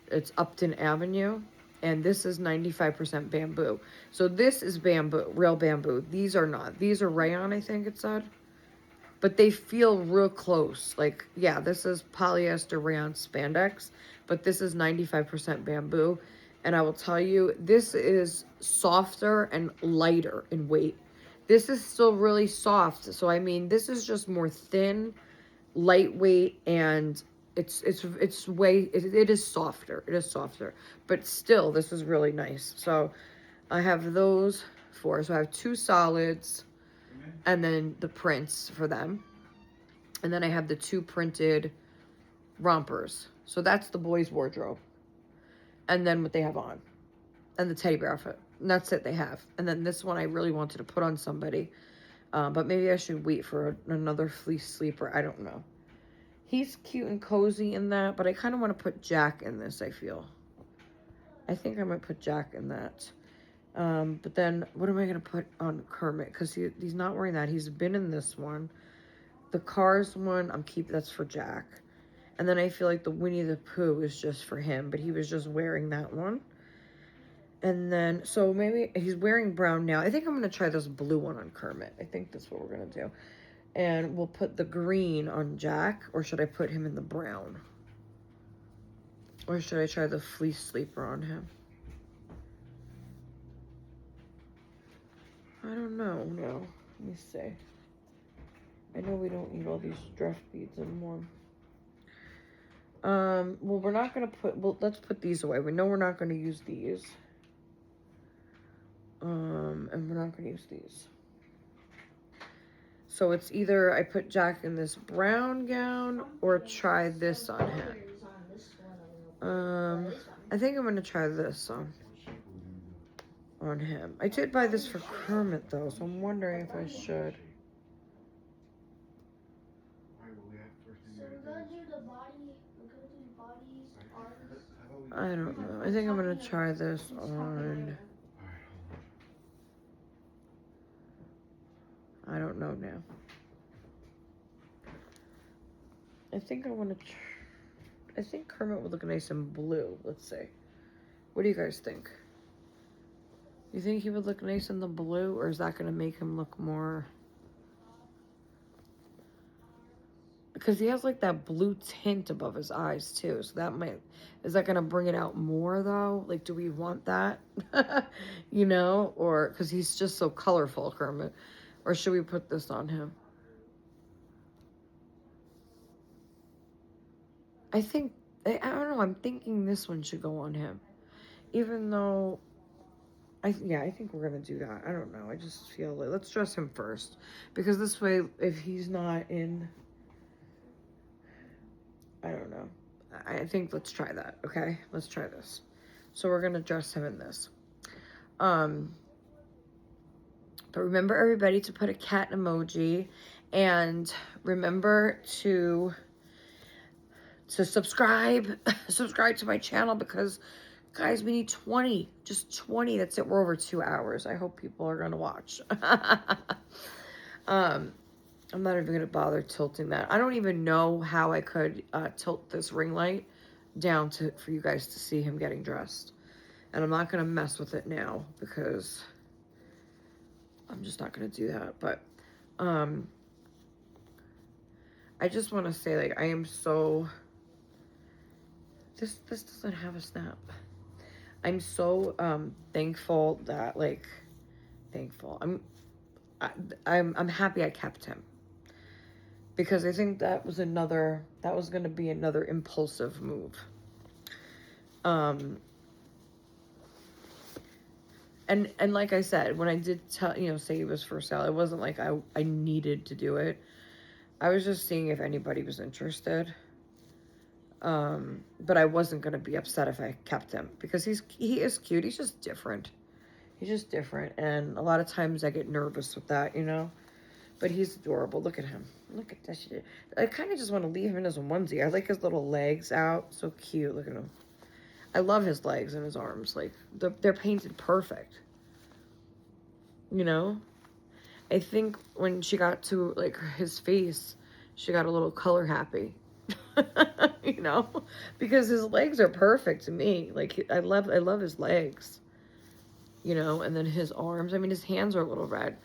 It's Upton Avenue. And this is 95% bamboo. So this is bamboo, real bamboo. These are not. These are rayon, I think it said. But they feel real close. Like, yeah, this is polyester rayon spandex, but this is 95% bamboo. And I will tell you, this is softer and lighter in weight. This is still really soft. So, I mean, this is just more thin, lightweight, and it is softer. It is softer. But still, this is really nice. So, I have those 4. So, I have 2 solids and then the prints for them. And then I have the 2 printed rompers. So that's the boys' wardrobe. And then what they have on. And the teddy bear outfit. And that's it they have. And then this one I really wanted to put on somebody. But maybe I should wait for another fleece sleeper. I don't know. He's cute and cozy in that. But I kind of want to put Jack in this, I feel. I think I might put Jack in that. But then what am I going to put on Kermit? Because he's not wearing that. He's been in this one. The Cars one, that's for Jack. And then I feel like the Winnie the Pooh is just for him, but he was just wearing that one. And then, so maybe he's wearing brown now. I think I'm going to try this blue one on Kermit. I think that's what we're going to do. And we'll put the green on Jack, or should I put him in the brown? Or should I try the fleece sleeper on him? I don't know, no. Let me see. I know we don't need all these dress beads anymore. Well, we're not going to put, well, let's put these away. We know we're not going to use these. And we're not going to use these. So it's either I put Jack in this brown gown or try this on him. I think I'm going to try this on him. I did buy this for Kermit though, so I'm wondering if I should. So we're gonna do the body. We're gonna do bodies, arms. I don't know. I think I'm going to try this on. I don't know now. I think I want to. I think Kermit would look nice in blue. Let's see. What do you guys think? You think he would look nice in the blue, or is that going to make him look more? Because he has like that blue tint above his eyes too, so that might. Is that going to bring it out more though? Like, do we want that? You know, or because he's just so colorful, Kermit. Or should we put this on him? I think, I don't know, I'm thinking this one should go on him. Even though I think we're gonna do that. I don't know. I just feel like let's dress him first, because this way, if he's not in, I don't know. I think let's try that. Okay, let's try this. So we're gonna dress him in this. But remember, everybody, to put a cat emoji, and remember to subscribe, subscribe to my channel, because guys, we need 20, just 20. That's it. We're over 2 hours. I hope people are gonna watch. I'm not even gonna bother tilting that. I don't even know how I could tilt this ring light down for you guys to see him getting dressed. And I'm not gonna mess with it now, because I'm just not gonna do that. But I just want to say, like, I am so, this doesn't have a snap. I'm so thankful that, like, I'm happy I kept him, because I think that was going to be another impulsive move. And like I said, when I did say he was for sale, it wasn't like I needed to do it. I was just seeing if anybody was interested. But I wasn't going to be upset if I kept him, because he is cute. He's just different. He's just different. And a lot of times I get nervous with that, but he's adorable. Look at him. Look at that shit. I kind of just want to leave him in his onesie. I like his little legs out. So cute. Look at him. I love his legs and his arms. Like, they're painted perfect. I think when she got to, like, his face, she got a little color happy. Because his legs are perfect to me. Like, I love his legs. And then his arms. I mean, his hands are a little red,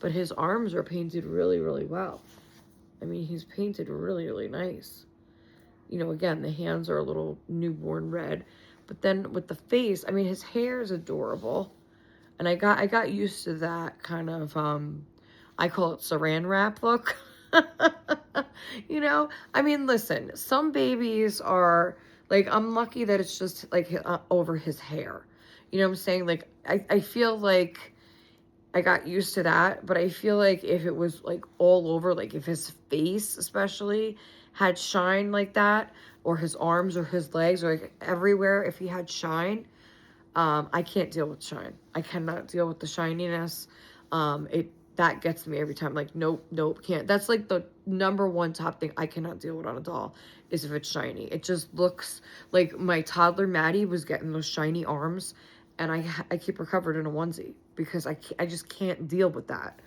but his arms are painted really, really well. I mean, he's painted really, really nice. Again, the hands are a little newborn red, but then with the face, I mean, his hair is adorable. And I got used to that kind of, I call it saran wrap look. I mean, listen, some babies are, like, I'm lucky that it's just, like, over his hair. You know what I'm saying? Like, I feel like I got used to that, but I feel like if it was, like, all over, like, if his face especially had shine like that, or his arms or his legs, or, like, everywhere, if he had shine, I can't deal with shine. I cannot deal with the shininess. That gets me every time. Like, nope, can't. That's like the number one top thing I cannot deal with on a doll, is if it's shiny. It just looks like my toddler Maddie was getting those shiny arms, and I keep her covered in a onesie, because I just can't deal with that.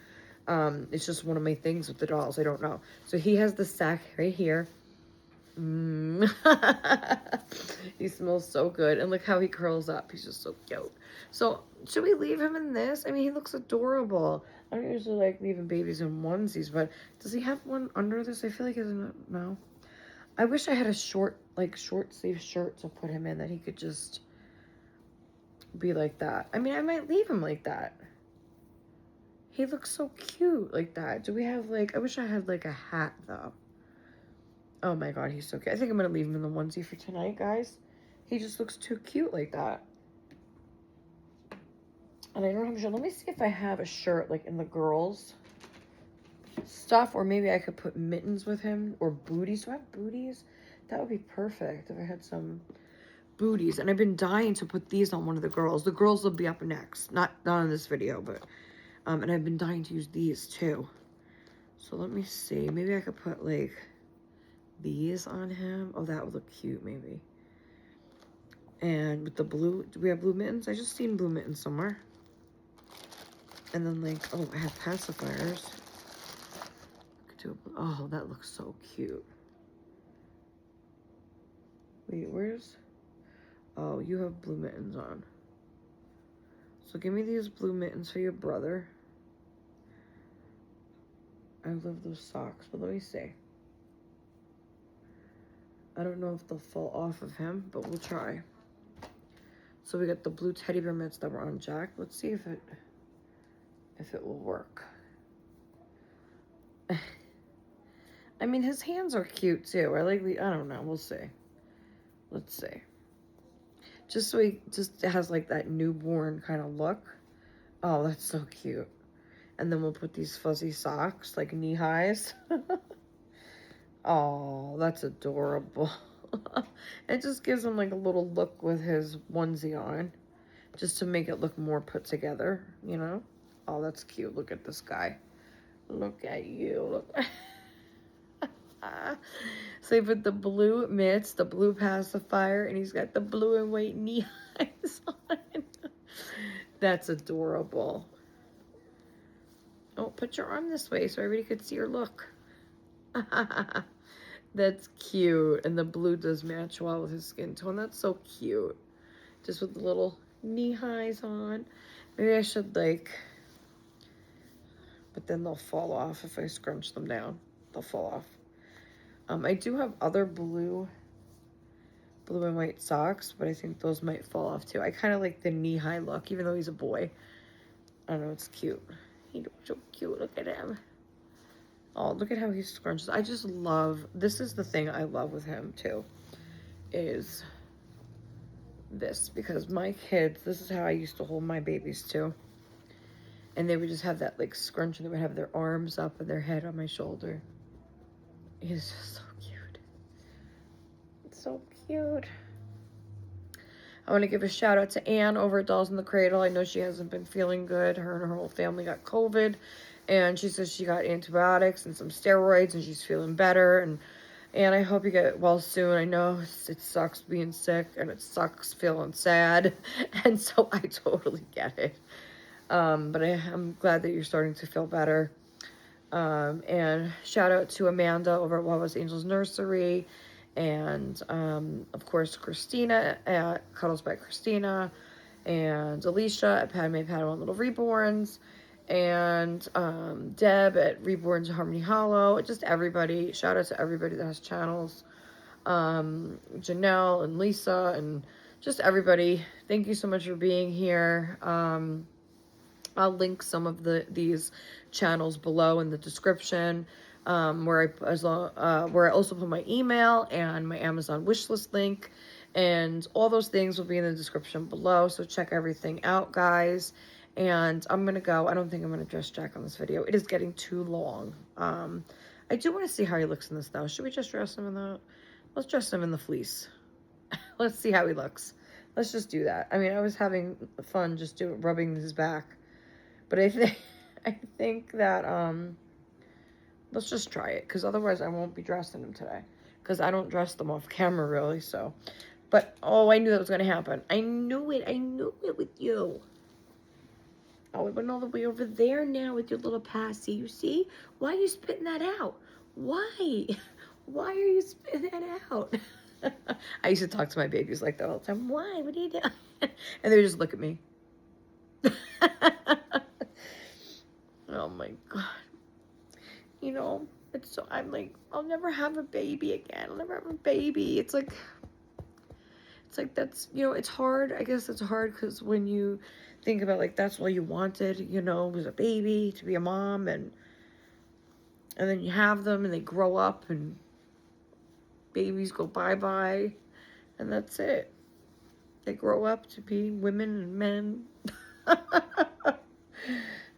It's just one of my things with the dolls. I don't know. So he has the sack right here. He smells so good, and look how he curls up. He's just so cute. So should we leave him in this? I mean, he looks adorable. I don't usually like leaving babies in onesies, but does he have one under this? I feel like isn't. No. I wish I had a short sleeve shirt to put him in, that he could just be like that. I mean, I might leave him like that. He looks so cute like that. Do we have, like, I wish I had, like, a hat though. Oh my god, he's so cute. I think I'm gonna leave him in the onesie for tonight, guys. He just looks too cute like that. And I don't have a shirt. Let me see if I have a shirt, like, in the girls' stuff. Or maybe I could put mittens with him. Or booties. Do I have booties? That would be perfect if I had some booties. And I've been dying to put these on one of the girls. The girls will be up next. Not in this video, but... and I've been dying to use these, too. So let me see. Maybe I could put, like... these on him. Oh, that would look cute, maybe. And with the blue, do we have blue mittens? I just seen blue mittens somewhere. And then, like, oh, I have pacifiers. Oh, that looks so cute. Wait, where's... oh, you have blue mittens on. So give me these blue mittens for your brother. I love those socks, but let me see. I don't know if they'll fall off of him, but we'll try. So we got the blue teddy bear mitts that were on Jack. Let's see if it will work. I mean, his hands are cute too. I don't know. We'll see. Let's see. Just so he just has like that newborn kind of look. Oh, that's so cute. And then we'll put these fuzzy socks, like knee highs. Oh, that's adorable. It just gives him like a little look with his onesie on, just to make it look more put together, you know? Oh, that's cute. Look at this guy. Look at you. Look. So he put the blue mitts, the blue pacifier, and he's got the blue and white knee highs on. That's adorable. Oh, put your arm this way so everybody could see your look. That's cute. And the blue does match well with his skin tone. That's so cute. Just with the little knee highs on. Maybe I should like, but then they'll fall off if I scrunch them down. They'll fall off. I do have other blue and white socks, but I think those might fall off too. I kind of like the knee-high look, even though he's a boy. I don't know, it's cute. He's so cute. Look at him. Oh, look at how he scrunches. I just love, this is the thing I love with him too, is this. Because my kids, this is how I used to hold my babies too. And they would just have that like scrunch, and they would have their arms up and their head on my shoulder. He's just so cute. It's so cute. I want to give a shout out to Anne over at Dolls in the Cradle. I know she hasn't been feeling good. Her and her whole family got COVID, and she says she got antibiotics and some steroids, and she's feeling better. And I hope you get well soon. I know it sucks being sick, and it sucks feeling sad, and so I totally get it. But I'm glad that you're starting to feel better. And shout out to Amanda over at Wawa's Angels Nursery. And, of course, Christina at Cuddles by Christina. And Alicia at Padme Padawan Little Reborns. And Deb at Reborns Harmony Hollow. Just everybody. Shout out to everybody that has channels. Janelle and Lisa and just everybody. Thank you so much for being here. I'll link some of these channels below in the description, where I also put my email and my Amazon wishlist link, and all those things will be in the description below. So check everything out, guys. And I'm gonna go. I don't think I'm gonna dress Jack on this video. It is getting too long. I do want to see how he looks in this though. Should we just dress him in the? Let's dress him in the fleece. Let's see how he looks. Let's just do that. I mean, I was having fun just rubbing his back. But I think that, let's just try it. Because otherwise I won't be dressing them today. Because I don't dress them off camera, really, so. But, oh, I knew that was going to happen. I knew it with you. Oh, it went all the way over there now with your little passy. You see? Why are you spitting that out? Why? Why are you spitting that out? I used to talk to my babies like that all the time. Why? What are you doing? And they would just look at me. Oh my God. You know, I'm like, I'll never have a baby again. I'll never have a baby. It's like that's, you know, it's hard. I guess it's hard because when you think about like, that's all you wanted, you know, was a baby, to be a mom, and then you have them and they grow up and babies go bye-bye, and that's it. They grow up to be women and men.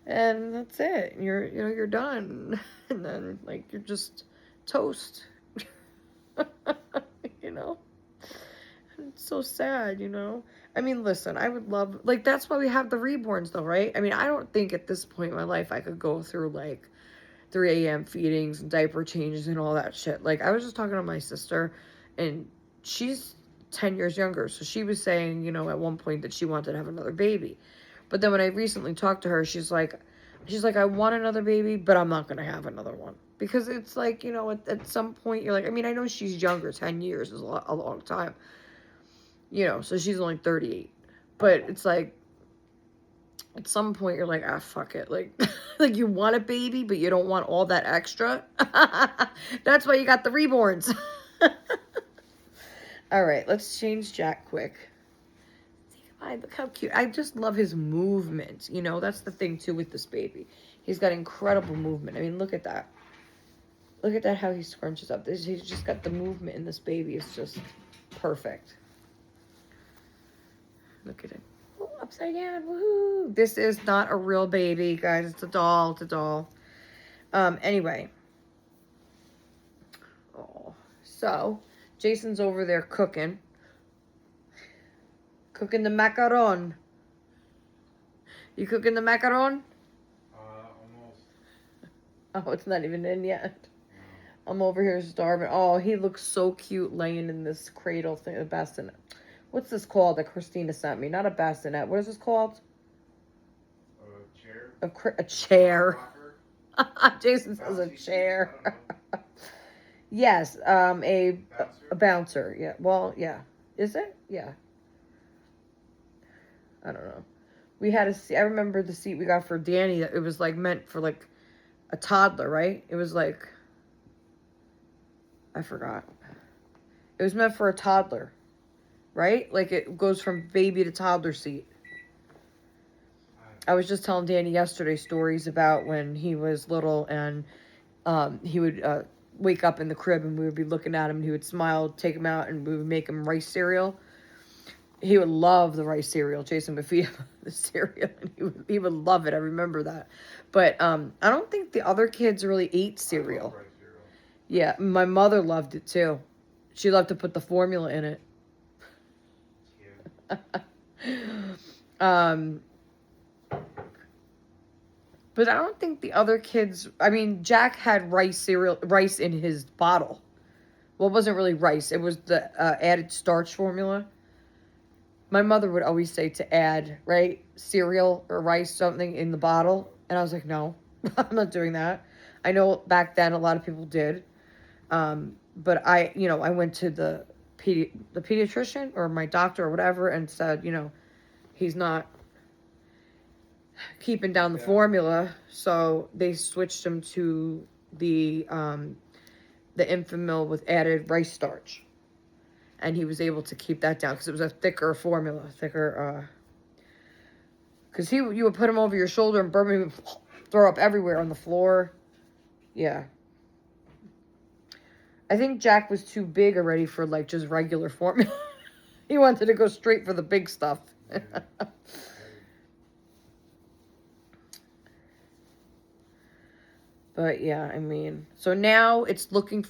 And that's it. You're done. And then, like, you're just toast. You know? And it's so sad, you know? I mean, listen, I would love, like, that's why we have the reborns, though, right? I mean, I don't think at this point in my life I could go through, like, 3 a.m. feedings and diaper changes and all that shit. Like, I was just talking to my sister, and she's 10 years younger, so she was saying, you know, at one point that she wanted to have another baby. But then when I recently talked to her, she's like, I want another baby, but I'm not going to have another one. Because it's like, you know, at some point, you're like, I mean, I know she's younger. 10 years is a long time. You know, so she's only 38. But it's like, at some point, you're like, ah, fuck it. Like, like you want a baby, but you don't want all that extra. That's why you got the reborns. All right, let's change Jack quick. Look how cute. I just love his movement. You know, that's the thing, too, with this baby. He's got incredible movement. I mean, look at that. Look at that, how he scrunches up. He's just got the movement in this baby. It's just perfect. Look at it. Oh, upside down. Woohoo. This is not a real baby, guys. It's a doll. It's a doll. Anyway. Oh. So, Jason's over there cooking. Cooking the macaron. You cooking the macaron? Almost. Oh, it's not even in yet. I'm over here starving. Oh, he looks so cute laying in this cradle thing, a bassinet. What's this called that Christina sent me? Not a bassinet. What is this called? A chair. A chair. Rocker. Jason says a Bouncy chair. seat, I don't know. Yes, a Bouncer? bouncer. Yeah. Well, yeah. Is it? Yeah. I don't know. We had a seat. I remember the seat we got for Danny. It was like meant for like a toddler, right? It was like, I forgot. It was meant for a toddler, right? Like it goes from baby to toddler seat. I was just telling Danny yesterday stories about when he was little and he would wake up in the crib and we would be looking at him and he would smile, take him out, and we would make him rice cereal. He would love the rice cereal. Jason would feed him the cereal and he would love it. I remember that. But I don't think the other kids really ate cereal. I love rice cereal. Yeah, my mother loved it too. She loved to put the formula in it. Yeah. But I don't think the other kids, I mean, Jack had rice in his bottle. Well, it wasn't really rice. It was the added starch formula. My mother would always say to add, right, cereal or rice, something in the bottle. And I was like, no, I'm not doing that. I know back then a lot of people did. But I went to the pediatrician or my doctor or whatever and said, he's not keeping down the formula. So they switched him to the Infamil with added rice starch. And he was able to keep that down because it was a thicker formula, because you would put him over your shoulder and burn him, throw up everywhere on the floor. Yeah. I think Jack was too big already for like just regular formula. He wanted to go straight for the big stuff. But yeah, I mean, so now it's looking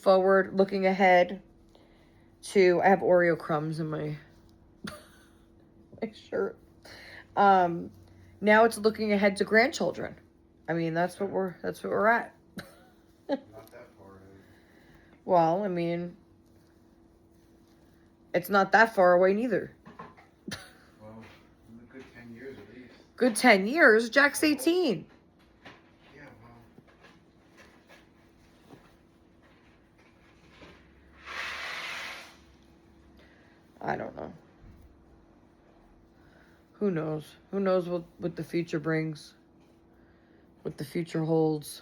ahead to, I have Oreo crumbs in my shirt. Now it's looking ahead to grandchildren. I mean, that's what we're at. Not that far ahead. Well, I mean, it's not that far away neither. Well, in a good 10 years at least. Good 10 years? Jack's 18. Yeah, well. I don't know. Who knows? Who knows what the future brings? What the future holds?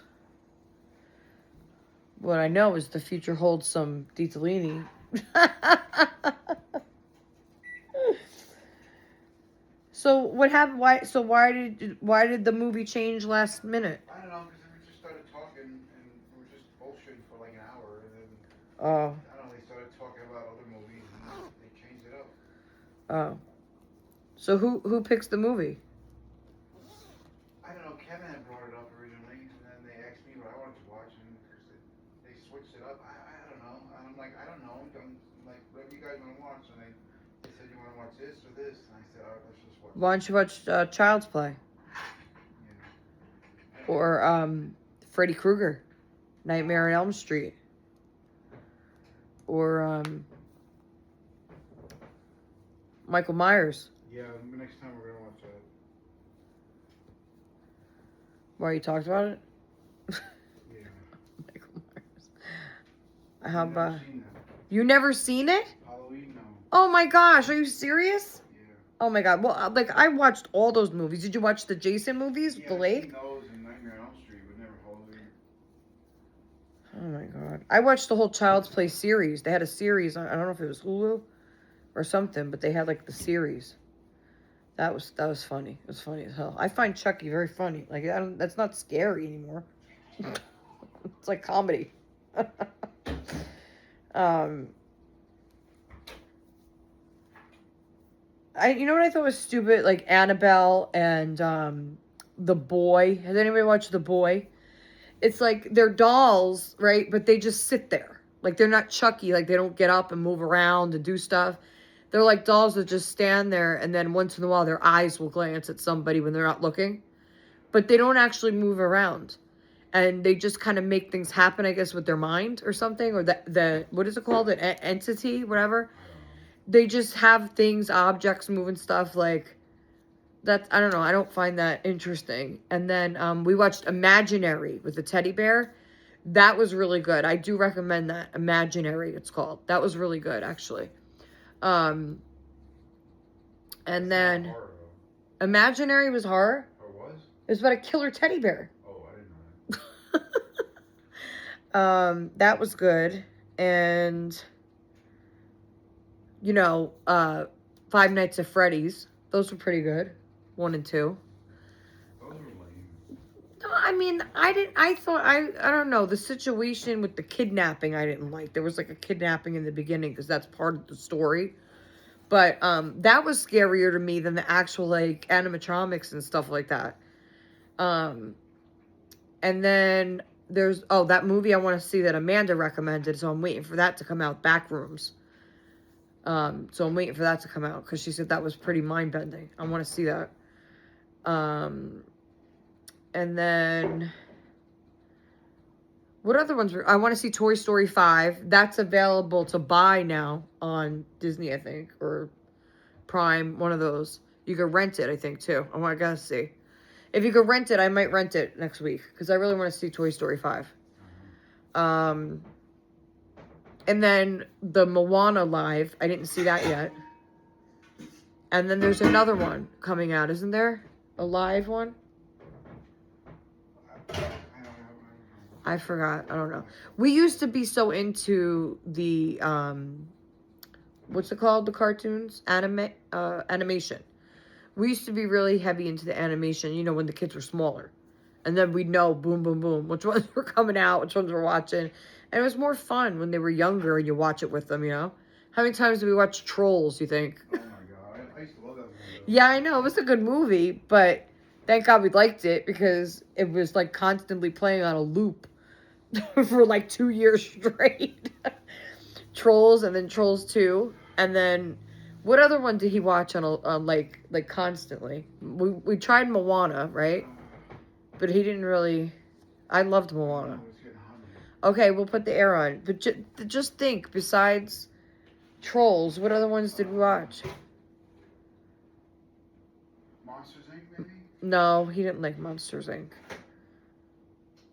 What I know is the future holds some ditalini. So what happened? Why did the movie change last minute? I don't know, because we just started talking and we were just bullshitting for like an hour and then Oh. I don't know, they started talking about other movies and they changed it up. Oh. So who picks the movie? I don't know, Kevin had brought it up originally and then they asked me what I wanted to watch and they switched it up. I don't know. And I'm like, I don't know. I'm like, whatever you guys want to watch. And they said, you want to watch this or this? And I said, all right, let's just watch Why don't you watch Child's Play? Yeah. Or Freddy Krueger, Nightmare on Elm Street. Or Michael Myers. Yeah, the next time we're going to watch that. Why you talked about it? Yeah. Michael Myers. How I've never about seen that. you? Never seen it? Halloween? No. Oh my gosh, are you serious? Yeah. Oh my god. Well, like I watched all those movies. Did you watch the Jason movies with Yeah, the I've lake? seen those in Nightmare on Elm Street, but never Halloween. Oh my god. I watched the whole Child's Play series. They had a series on, I don't know if it was Hulu or something, but they had like the series. That was funny. It was funny as hell. I find Chucky very funny. Like that's not scary anymore. It's like comedy. You know what I thought was stupid? Like Annabelle and The Boy. Has anybody watched The Boy? It's like they're dolls, right? But they just sit there. Like they're not Chucky. Like they don't get up and move around and do stuff. They're like dolls that just stand there, and then once in a while their eyes will glance at somebody when they're not looking. But they don't actually move around. And they just kind of make things happen, I guess, with their mind or something. Or the what is it called? An entity, whatever. They just have things, objects, moving stuff like... That's, I don't know, I don't find that interesting. And then we watched Imaginary with the teddy bear. That was really good. I do recommend that. Imaginary, it's called. That was really good, actually. And then Imaginary was horror. Or was? It was about a killer teddy bear. Oh, I didn't know that. That was good. And, you know, Five Nights at Freddy's. Those were pretty good. 1 and 2. Those were lame. No, I mean, I don't know. The situation with the kidnapping, I didn't like. There was like a kidnapping in the beginning because that's part of the story. But that was scarier to me than the actual like animatronics and stuff like that. And then there's, that movie I want to see that Amanda recommended. So I'm waiting for that to come out, Backrooms. So I'm waiting for that to come out because she said that was pretty mind-bending. I want to see that. And then what other ones I want to see? Toy Story 5. That's available to buy now on Disney, I think, or Prime, one of those. You can rent it, I think, too. I gotta see. If you could rent it, I might rent it next week because I really want to see Toy Story 5. And then the Moana live. I didn't see that yet. And then there's another one coming out, isn't there? A live one? I forgot. I don't know. We used to be so into the, what's it called? The cartoons? Animation. We used to be really heavy into the animation, you know, when the kids were smaller. And then we'd know, boom, boom, boom, which ones were coming out, which ones were watching. And it was more fun when they were younger and you watch it with them, you know? How many times did we watch Trolls, you think? Oh my god, I used to love that movie. Yeah, I know. It was a good movie, but thank God we liked it because it was like constantly playing on a loop for like 2 years straight. Trolls and then Trolls 2. And then what other one did he watch on like constantly? We tried Moana, right? But he didn't really... I loved Moana. Okay, we'll put the air on. But just think, besides Trolls, what other ones did we watch? Monsters Inc. maybe? No, he didn't like Monsters Inc.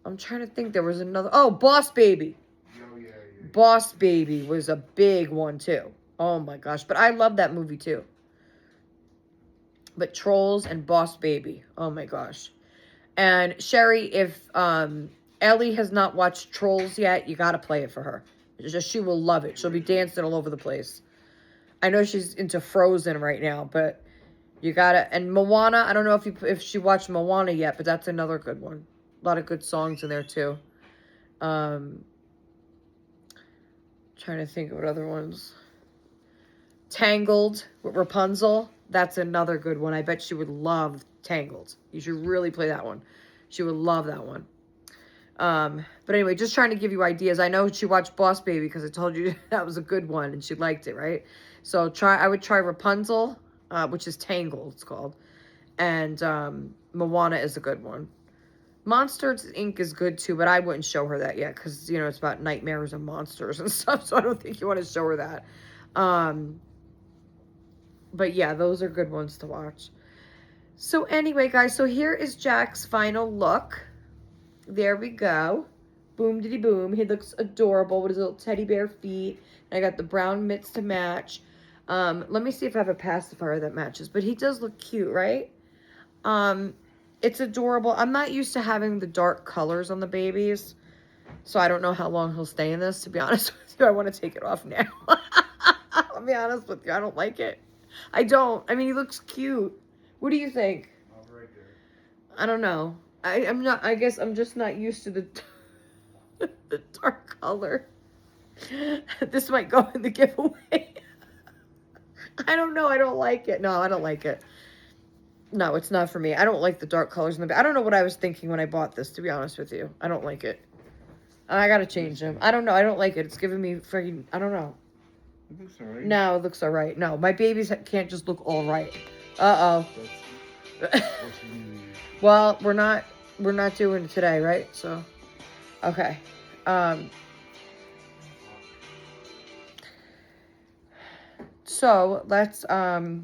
I'm trying to think. There was another... Oh, Boss Baby. Oh, yeah. Boss Baby was a big one, too. Oh, my gosh. But I love that movie, too. But Trolls and Boss Baby. Oh, my gosh. And Sherry, if Ellie has not watched Trolls yet, you got to play it for her. She will love it. She'll be dancing all over the place. I know she's into Frozen right now, but you got to... And Moana, I don't know if she watched Moana yet, but that's another good one. A lot of good songs in there, too. Trying to think of what other ones. Tangled with Rapunzel. That's another good one. I bet she would love Tangled. You should really play that one. She would love that one. But anyway, just trying to give you ideas. I know she watched Boss Baby because I told you that was a good one and she liked it, right? So I would try Rapunzel, which is Tangled, it's called. And Moana is a good one. Monsters Inc. is good too, but I wouldn't show her that yet because, you know, it's about nightmares and monsters and stuff, so I don't think you want to show her that. But yeah, those are good ones to watch. So anyway, guys, so here is Jack's final look. There we go. Boom diddy boom. He looks adorable with his little teddy bear feet. And I got the brown mitts to match. Let me see if I have a pacifier that matches. But he does look cute, right? It's adorable. I'm not used to having the dark colors on the babies. So I don't know how long he'll stay in this, to be honest with you. I want to take it off now. I'll be honest with you. I don't like it. I don't. I mean, he looks cute. What do you think? Right there. I don't know. I'm not. I guess I'm just not used to the the dark color. This might go in the giveaway. I don't know. I don't like it. No, I don't like it. No, it's not for me. I don't like the dark colors in the back. I don't know what I was thinking when I bought this, to be honest with you. I don't like it. I gotta change them. I don't know. I don't like it. It's giving me freaking, I don't know. It looks alright. No, it looks alright. No, my babies can't just look all right. Uh-oh. That's what you need. Well, we're not doing it today, right? So, okay. So let's, we're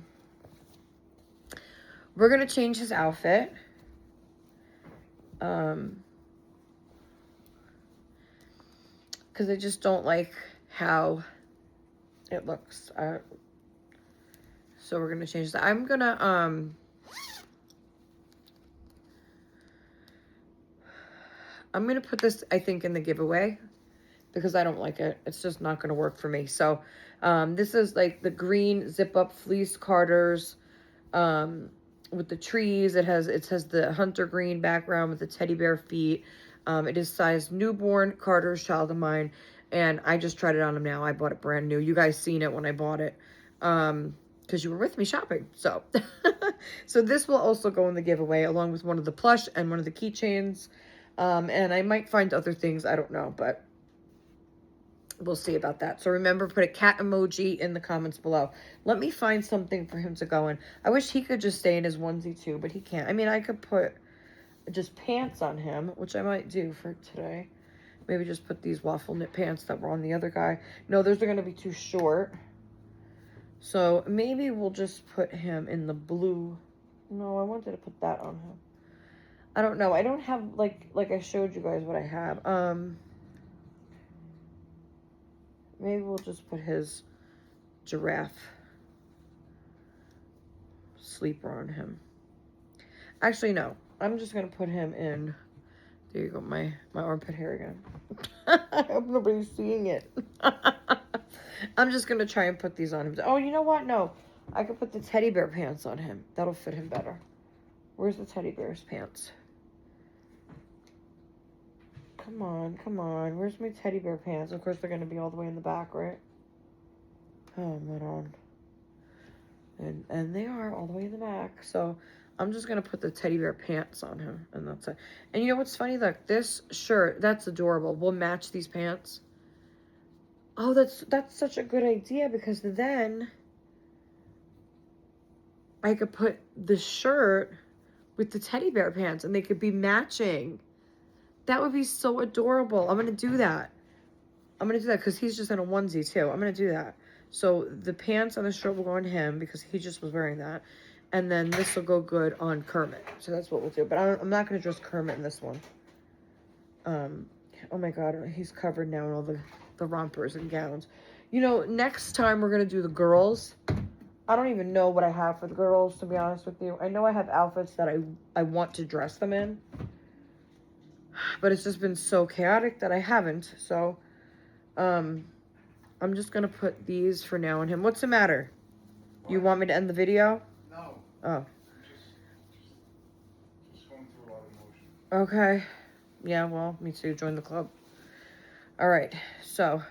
gonna change his outfit. Because I just don't like how it looks. So we're gonna change that. I'm gonna put this, I think, in the giveaway because I don't like it. It's just not gonna work for me. So this is like the green zip up fleece Carter's with the trees. It has the hunter green background with the teddy bear feet. It is size newborn, Carter's child of mine, and I just tried it on him now. I bought it brand new. You guys seen it when I bought it because you were with me shopping. So so this will also go in the giveaway along with one of the plush and one of the keychains. And I might find other things, I don't know, but we'll see about that. So remember, put a cat emoji in the comments below. Let me find something for him to go in. I wish he could just stay in his onesie too, but he can't. I mean, I could put just pants on him, which I might do for today. Maybe just put these waffle knit pants that were on the other guy. No, those are going to be too short. So maybe we'll just put him in the blue. No, I wanted to put that on him. I don't know. I don't have, like I showed you guys what I have. Maybe we'll just put his giraffe sleeper on him. Actually, no. I'm just going to put him in. There you go. My armpit hair again. I hope nobody's seeing it. I'm just going to try and put these on him. Oh, you know what? No. I could put the teddy bear pants on him. That'll fit him better. Where's the teddy bear's pants? Come on, come on. Where's my teddy bear pants? Of course, they're going to be all the way in the back, right? Oh, not on. And they are all the way in the back. So I'm just going to put the teddy bear pants on him. And that's it. And you know what's funny? Look, this shirt, that's adorable. We'll match these pants. Oh, that's such a good idea because then I could put the shirt with the teddy bear pants and they could be matching. That would be so adorable. I'm going to do that. I'm going to do that because he's just in a onesie too. I'm going to do that. So the pants and the shirt will go on him because he just was wearing that. And then this will go good on Kermit. So that's what we'll do. But I'm not going to dress Kermit in this one. Oh my God. He's covered now in all the rompers and gowns. You know, next time we're going to do the girls. I don't even know what I have for the girls, to be honest with you. I know I have outfits that I want to dress them in. But it's just been so chaotic that I haven't. So, I'm just going to put these for now on him. What's the matter? What? You want me to end the video? No. Oh. Just going through a lot of emotion. Okay. Yeah, well, me too. Join the club. All right. So,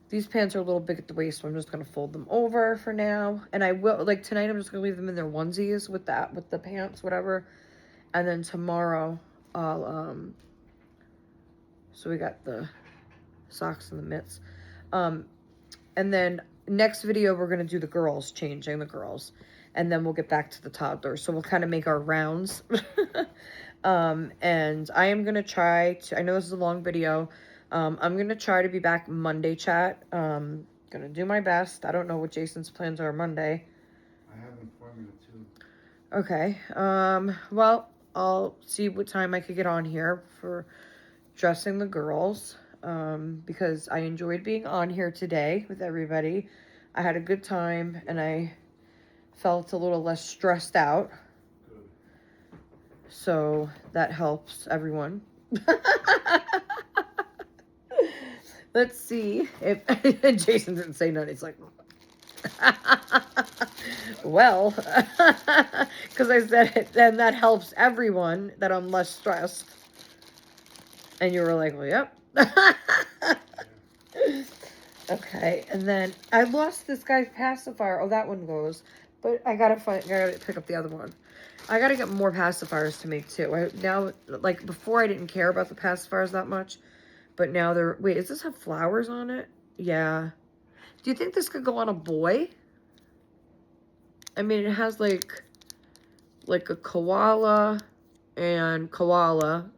these pants are a little big at the waist, so I'm just going to fold them over for now. And I will, like, tonight I'm just going to leave them in their onesies with the pants, whatever. And then tomorrow I'll, so we got the socks and the mitts. And then next video, we're going to do the girls, changing the girls. And then we'll get back to the toddlers. So we'll kind of make our rounds. And I am going to try to, I know this is a long video. I'm going to try to be back Monday, chat. Going to do my best. I don't know what Jason's plans are Monday. I have an appointment at 2. Okay. Well, I'll see what time I could get on here for dressing the girls. Because I enjoyed being on here today with everybody. I had a good time and I felt a little less stressed out. Good. So that helps everyone. Let's see if Jason didn't say nothing. He's like, well, because I said it, then that helps everyone that I'm less stressed. And you were like, well, yep. Okay, and then I lost this guy's pacifier. Oh, that one goes. But I gotta pick up the other one. I gotta get more pacifiers to make too. Now, like before, I didn't care about the pacifiers that much, but now they're. Wait, does this have flowers on it? Yeah. Do you think this could go on a boy? I mean, it has like a koala and koala.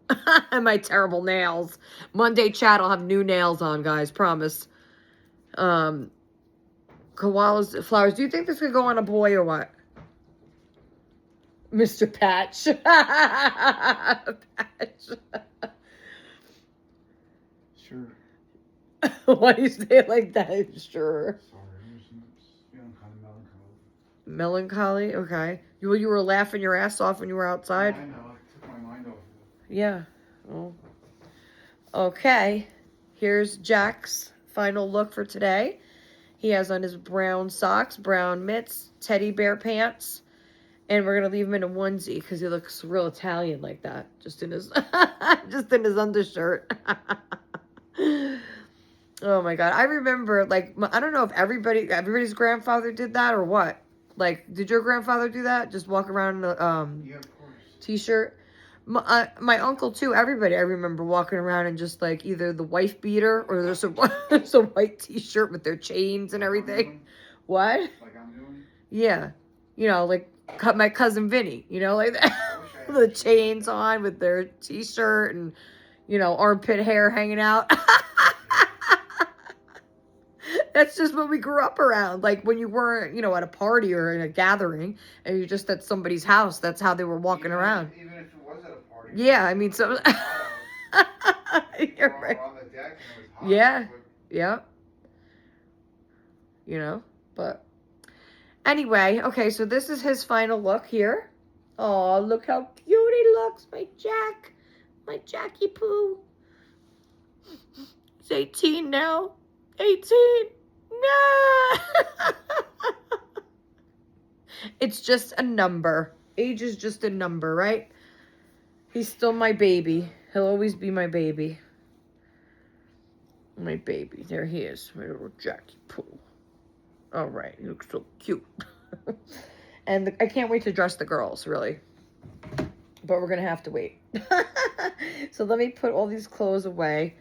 And my terrible nails. Monday chat, I'll have new nails on, guys. Promise. Koalas, flowers. Do you think this could go on a boy or what? Mr. Patch. Patch. Sure. Why do you say it like that? Sure. Sorry, I'm just feeling kind of Melancholy? melancholy. Okay. You were laughing your ass off when you were outside? I know, it took my mind off of it. Yeah. Oh. Okay. Here's Jack's final look for today. He has on his brown socks, brown mitts, teddy bear pants, and we're gonna leave him in a onesie because he looks real Italian like that, just in his undershirt. Oh my God, I remember I don't know if everybody's grandfather did that or what. Like, did your grandfather do that? Just walk around in a Yeah, of course. t-shirt. My uncle too. Everybody, I remember walking around in just like either the wife beater or there's a white t-shirt with their chains and everything. What? Like I'm doing? Yeah, like my cousin Vinny. Like that, I wish I had the chains on with their t-shirt and armpit hair hanging out. That's just what we grew up around. Like when you weren't, at a party or in a gathering and you're just at somebody's house, that's how they were walking around. Even if it was at a party. Yeah, I mean, so. You're right. On the deck and it was hot. Yeah. Yeah. But anyway, okay, so this is his final look here. Oh, look how cute he looks, my Jack. My Jackie Poo. He's 18 now. 18. No. It's just a number. Age is just a number, right? He's still my baby. He'll always be my baby. My baby. There he is. My little Jackie Poo. All right. He looks so cute. And I can't wait to dress the girls, really. But we're going to have to wait. So let me put all these clothes away.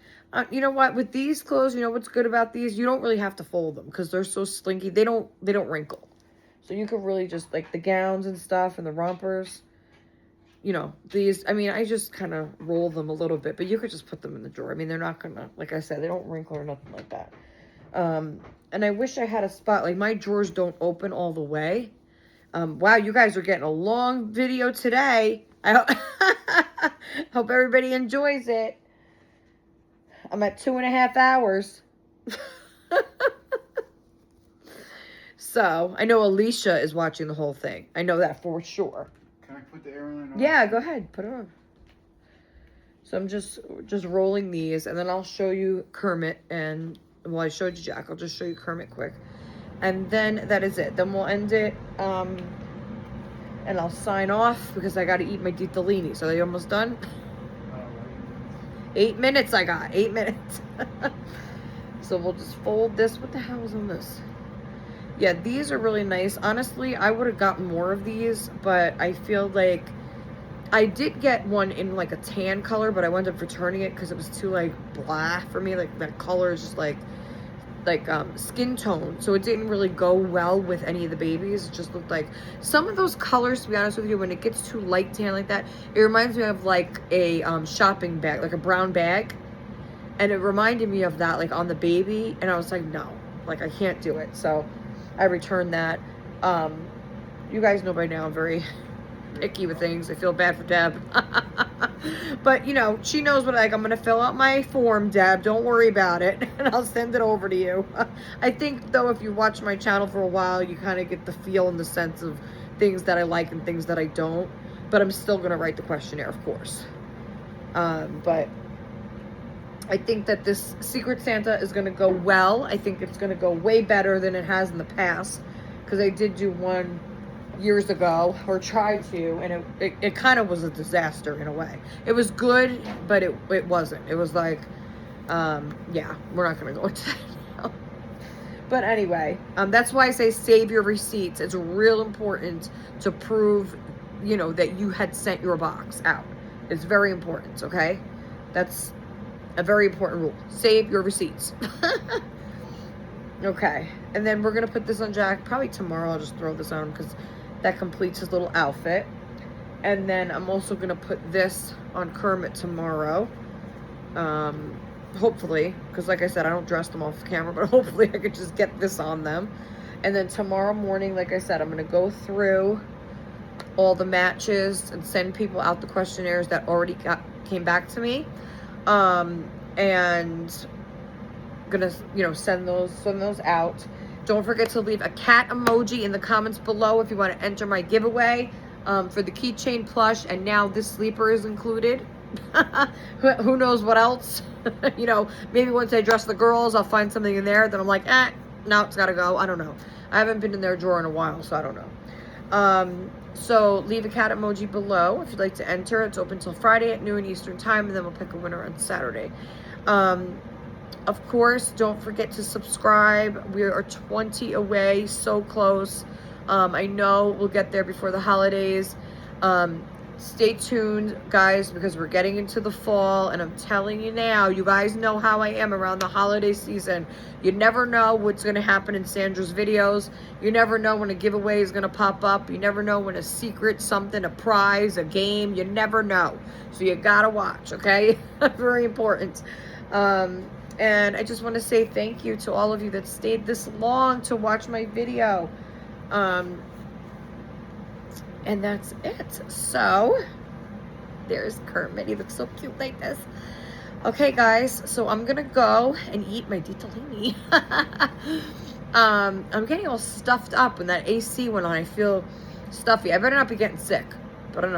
You know what? With these clothes, what's good about these? You don't really have to fold them because they're so slinky. They don't wrinkle. So you can really just, like, the gowns and stuff and the rompers, these, I mean, I just kind of roll them a little bit, but you could just put them in the drawer. I mean, they're not going to, like I said, they don't wrinkle or nothing like that. And I wish I had a spot, like, my drawers don't open all the way. Wow, you guys are getting a long video today. I hope everybody enjoys it. I'm at 2.5 hours. So, I know Alicia is watching the whole thing. I know that for sure. Can I put the airline on? Yeah, go ahead. Put it on. So I'm just rolling these, and then I'll show you Kermit, and, well, I showed you Jack. I'll just show you Kermit quick. And then that is it. Then we'll end it, and I'll sign off because I got to eat my ditalini. So are you almost done? 8 minutes I got. 8 minutes. So we'll just fold this. What the hell is on this? Yeah, these are really nice. Honestly, I would have gotten more of these, but I feel like I did get one in like a tan color, but I wound up returning it because it was too like blah for me. Like that color is just like skin tone, so it didn't really go well with any of the babies. It just looked like some of those colors, to be honest with you, when it gets too light tan like that, it reminds me of like a shopping bag, like a brown bag, and it reminded me of that, like on the baby, and I was like, no, like I can't do it. So I returned that. You guys know by now I'm very picky with things. I feel bad for Deb. But, she knows what, like, I'm going to fill out my form, Deb. Don't worry about it. And I'll send it over to you. I think, though, if you watch my channel for a while, you kind of get the feel and the sense of things that I like and things that I don't. But I'm still going to write the questionnaire, of course. But I think that this Secret Santa is going to go well. I think it's going to go way better than it has in the past. Because I did do one years ago, or tried to, and it kind of was a disaster in a way. It was good, but it wasn't. It was like, yeah, we're not going to go into that now. But anyway, that's why I say save your receipts. It's real important to prove, you know, that you had sent your box out. It's very important, okay? That's a very important rule. Save your receipts. Okay, and then we're gonna put this on Jack probably tomorrow. I'll just throw this on because that completes his little outfit. And then I'm also gonna put this on Kermit tomorrow, hopefully, because like I said, I don't dress them off camera, but hopefully I could just get this on them. And then tomorrow morning, like I said, I'm gonna go through all the matches and send people out the questionnaires that already came back to me, and gonna, you know, send those out. Don't forget to leave a cat emoji in the comments below if you want to enter my giveaway for the keychain plush, and now this sleeper is included. Who knows what else? You know, maybe once I dress the girls, I'll find something in there that I'm like, no, it's gotta go. I don't know. I haven't been in their drawer in a while, so I don't know. So leave a cat emoji below if you'd like to enter. It's open till Friday at noon Eastern time, and then we'll pick a winner on Saturday. Of course, don't forget to subscribe. We are 20 away, so close. I know we'll get there before the holidays. Stay tuned, guys, because we're getting into the fall, and I'm telling you now, you guys know how I am around the holiday season. You never know what's going to happen in Sandra's videos. You never know when a giveaway is going to pop up. You never know when a secret, something, a prize, a game, you never know. So you got to watch, okay? Very important. And I just want to say thank you to all of you that stayed this long to watch my video. And that's it. So, there's Kermit. He looks so cute like this. Okay, guys. So, I'm going to go and eat my ditalini. I'm getting all stuffed up when that AC went on. I feel stuffy. I better not be getting sick. But I'm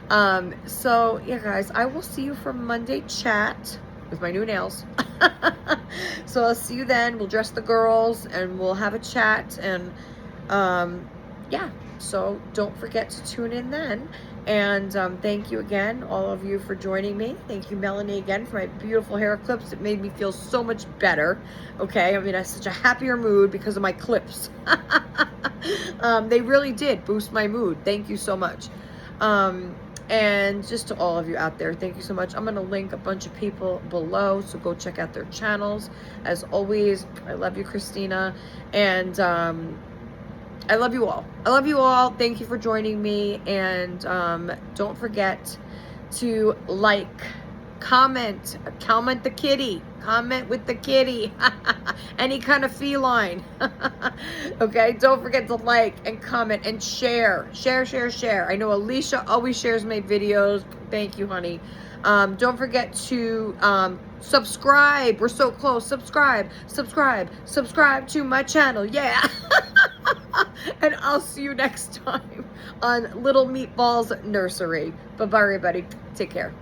not. So, yeah, guys. I will see you for Monday chat with my new nails. So, I'll see you then. We'll dress the girls and we'll have a chat. And, yeah. So don't forget to tune in then. And thank you again, all of you, for joining me. Thank you, Melanie, again, for my beautiful hair clips. It made me feel so much better. Okay, I mean, I have such a happier mood because of my clips. They really did boost my mood. Thank you so much. And just to all of you out there, thank you so much. I'm going to link a bunch of people below, so go check out their channels. As always, I love you, Christina. And I love you all. I love you all. Thank you for joining me. And don't forget to like, comment the kitty. Comment with the kitty. Any kind of feline. Okay, don't forget to like and comment and share. Share. I know Alicia always shares my videos. Thank you, honey. Don't forget to subscribe. We're so close. Subscribe to my channel. Yeah. And I'll see you next time on Little Meatballs Nursery. Bye-bye, everybody. Take care.